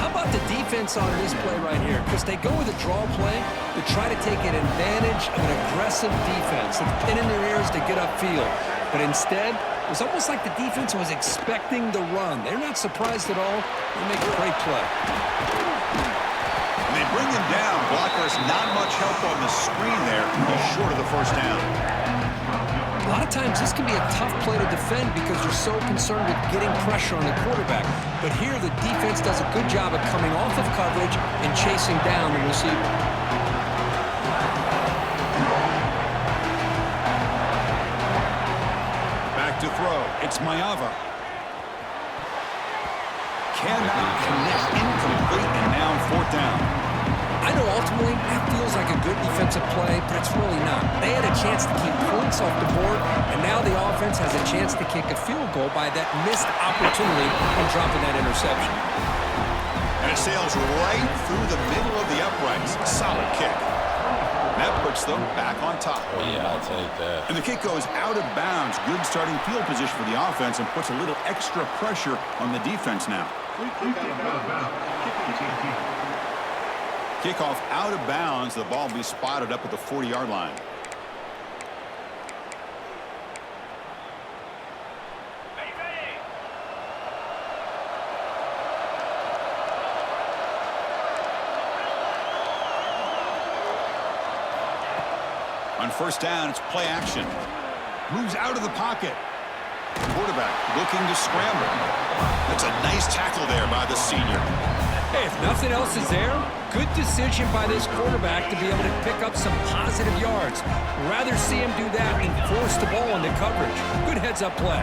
How about the defense on this play right here? Because they go with a draw play to try to take an advantage of an aggressive defense. It's pin in their ears to get upfield. But instead, it was almost like the defense was expecting the run. They're not surprised at all. They make a great play. And they bring him down. Blockers, not much help on the screen there. He's short of the first down. A lot of times this can be a tough play to defend because you're so concerned with getting pressure on the quarterback. But here the defense does a good job of coming off of coverage and chasing down the receiver. Back to throw. It's Mayava. Cannot connect, incomplete, and now fourth down. I know ultimately that feels like a good defensive play, but it's really not. They had a chance to keep points off the board, and now the offense has a chance to kick a field goal by that missed opportunity and dropping that interception. And it sails right through the middle of the uprights. Solid kick. That puts them back on top. Oh, yeah, I'll take that. And the kick goes out of bounds. Good starting field position for the offense and puts a little extra pressure on the defense now. Kickoff out of bounds. The ball will be spotted up at the 40-yard line. On first down, it's play action. Moves out of the pocket. Quarterback looking to scramble. That's a nice tackle there by the senior. Hey, if nothing else is there, good decision by this quarterback to be able to pick up some positive yards. Rather see him do that than force the ball into coverage. Good heads-up play.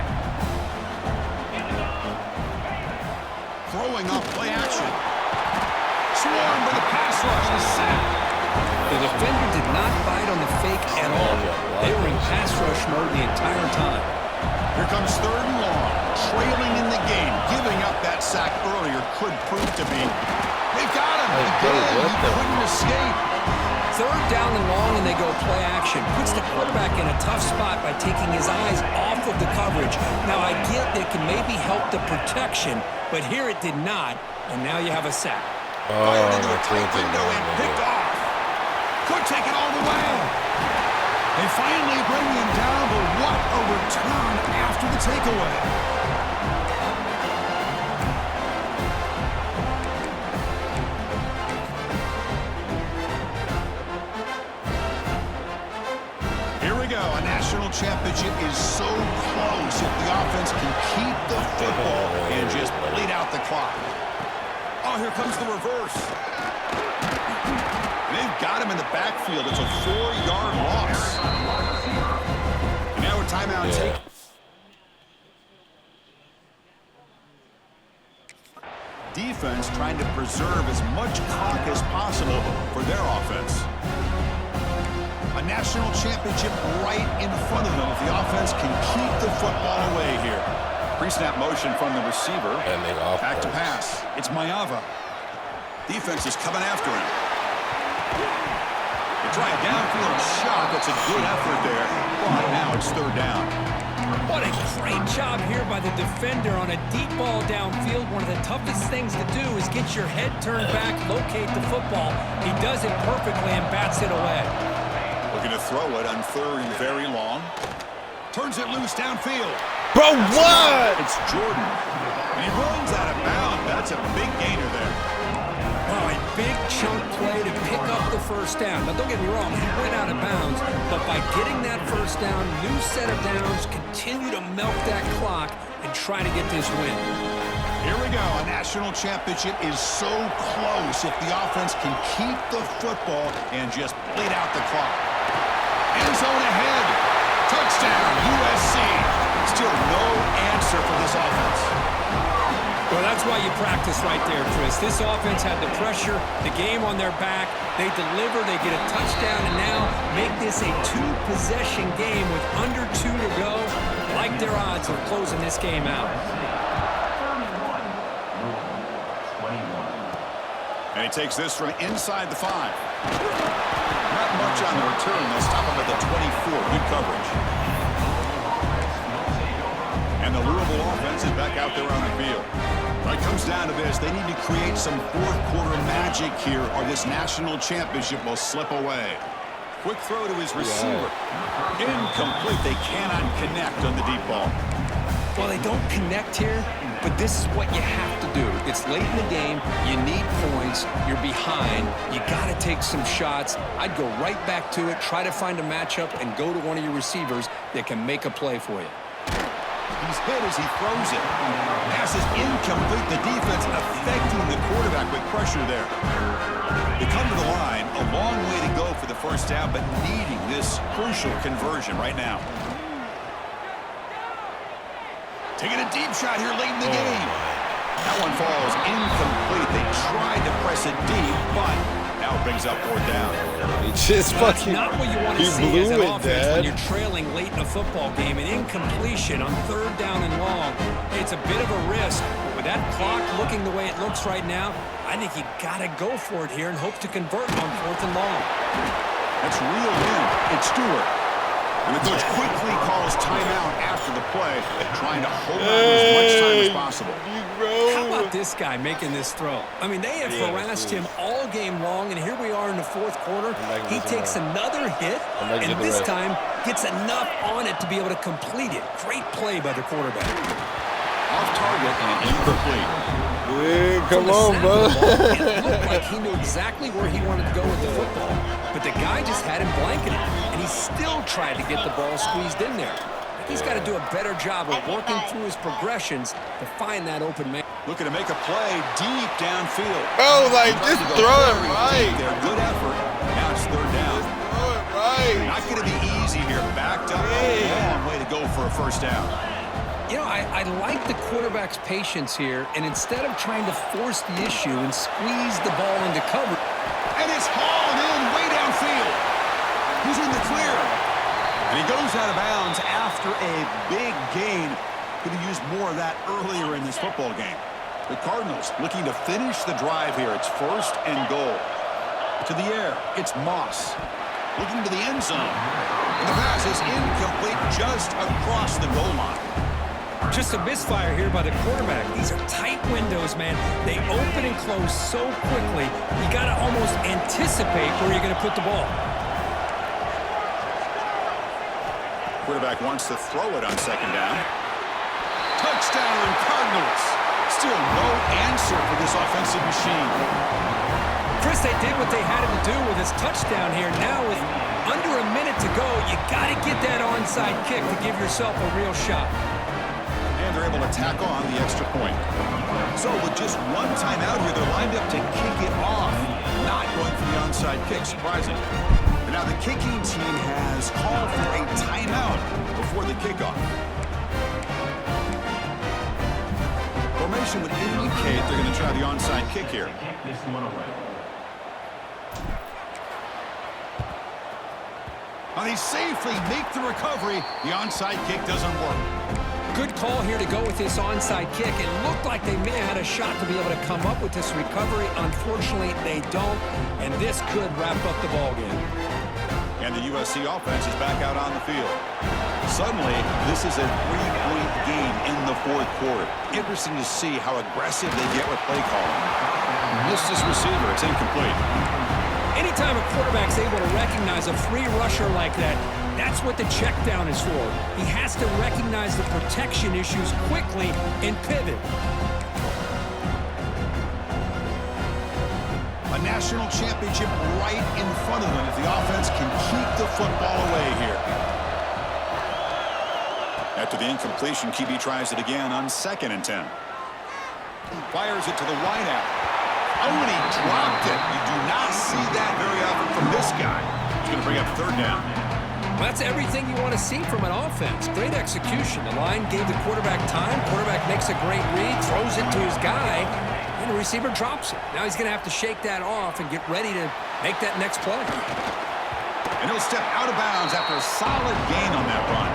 Throwing off play action. Swarmed by the pass rush and sacked. The defender did not bite on the fake at all. They were in pass rush mode the entire time. Here comes third and long. Trailing in the game. Giving up that sack earlier could prove to be. They've got him. Again, he couldn't escape. Third down and long, and they go play action. Puts the quarterback in a tough spot by taking his eyes off of the coverage. Now, I get that it can maybe help the protection, but here it did not, and now you have a sack. Fired into a tight window and picked off. Could take it all the way. They finally bring him down, but what a return after the takeaway. Here we go. A national championship is so close if the offense can keep the football and just bleed out the clock. Oh, here comes the reverse. They've got him in the backfield. It's a 4-yard loss. And now a timeout take. Defense trying to preserve as much clock as possible for their offense. A national championship right in front of them if the offense can keep the football away here. Pre-snap motion from the receiver. And they back to pass. It's Mayava. Defense is coming after him. They try a downfield shot. That's a good effort there. But now it's third down. What a great job here by the defender on a deep ball downfield. One of the toughest things to do is get your head turned back, locate the football. He does it perfectly and bats it away. Looking to throw it on third and very long. Turns it loose downfield. Bro, what? It's Jordan. And he runs out of bounds. That's a big gainer there. Oh, a big chunk play to pick up the first down. Now, don't get me wrong, he went out of bounds, but by getting that first down, new set of downs, continue to milk that clock and try to get this win. Here we go. A national championship is so close if the offense can keep the football and just bleed out the clock. End zone ahead. Touchdown, USC. Still no answer for this offense. Well, that's why you practice right there, Chris. This offense had the pressure, the game on their back. They deliver, they get a touchdown, and now make this a two-possession game with under 2 to go. Like their odds of closing this game out. And he takes this from inside the 5. Not much on the return. They'll stop him at the 24. Good coverage. And the Louisville offense is back out there on the field. When it comes down to this, they need to create some fourth-quarter magic here or this national championship will slip away. Quick throw to his receiver. Incomplete. They cannot connect on the deep ball. Well, they don't connect here, but this is what you have to do. It's late in the game. You need points. You're behind. You got to take some shots. I'd go right back to it, try to find a matchup, and go to one of your receivers that can make a play for you. He's hit as he throws it. Pass is incomplete. The defense affecting the quarterback with pressure there. They come to the line. A long way to go for the first down, but needing this crucial conversion right now. Taking a deep shot here late in the game. That one falls incomplete. They tried to press it deep, but now it brings up 4th down. He just fucking, not what you want to see blew as an it, offense Dad. when you're trailing late in a football game. An incompletion on 3rd down and long. It's a bit of a risk, but with that clock looking the way it looks right now, I think you got to go for it here and hope to convert on 4th and long. That's reeled in. It's Stewart. And the coach quickly calls timeout after the play, trying to hold on as much time as possible. How about this guy making this throw? I mean, they have harassed him all game long, and here we are in the 4th quarter. He takes another hit, and this time gets enough on it to be able to complete it. Great play by the quarterback. Off target and incomplete. Yeah, come on, bro. It looked like he knew exactly where he wanted to go with the football, but the guy just had him blanketed, and he still tried to get the ball squeezed in there. He's got to do a better job of working through his progressions to find that open man. Looking to make a play deep downfield. Bro, like, just throw it right. Their good effort. Now it's 3rd down. Throw it right. Not going to be easy here. Backed up a long way to go for a first down. You know, I like the quarterback's patience here, and instead of trying to force the issue and squeeze the ball into cover. And it's hauled in way downfield. He's in the clear. And he goes out of bounds after a big gain. Could have used more of that earlier in this football game. The Cardinals looking to finish the drive here. It's 1st and goal. To the air, it's Moss. Looking to the end zone. And the pass is incomplete just across the goal line. Just a misfire here by the quarterback. These are tight windows, man. They open and close so quickly, you got to almost anticipate where you're going to put the ball. Quarterback wants to throw it on 2nd down. Touchdown, Cardinals. Still no answer for this offensive machine. Chris, they did what they had to do with his touchdown here. Now with under a minute to go, you got to get that onside kick to give yourself a real shot. And they're able to tack on the extra point. So with just one timeout here, they're lined up to kick it off. Not going for the onside kick, surprising. But now the kicking team has called for a timeout before the kickoff. Formation would indicate they're going to try the onside kick here. Now they safely make the recovery. The onside kick doesn't work. Good call here to go with this onside kick. It looked like they may have had a shot to be able to come up with this recovery. Unfortunately, they don't, and this could wrap up the ballgame. And the USC offense is back out on the field. Suddenly, this is a 3-point game in the 4th quarter. Interesting to see how aggressive they get with play calling. Missed his receiver. It's incomplete. Anytime a quarterback's able to recognize a free rusher like that, that's what the check down is for. He has to recognize the protection issues quickly and pivot. A national championship right in front of them if the offense can keep the football away here. After the incompletion, QB tries it again on 2nd and 10. Fires it to the wideout. Oh, and he dropped it. You do not see that very often from this guy. He's going to bring up 3rd down. Well, that's everything you want to see from an offense. Great execution. The line gave the quarterback time. Quarterback makes a great read, throws it to his guy, and the receiver drops it. Now he's going to have to shake that off and get ready to make that next play. And he'll step out of bounds after a solid gain on that run.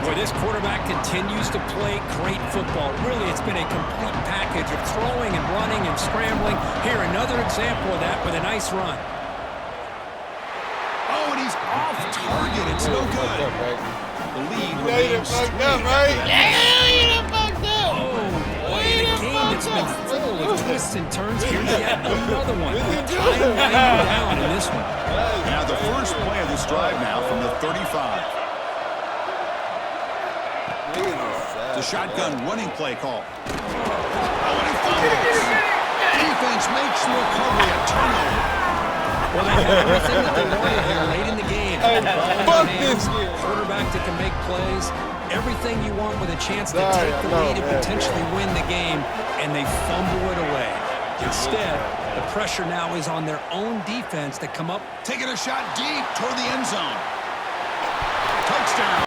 Boy, this quarterback continues to play great football. Really, it's been a complete package of throwing and running and scrambling. Here, another example of that with a nice run. Oh, and he's off target. It's no good. The lead remains fucked up, right? Yeah, you done fucked up. Oh, in a game that's been full of twists and turns, here's yet another one. Time winding down in this one. Now the first play of this drive now from the 35. The shotgun running play call. Oh, and he fumbles. Defense makes the recovery, a turnover. Well, they had everything that they wanted here late in the game. Fuck this. Quarterback that can make plays. Everything you want with a chance to take the lead and potentially win the game, and they fumble it away. Instead, the pressure now is on their own defense to come up. Taking a shot deep toward the end zone. Touchdown.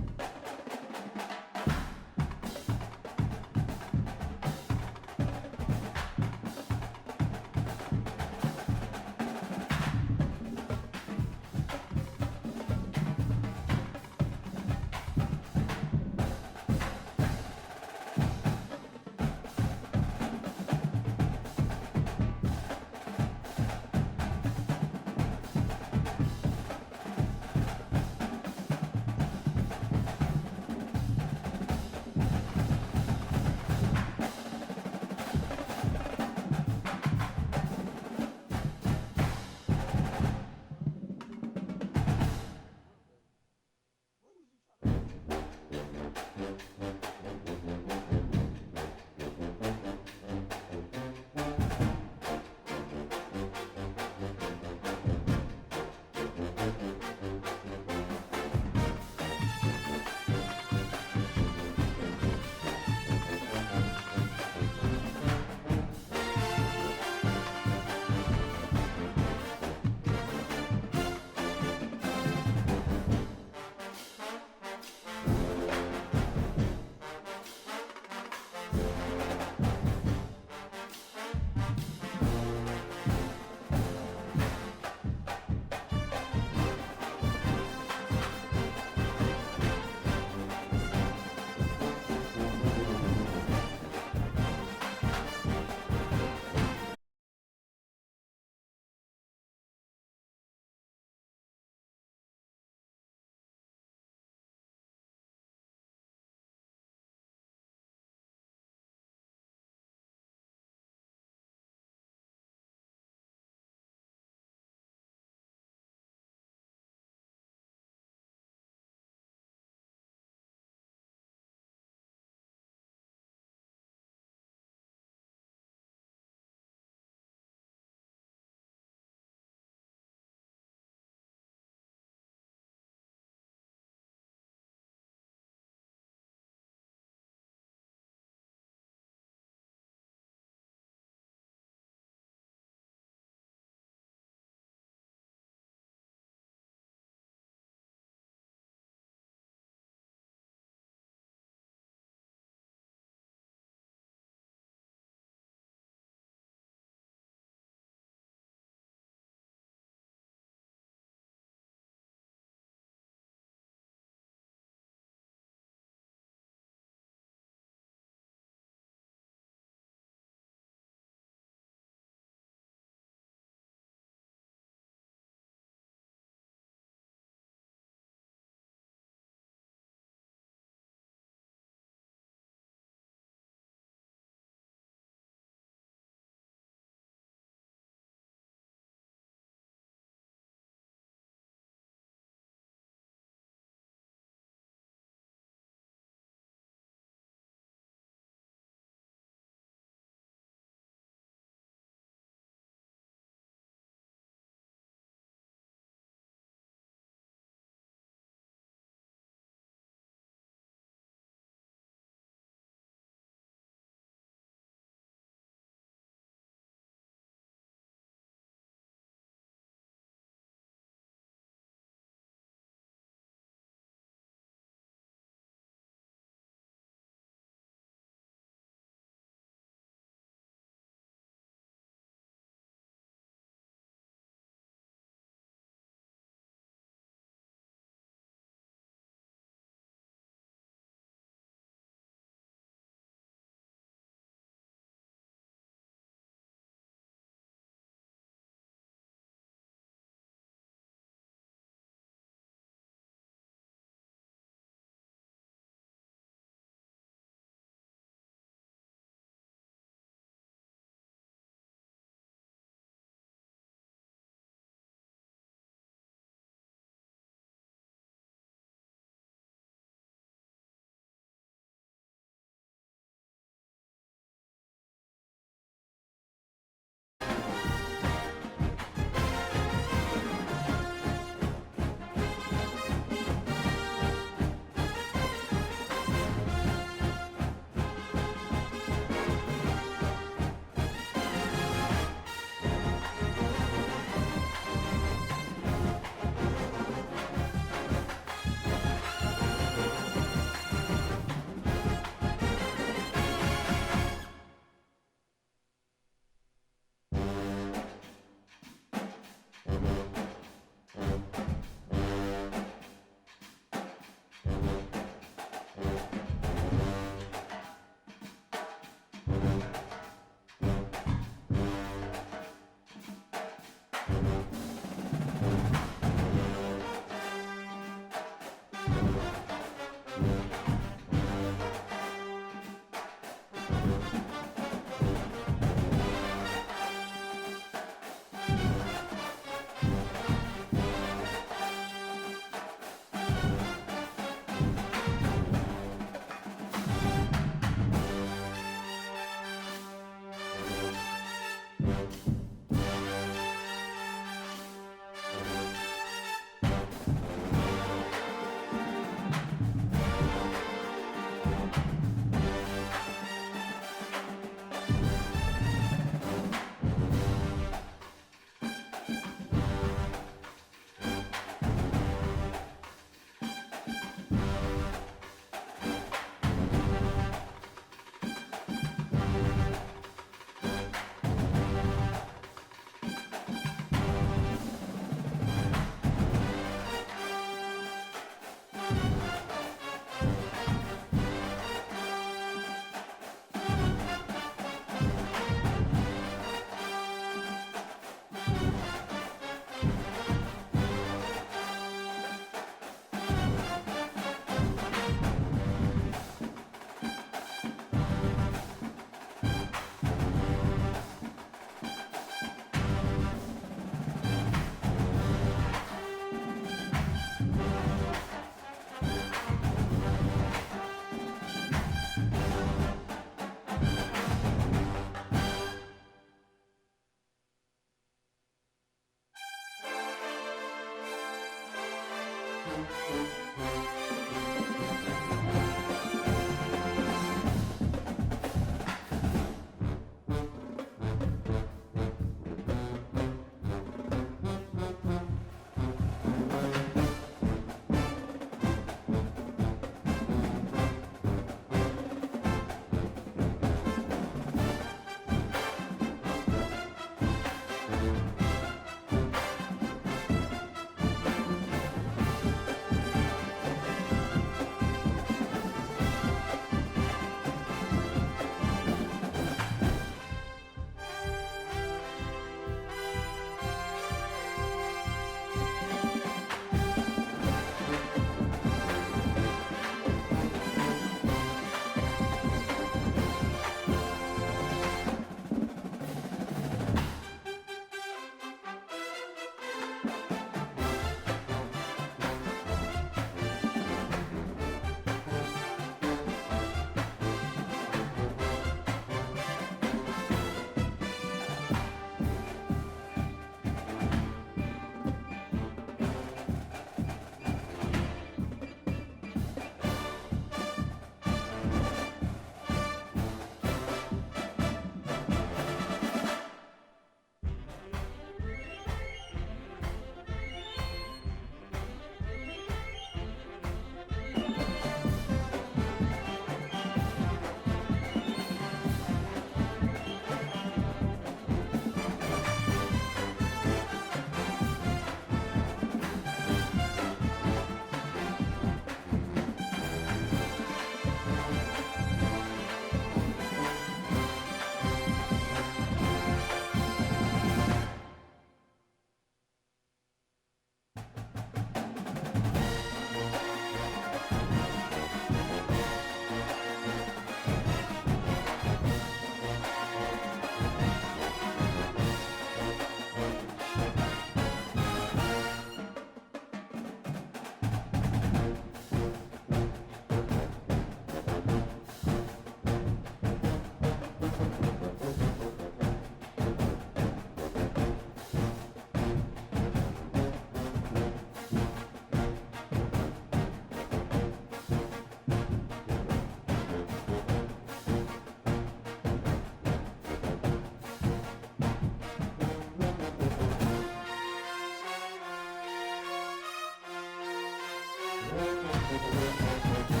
Thank you.